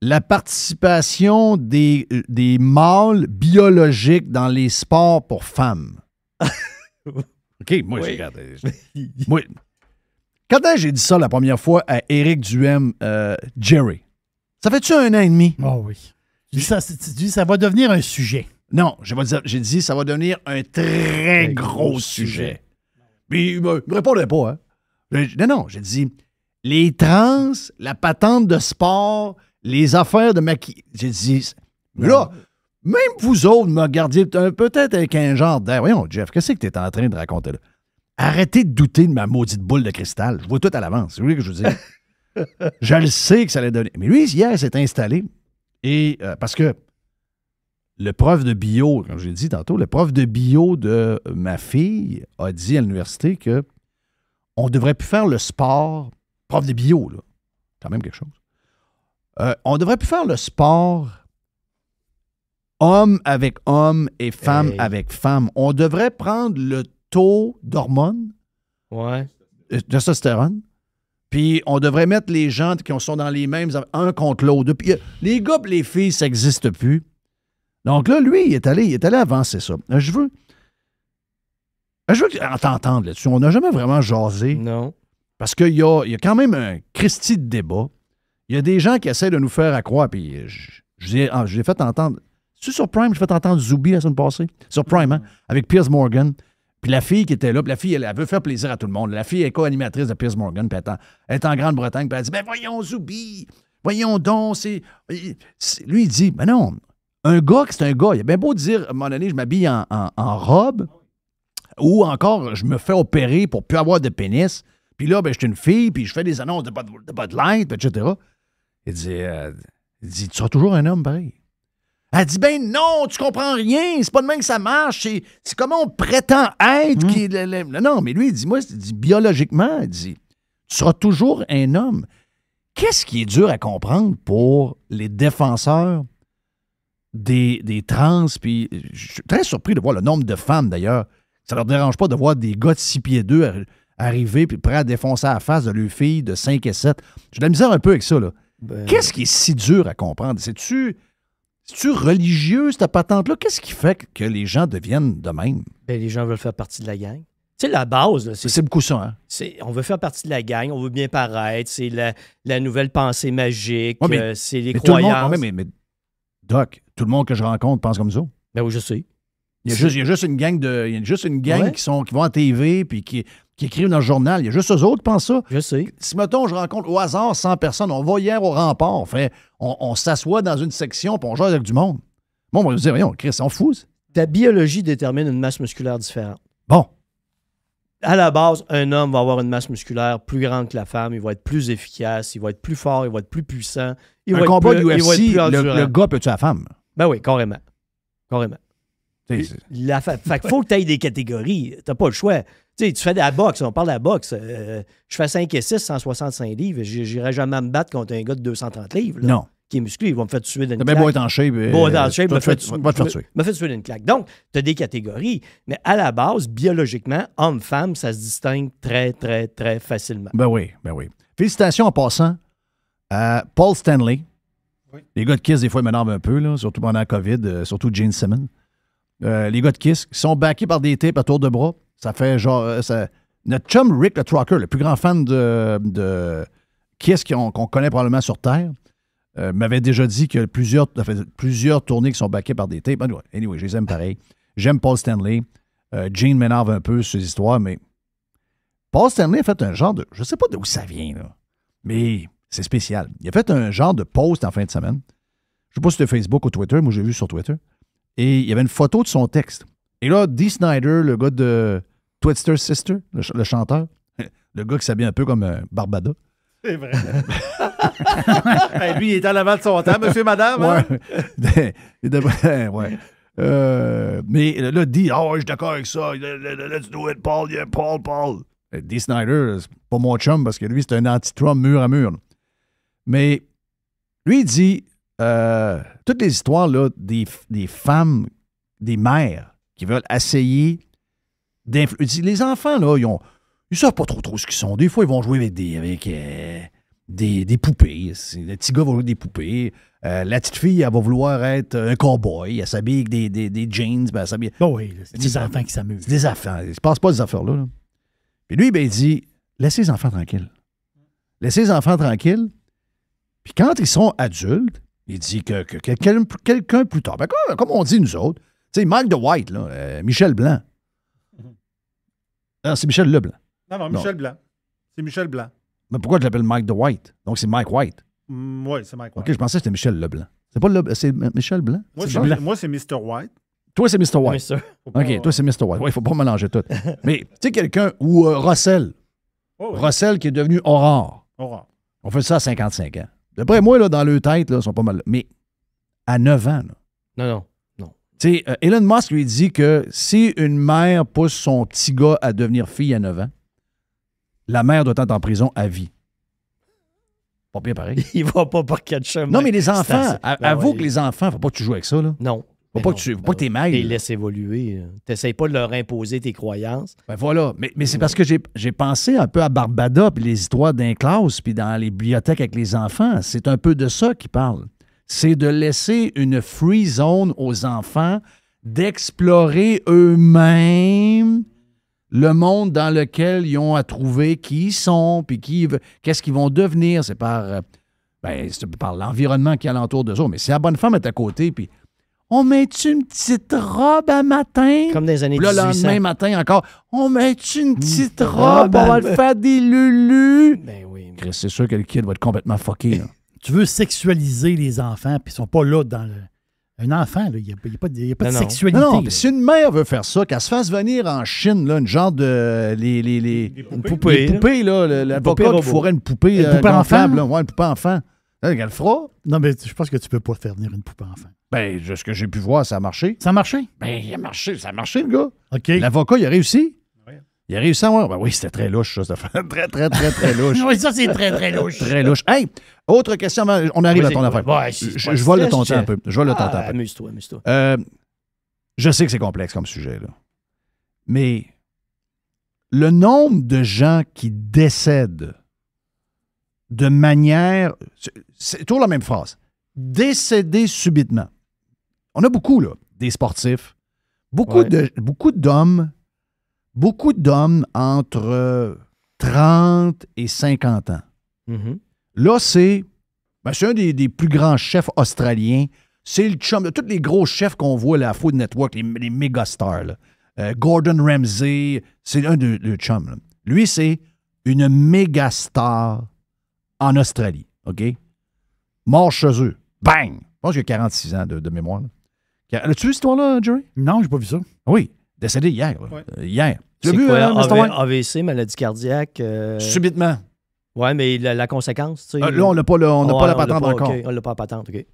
la participation des mâles biologiques dans les sports pour femmes. » OK, moi, j'ai regardé. Moi, quand j'ai dit ça la première fois à Éric Duhem, Jerry, ça fait-tu 1 an et demi? Oh oui. Tu dis, ça va devenir un sujet. Non, j'ai dit ça va devenir un très gros sujet. Puis il me répondait pas, hein? Non, j'ai dit les trans, la patente de sport, les affaires de maquillage. J'ai dit, là, même vous autres me regardiez peut-être avec un genre d'air. Voyons, Jeff, qu'est-ce que tu es en train de raconter là? Arrêtez de douter de ma maudite boule de cristal. Je vois tout à l'avance. C'est vrai que je vous dis. Je le sais que ça allait donner. Mais lui, hier, s'est installé. Et parce que le prof de bio, comme j'ai dit tantôt, le prof de bio de ma fille a dit à l'université que on devrait plus faire le sport. Prof de bio, là. Quand même quelque chose. On devrait plus faire le sport homme avec homme et femme avec femme. On devrait prendre le taux d'hormones, de testostérone, puis on devrait mettre les gens qui sont dans les mêmes un contre l'autre. Puis les gars et les filles, ça n'existe plus. Donc là, lui, il est allé avancer ça. Je veux t'entendre là-dessus. On n'a jamais vraiment jasé. Non. Parce qu'il y a quand même un Christi de débat. Il y a des gens qui essaient de nous faire accroire, puis je l'ai fait entendre. C'est sur Prime, j'ai fait entendre Zoubi la semaine passée. Sur Prime, hein, avec Piers Morgan. Puis la fille qui était là, puis la fille, elle veut faire plaisir à tout le monde. La fille est co-animatrice de Piers Morgan, puis elle est en Grande-Bretagne, puis elle dit, ben voyons, Zoubi, voyons donc, Lui, il dit, ben non, un gars, c'est un gars. Il a bien beau dire, à un moment donné, je m'habille en robe. Ou encore, je me fais opérer pour plus avoir de pénis. Puis là, ben, je suis une fille, puis je fais des annonces de Bud Light, etc. Il dit, tu seras toujours un homme, pareil. Elle dit, ben non, tu comprends rien, c'est pas de même que ça marche, c'est comment on prétend être. Non, mais lui, il dit, moi, biologiquement, il dit, tu seras toujours un homme. Qu'est-ce qui est dur à comprendre pour les défenseurs des trans? Puis je suis très surpris de voir le nombre de femmes, d'ailleurs. Ça leur dérange pas de voir des gars de 6 pieds 2 arriver puis prêts à défoncer à la face de leur fille de 5 et 7. J'ai de la misère un peu avec ça, là. Qu'est-ce qui est si dur à comprendre? C'est-tu religieux, cette patente-là? Qu'est-ce qui fait que les gens deviennent de même? Ben, les gens veulent faire partie de la gang. Tu sais, la base, là, c'est beaucoup ça, hein? On veut faire partie de la gang, on veut bien paraître, c'est la nouvelle pensée magique, c'est les mais croyances. Mais Doc, tout le monde que je rencontre pense comme ça. Ben oui, je sais. Il y a juste une gang qui vont à TV puis qui écrivent dans le journal. Il y a juste eux autres qui pensent ça. Je sais. Si, mettons, je rencontre au hasard 100 personnes, on va hier au rempart, on s'assoit dans une section puis on joue avec du monde. Bon, on va dire, voyons, Chris, on fout. Ta biologie détermine une masse musculaire différente. Bon. À la base, un homme va avoir une masse musculaire plus grande que la femme, il va être plus efficace, il va être plus fort, il va être plus puissant. Un combat de UFC, le gars peut tuer la femme. Ben oui, carrément. Carrément. Fait qu'il faut que tu aies des catégories. T'as pas le choix. Tu fais de la boxe, on parle de la boxe. Je fais 5 et 6, 165 livres. J'irai jamais me battre contre un gars de 230 livres. Là, non. Qui est musclé. Il va me faire tuer d'une claque. T'as bien beau être en shape. Beau être en shape, va te faire tuer. Me fait tuer d'une claque. Donc, tu as des catégories. Mais à la base, biologiquement, homme-femme, ça se distingue très, très, très facilement. Ben oui. Félicitations en passant à Paul Stanley. Oui. Les gars de Kiss, des fois, ils m'énervent un peu, là, surtout pendant la COVID, surtout Gene Simmons. Les gars de Kiss qui sont backés par des tapes à tour de bras. Ça fait genre... notre chum Rick le Trucker, le plus grand fan de Kiss qu'on connaît probablement sur Terre, m'avait déjà dit que plusieurs tournées qui sont backées par des tapes. Anyway, je les aime pareil. J'aime Paul Stanley. Gene m'énerve un peu sur ces histoires, mais Paul Stanley a fait un genre de... Je ne sais pas d'où ça vient, là, mais c'est spécial. Il a fait un genre de post en fin de semaine. Je ne sais pas si c'était Facebook ou Twitter. Moi, j'ai vu sur Twitter. Et il y avait une photo de son texte. Et là, Dee Snider, le gars de Twister Sister, le chanteur, le gars qui s'habille un peu comme Barbada. C'est vrai. Lui, il est en avant de son temps, monsieur, madame. Ouais. Ouais. Mais là, Dee, je suis d'accord avec ça. Let's do it, Paul. Yeah, Paul. Dee Snider, c'est pas mon chum parce que lui, c'est un anti-Trump mur à mur. Mais lui, il dit toutes les histoires là, des femmes, des mères qui veulent essayer d'influencer. Les enfants, là, ils savent pas trop ce qu'ils sont. Des fois, ils vont jouer avec des poupées. Le petit gars va jouer avec des poupées. La petite fille, elle va vouloir être un cowboy. Elle s'habille avec des jeans. Ben, elle s'habille... Oh oui, c'est des enfants qui s'amusent. C'est des enfants. Ils ne se passent pas ces affaires-là. Là. Puis lui, ben, il dit, laissez les enfants tranquilles. Laissez les enfants tranquilles. Puis quand ils sont adultes, il dit que quelqu'un plus tard, ben, comme on dit nous autres, tu sais, Mike de White, là, Michel Blanc. Non, c'est Michel Leblanc. Non, Michel Blanc. C'est Michel Blanc. Mais pourquoi tu l'appelles Mike de White? Donc, c'est Mike White. Oui, c'est Mike White. OK, je pensais que c'était Michel Leblanc. C'est Michel Blanc? Moi, c'est Mr. White. Toi, c'est Mr. White. OK, toi, c'est Mr. White. Oui, il ne faut pas mélanger tout. Mais, tu sais, quelqu'un, ou Russell. Oh, oui. Russell qui est devenu Aurore. On fait ça à 55 ans. D'après moi, là, dans leur tête, là, ils sont pas mal. Mais à 9 ans, là. Non. Tu sais, Elon Musk lui dit que si une mère pousse son petit gars à devenir fille à 9 ans, la mère doit être en prison à vie. Pas bien pareil. Il va pas par quatre chemins. Non, mais les enfants, avoue que les enfants, faut pas que tu joues avec ça, là. Non. Faut pas que tu mêles. Tu les laisses évoluer. T'essayes pas de leur imposer tes croyances. Ben voilà. Mais c'est parce que j'ai pensé un peu à Barbada puis les histoires d'un classe puis dans les bibliothèques avec les enfants. C'est un peu de ça qu'ils parlent. C'est de laisser une free zone aux enfants d'explorer eux-mêmes le monde dans lequel ils ont à trouver qui ils sont puis qu'est-ce qu'ils vont devenir. C'est par l'environnement qui est alentour d'eux autres. Mais si la bonne femme est à côté puis on met-tu une petite robe à matin? Comme des années 1800. Le lendemain matin encore, on met-tu une petite robe? On va le faire des lulus. Ben oui. Chris, c'est sûr que le kid va être complètement fucké. Là. Tu veux sexualiser les enfants, puis ils sont pas là dans Un enfant, il n'y a pas de Non. sexualité. Non, là. mais si une mère veut faire ça, qu'elle se fasse venir en Chine, là, une genre de. Une poupée. Les poupées, là. L'avocat poupée qui robot. fourrait une poupée. Une poupée gonflable, enfant? là. Ouais, une poupée enfant. Elle le fera. Non, mais je pense que tu peux pas faire venir une poupée enfant. Ben, ce que j'ai pu voir, ça a marché. Ça a marché? Ben, il a marché. Ça a marché, le gars. OK. L'avocat, il a réussi. Ouais. Il a réussi à voir. Ben oui, c'était très louche, ça. C'était très, très, très, très louche. Oui, ça, c'est très, très louche. Très louche. Hey, autre question. On arrive à ton affaire. Ouais, si, c'est pas Je vole le ton stress, temps un peu. Je vole le ton temps un peu. Amuse-toi. Je sais que c'est complexe comme sujet, là. Mais le nombre de gens qui décèdent de manière... C'est toujours la même phrase. Décéder subitement. On a beaucoup, là, des sportifs. Beaucoup d'hommes entre 30 et 50 ans. Mhm. Là, c'est un des plus grands chefs australiens. C'est le chum de tous les gros chefs qu'on voit à la Food Network, les méga stars. Là. Gordon Ramsay, c'est un de chums. Là. Lui, c'est une méga star en Australie. OK? Mort chez eux. Bang! Je pense qu'il a 46 ans de mémoire. As-tu vu cette histoire-là, Jerry? Non, j'ai pas vu ça. Oui. Décédé hier. Là. Ouais. Hier. Tu l'as C'est vu, quoi, Mr. White? AVC, maladie cardiaque? Subitement. Ouais, mais la conséquence, tu sais. Là, on n'a pas, on n'a pas la patente encore. OK, on l'a pas la patente, OK.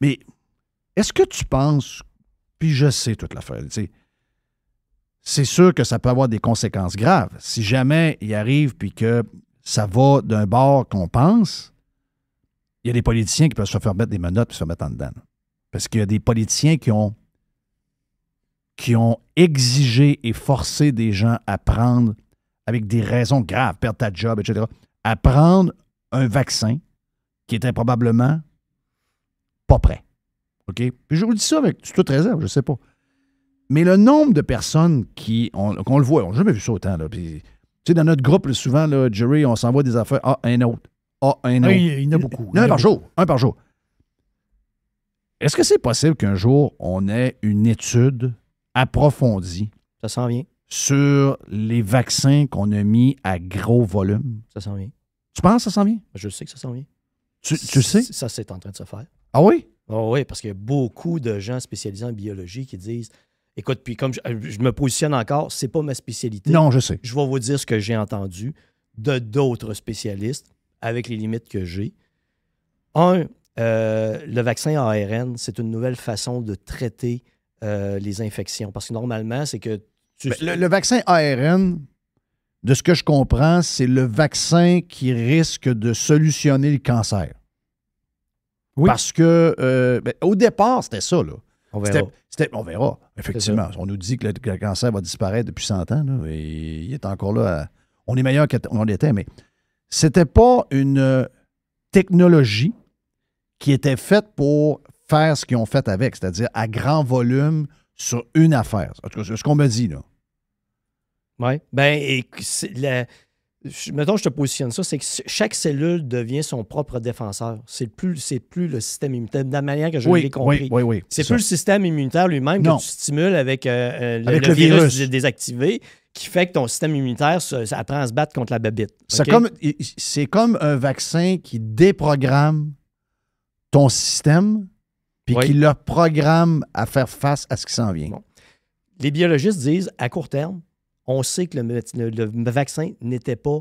Mais est-ce que tu penses, puis je sais toute l'affaire, tu sais, c'est sûr que ça peut avoir des conséquences graves. Si jamais il arrive puis que ça va d'un bord qu'on pense, il y a des politiciens qui peuvent se faire mettre des menottes et se mettre en dedans. Parce qu'il y a des politiciens qui ont exigé et forcé des gens à prendre, avec des raisons graves, perdre ta job, etc., à prendre un vaccin qui était probablement pas prêt. OK? Puis je vous dis ça avec toute réserve, je sais pas. Mais le nombre de personnes qu'on le voit, on n'a jamais vu ça autant. Là. Puis, tu sais, dans notre groupe, là, souvent, là, Jerry, on s'envoie des affaires. Ah, un autre. Ah, un autre. Il y en a beaucoup. Un par jour. Un par jour. Est-ce que c'est possible qu'un jour, on ait une étude approfondie Ça s'en vient. sur les vaccins qu'on a mis à gros volume? Ça s'en vient. Tu penses que ça s'en vient? Je sais que ça s'en vient. Tu sais? Ça, c'est en train de se faire. Ah oui? Oh oui, parce qu'il y a beaucoup de gens spécialisés en biologie qui disent écoute, puis comme je me positionne encore, c'est pas ma spécialité. Non, je sais. Je vais vous dire ce que j'ai entendu de d'autres spécialistes avec les limites que j'ai. Le vaccin ARN, c'est une nouvelle façon de traiter les infections. Parce que normalement, c'est que Le vaccin ARN, de ce que je comprends, c'est le vaccin qui risque de solutionner le cancer. Oui. Parce que, au départ, c'était ça, là. on verra. On verra, effectivement. On nous dit que le cancer va disparaître depuis 100 ans, là, et il est encore là. On est meilleur qu'on était, mais c'était pas une technologie qui était faite pour faire ce qu'ils ont fait avec, c'est-à-dire à grand volume sur une affaire. En tout cas, c'est ce qu'on me dit, là. Oui. Ben, mettons, je te positionne ça, c'est que chaque cellule devient son propre défenseur. C'est plus le système immunitaire, de la manière que je l'ai compris. Oui. C'est plus le système immunitaire lui-même Non. que tu stimules avec, Avec le le virus. désactivé qui fait que ton système immunitaire ça apprend à se battre contre la bébite. C'est OK? c'est comme un vaccin qui déprogramme ton système puis Oui. qui le programme à faire face à ce qui s'en vient. Bon. Les biologistes disent, à court terme, on sait que le vaccin n'était pas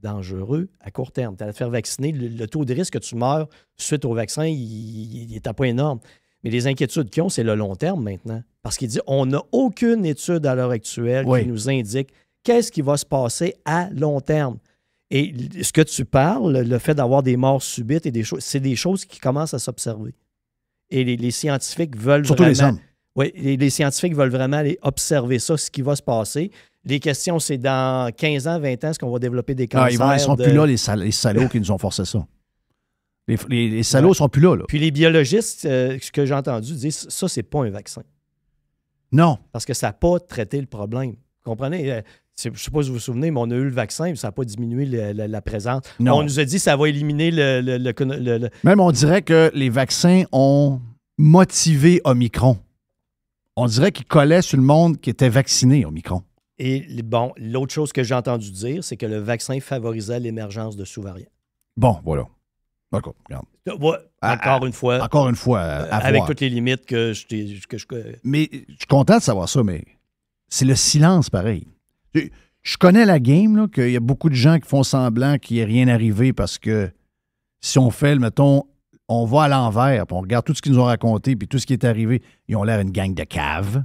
dangereux à court terme. Tu as à te faire vacciner, le taux de risque que tu meurs suite au vaccin, il n'est pas énorme. Mais les inquiétudes qu'ils ont, c'est le long terme maintenant. Parce qu'ils disent, on n'a aucune étude à l'heure actuelle Oui. qui nous indique qu'est-ce qui va se passer à long terme. Et ce que tu parles, le fait d'avoir des morts subites et des choses, c'est des choses qui commencent à s'observer. Et les scientifiques veulent Surtout vraiment... les hommes. Oui, les scientifiques veulent vraiment aller observer ça, ce qui va se passer. Les questions, c'est dans 15 ans, 20 ans, est-ce qu'on va développer des cancers? Ils ne sont plus là, les salauds qui nous ont forcé ça. Les salauds ne sont plus là. Puis les biologistes, ce que j'ai entendu, disent ça, c'est pas un vaccin. Non. Parce que ça n'a pas traité le problème. Vous comprenez? Je ne sais pas si vous vous souvenez, mais on a eu le vaccin, mais ça n'a pas diminué la présence. Non. On nous a dit que ça va éliminer le... Même on dirait que les vaccins ont motivé Omicron. On dirait qu'ils collaient sur le monde qui était vacciné, Omicron. Et bon, l'autre chose que j'ai entendu dire, c'est que le vaccin favorisait l'émergence de sous-variants. Bon, voilà. D'accord, regarde. Ouais. Encore une fois. Encore une fois, à avec voir. toutes les limites que je t'ai. Mais je suis content de savoir ça, mais c'est le silence pareil. Je connais la game, là, qu'il y a beaucoup de gens qui font semblant qu'il n'y ait rien arrivé parce que si on fait, mettons, on va à l'envers, puis on regarde tout ce qu'ils nous ont raconté, puis tout ce qui est arrivé, ils ont l'air une gang de caves.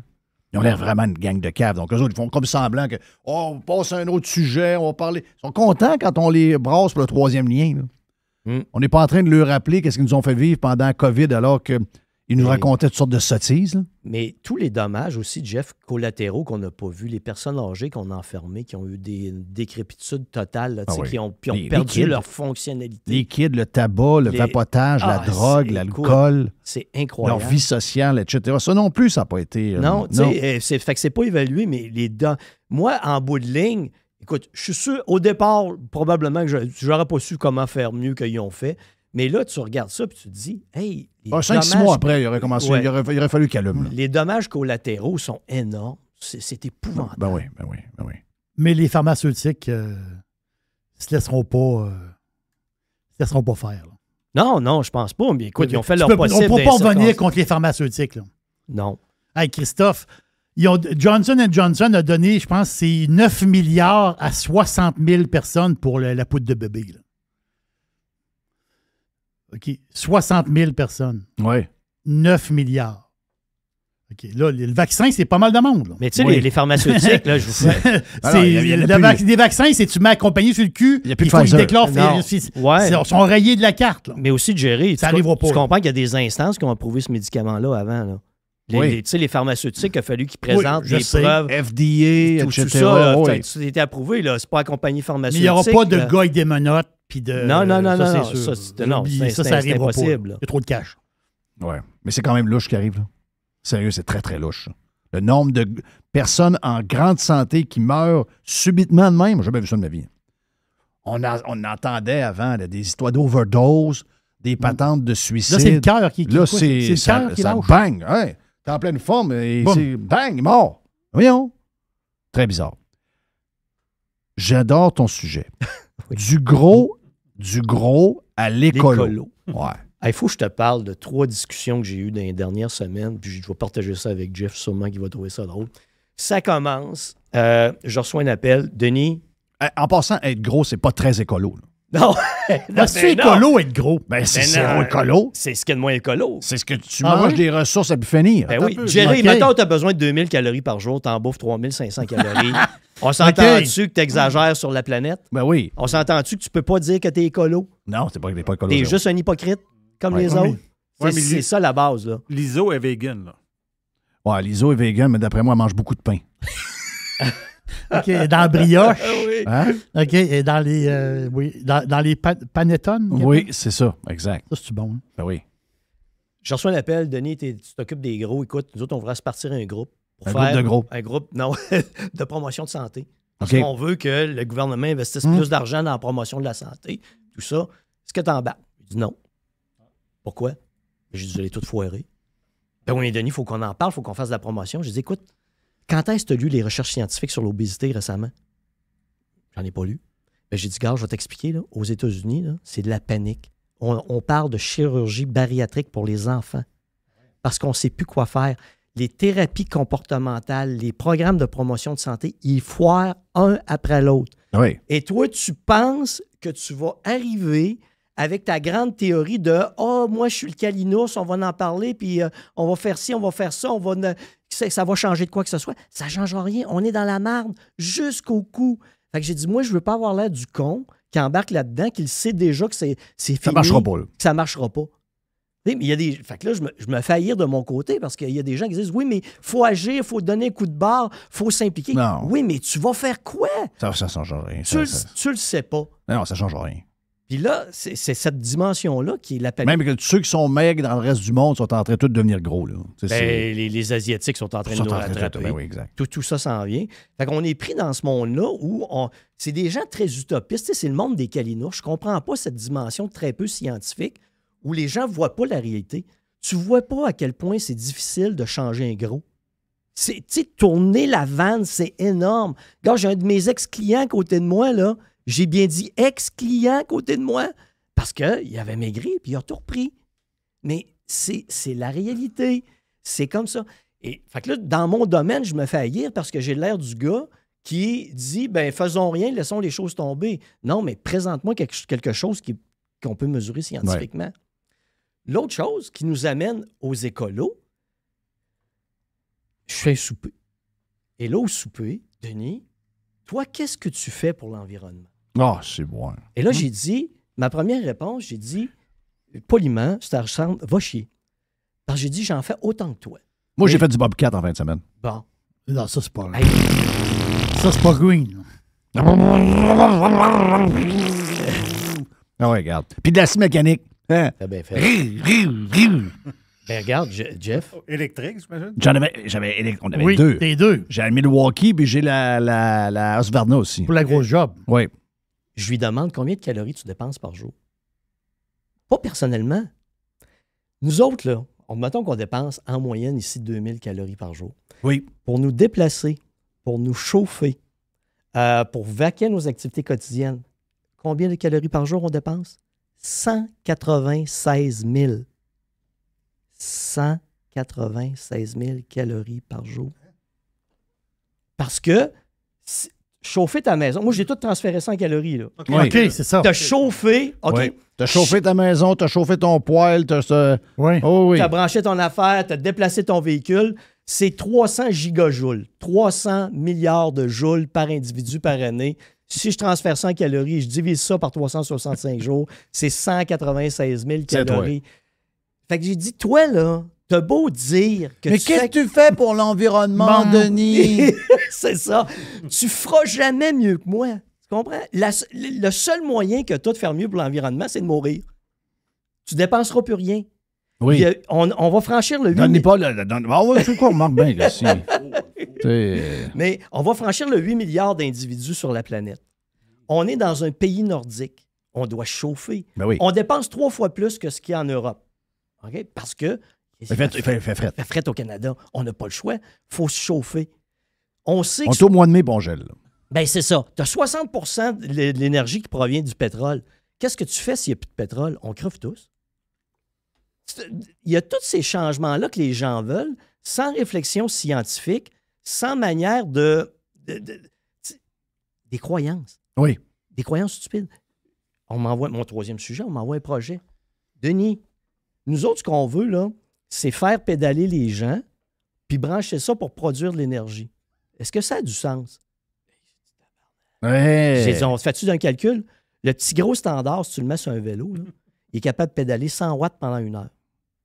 Ils ont l'air vraiment une gang de caves. Donc, eux autres, ils font comme semblant que, on passe à un autre sujet, on va parler. Ils sont contents quand on les brasse pour le troisième lien. Là. On n'est pas en train de leur rappeler qu'est-ce qu'ils nous ont fait vivre pendant la COVID alors qu'ils nous racontaient toutes sortes de sottises. Là. Mais tous les dommages aussi, Jeff, collatéraux qu'on n'a pas vus, les personnes âgées qu'on a enfermées, qui ont eu des décrépitudes totales, là, qui ont perdu leur fonctionnalité. Les kids, le tabac, le vapotage, la drogue, l'alcool. C'est incroyable. Leur vie sociale, etc. Ça non plus, ça n'a pas été... non, tu sais, fait que c'est pas évalué, mais moi, en bout de ligne, écoute, je suis sûr, au départ, probablement que j'aurais pas su comment faire mieux qu'ils ont fait. Mais là, tu regardes ça et tu te dis, hey, 5-6 mois après, il aurait commencé, il aurait fallu qu'il allume. Les dommages collatéraux sont énormes. C'est épouvantable. Ben oui. Mais les pharmaceutiques se laisseront pas faire. Là. Non, je pense pas. Mais écoute, ils ont fait leur possible. On ne peut pas revenir contre les pharmaceutiques. Là. Non. Hey, Christophe, Johnson & Johnson a donné, je pense, c'est 9 milliards à 60 000 personnes pour la poudre de bébé. Là. OK. 60 000 personnes. Oui. 9 milliards. OK. Là, le vaccin, c'est pas mal de monde. Là. Mais tu sais, les pharmaceutiques, là, je vous fais. Des vaccins, c'est tu mets accompagné sur le cul. Il faut qu'ils déclarent. Ils sont rayés de la carte. Là. Mais aussi de gérer. Ça n'arrivera pas. Tu comprends qu'il y a des instances qui ont approuvé ce médicament-là avant. Là. Tu sais, les pharmaceutiques, il a fallu qu'ils présentent des preuves. FDA, tout etc. ça, ça a été approuvé. C'est pas accompagnie pharmaceutique. Mais il n'y aura pas de gars avec des menottes. Non, ça arrivera impossible. Il y a trop de cash. Oui. Mais c'est quand même louche qui arrive. Là. Sérieux, c'est très, très louche. Ça. Le nombre de personnes en grande santé qui meurent subitement de même, j'ai jamais vu ça de ma vie. On entendait avant là, des histoires d'overdose, des patentes de suicide. Là, c'est le cœur qui là, c'est le cœur qui lâche. Bang! Ouais. T'es en pleine forme et c'est bang, mort. Voyons. Très bizarre. J'adore ton sujet. Oui. Du gros à l'écolo. Ouais. Il faut que je te parle de 3 discussions que j'ai eues dans les dernières semaines, puis je vais partager ça avec Jeff, sûrement qu'il va trouver ça drôle. Ça commence, je reçois un appel. Denis? En passant, être gros, c'est pas très écolo. Là. Non! C'est écolo être gros. C'est zéro écolo. C'est ce qu'il y a de moins écolo. C'est ce que tu manges des ressources à plus finir. Ben oui. Jerry, maintenant, tu as besoin de 2000 calories par jour, tu en bouffes 3500 calories. On s'entend-tu que tu exagères sur la planète? Ben oui. On s'entend-tu que tu peux pas dire que tu es écolo? Non, t'es pas écolo. T'es juste un hypocrite, comme les autres. C'est ça la base, là. L'ISO est vegan, là. Ouais, l'ISO est vegan, mais d'après moi, elle mange beaucoup de pain. OK, dans la brioche. Oui. Hein? OK, et dans les panettones. Oui, c'est ça, exact. Ça, c'est bon. Hein? Ben oui. Je reçois un appel, Denis, tu t'occupes des gros. Écoute, nous autres, on va se partir un groupe. Groupe de gros? Un groupe, non, de promotion de santé. Parce Okay. qu'on veut que le gouvernement investisse plus d'argent dans la promotion de la santé, tout ça. Est-ce que tu embarques? Il dit non. Pourquoi? J'ai dit, vous allez tout foirer. Ben oui, Denis, il faut qu'on en parle, il faut qu'on fasse de la promotion. J'ai dit, écoute, quand est-ce que tu as lu les recherches scientifiques sur l'obésité récemment? J'en ai pas lu. Ben, j'ai dit, gars, je vais t'expliquer. Là, aux États-Unis, là, c'est de la panique. On parle de chirurgie bariatrique pour les enfants parce qu'on ne sait plus quoi faire. Les thérapies comportementales, les programmes de promotion de santé, ils foirent un après l'autre. Oui. Et toi, tu penses que tu vas arriver avec ta grande théorie de « Ah, moi, je suis le Calinos, on va en parler, puis on va faire ci, on va faire ça, ça va changer de quoi que ce soit. » Ça ne change rien. On est dans la marde jusqu'au cou. Fait que j'ai dit, moi, je ne veux pas avoir l'air du con qui embarque là-dedans, qu'il sait déjà que c'est fini. Ça ne marchera pas, là. Que ça ne marchera pas. Mais il y a des. Fait que là, je me fais haïr de mon côté parce qu'il y a des gens qui disent oui, mais il faut agir, il faut donner un coup de barre, il faut s'impliquer. Non. Oui, mais tu vas faire quoi? Ça ne change rien. Tu le sais pas. Non, ça ne change rien. Puis là, c'est cette dimension-là qui est la panique. Même que ceux qui sont maigres dans le reste du monde sont en train de devenir gros. Là. Les Asiatiques sont en train de nous rattraper. Ben oui, exact. Tout ça s'en vient. Fait qu'on est pris dans ce monde-là où c'est des gens très utopistes. Tu sais, c'est le monde des calinours. Je comprends pas cette dimension très peu scientifique où les gens ne voient pas la réalité. Tu ne vois pas à quel point c'est difficile de changer un gros. Tu sais, tourner la vanne, c'est énorme. Regarde, j'ai un de mes ex-clients à côté de moi, là. J'ai bien dit ex-client à côté de moi parce qu'il avait maigri puis il a tout repris. Mais c'est la réalité. C'est comme ça. Et fait que là, dans mon domaine, je me fais haïr parce que j'ai l'air du gars qui dit, ben faisons rien, laissons les choses tomber. Non, mais présente-moi quelque chose qu'on peut mesurer scientifiquement. Ouais. L'autre chose qui nous amène aux écolos, je fais un souper. Et là, au souper, Denis, toi, qu'est-ce que tu fais pour l'environnement? Ah, c'est bon. Et là, j'ai dit, ma première réponse, j'ai dit, poliment, ça ressemble, va chier. Parce que j'ai dit, j'en fais autant que toi. Moi, j'ai fait du bobcat en fin de semaine. Bon. Non, ça, c'est pas green. Ça, c'est pas green. Ah ouais, regarde. Puis de la scie mécanique. Hein? T'as bien fait. Ben regarde, Jeff. Électrique, j'imagine? On avait deux. T'es deux. J'ai la Milwaukee, puis j'ai la Husqvarna aussi. Pour la grosse job. Oui. Je lui demande combien de calories tu dépenses par jour. Pas personnellement. Nous autres, là, mettons qu'on dépense en moyenne ici 2000 calories par jour. Oui. Pour nous déplacer, pour nous chauffer, pour vaquer à nos activités quotidiennes, combien de calories par jour on dépense? 196 000. 196 000 calories par jour. Parce que chauffer ta maison, moi j'ai tout transféré 100 calories. Là. OK, oui. C'est ça. T'as chauffé, OK. Oui. T'as chauffé ta maison, t'as chauffé ton poêle, Oui. Oh, oui. T'as branché ton affaire, t'as déplacé ton véhicule. C'est 300 gigajoules, 300 milliards de joules par individu par année. Si je transfère 100 calories, je divise ça par 365 jours, c'est 196 000 calories. Fait que j'ai dit, toi, là, t'as beau dire que mais qu'est-ce que tu fais pour l'environnement, Denis? C'est ça. Tu feras jamais mieux que moi. Tu comprends? Le seul moyen que tu as de faire mieux pour l'environnement, c'est de mourir. Tu dépenseras plus rien. Oui. On va franchir le 8 Donnez pas le... c'est quoi, on marque bien, là, si. Mais on va franchir le 8 milliards d'individus sur la planète. On est dans un pays nordique. On doit chauffer. Ben oui. On dépense 3 fois plus que ce qu'il y a en Europe. OK? Parce que... Il fait fret. Il fait fret au Canada. On n'a pas le choix. Il faut se chauffer. On sait on est au mois de mai, bon gel. Ben c'est ça. Tu as 60 de l'énergie qui provient du pétrole. Qu'est-ce que tu fais s'il n'y a plus de pétrole? On creve tous. Il y a tous ces changements-là que les gens veulent, sans réflexion scientifique, sans manière des croyances. Oui. Des croyances stupides. On m'envoie, mon troisième sujet, on m'envoie un projet. Denis, nous autres, ce qu'on veut, là, c'est faire pédaler les gens puis brancher ça pour produire de l'énergie. Est-ce que ça a du sens? Ouais. J'ai dit, on se fait-tu d'un calcul? Le petit gros standard, si tu le mets sur un vélo, là, il est capable de pédaler 100 watts pendant 1 heure.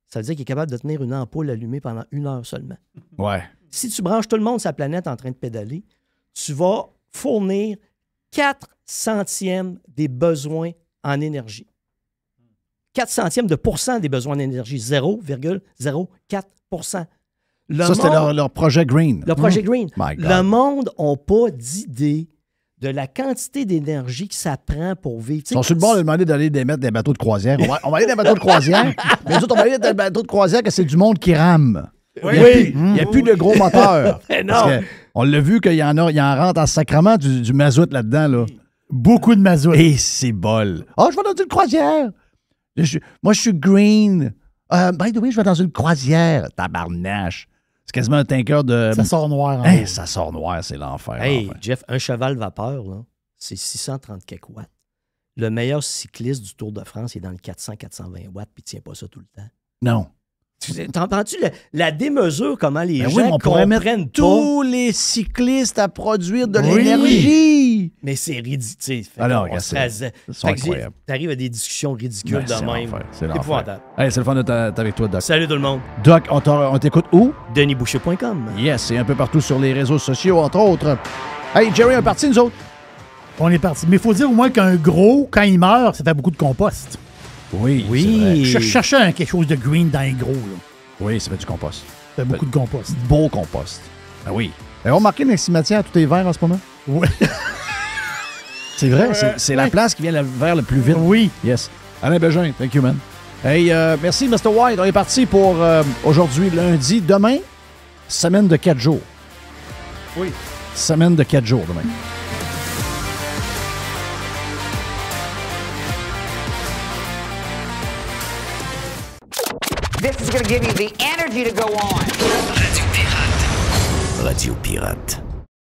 Ça veut dire qu'il est capable de tenir une ampoule allumée pendant 1 heure seulement. Ouais. Si tu branches tout le monde sur la planète en train de pédaler, tu vas fournir 4 centièmes des besoins en énergie. 4 centièmes de pourcent des besoins d'énergie. 0,04 %. Ça, c'était leur projet Green. Le projet Green. My God. Le monde n'a pas d'idée de la quantité d'énergie que ça prend pour vivre. Ils sont sur le bord de demander d'aller démettre des bateaux de croisière. On va aller dans des bateaux de croisière, mais nous autres, on va aller dans des bateaux de croisière que c'est du monde qui rame. Oui. Il n'y a plus de gros moteurs. Non. On l'a vu qu'il y en rentre en sacrament du mazout là-dedans. Là. Beaucoup de mazout. Et c'est bol. Oh, je vais dans une croisière. Moi, je suis green. By the way, je vais dans une croisière. Tabarnache. C'est quasiment un tanker de... Ça sort noir. Ça sort noir, c'est l'enfer. Hey, enfin. Jeff, un cheval vapeur, là, c'est 630 quelques watts. Le meilleur cycliste du Tour de France est dans le 400-420 watts, puis il tient pas ça tout le temps. Non. T'entends-tu la démesure, comment les Ben gens oui, mais on pourrait comprennent mettre tous les cyclistes à produire de l'énergie. Mais c'est ridicule. Alors, on c'est incroyable. T'arrives à des discussions ridicules de C'est même. l'enfer, c'est épouvantable. Hey, c'est le fun d'être avec toi, Doc. Salut tout le monde. Doc, on t'écoute où? DenisBoucher.com. Yes, et un peu partout sur les réseaux sociaux, entre autres. Hey, Jerry, on est parti, nous autres? On est parti. Mais il faut dire au moins qu'un gros, quand il meurt, ça fait beaucoup de compost. Oui. Je cherchais quelque chose de green dans les gros. Là. Oui, ça fait du compost. Ça fait beaucoup de compost. Beau compost. Ah oui. Avez-vous remarqué dans les cimetières, tout est vert en ce moment? Oui. C'est vrai, c'est la place qui vient vers le plus vite. Oui. Yes. Alain Bégin, thank you, man. Hey, merci, Mr. White. On est parti pour aujourd'hui, lundi. Demain, semaine de 4 jours. Oui. Semaine de 4 jours demain. This is going to give you the energy to go on. Radio Pirate.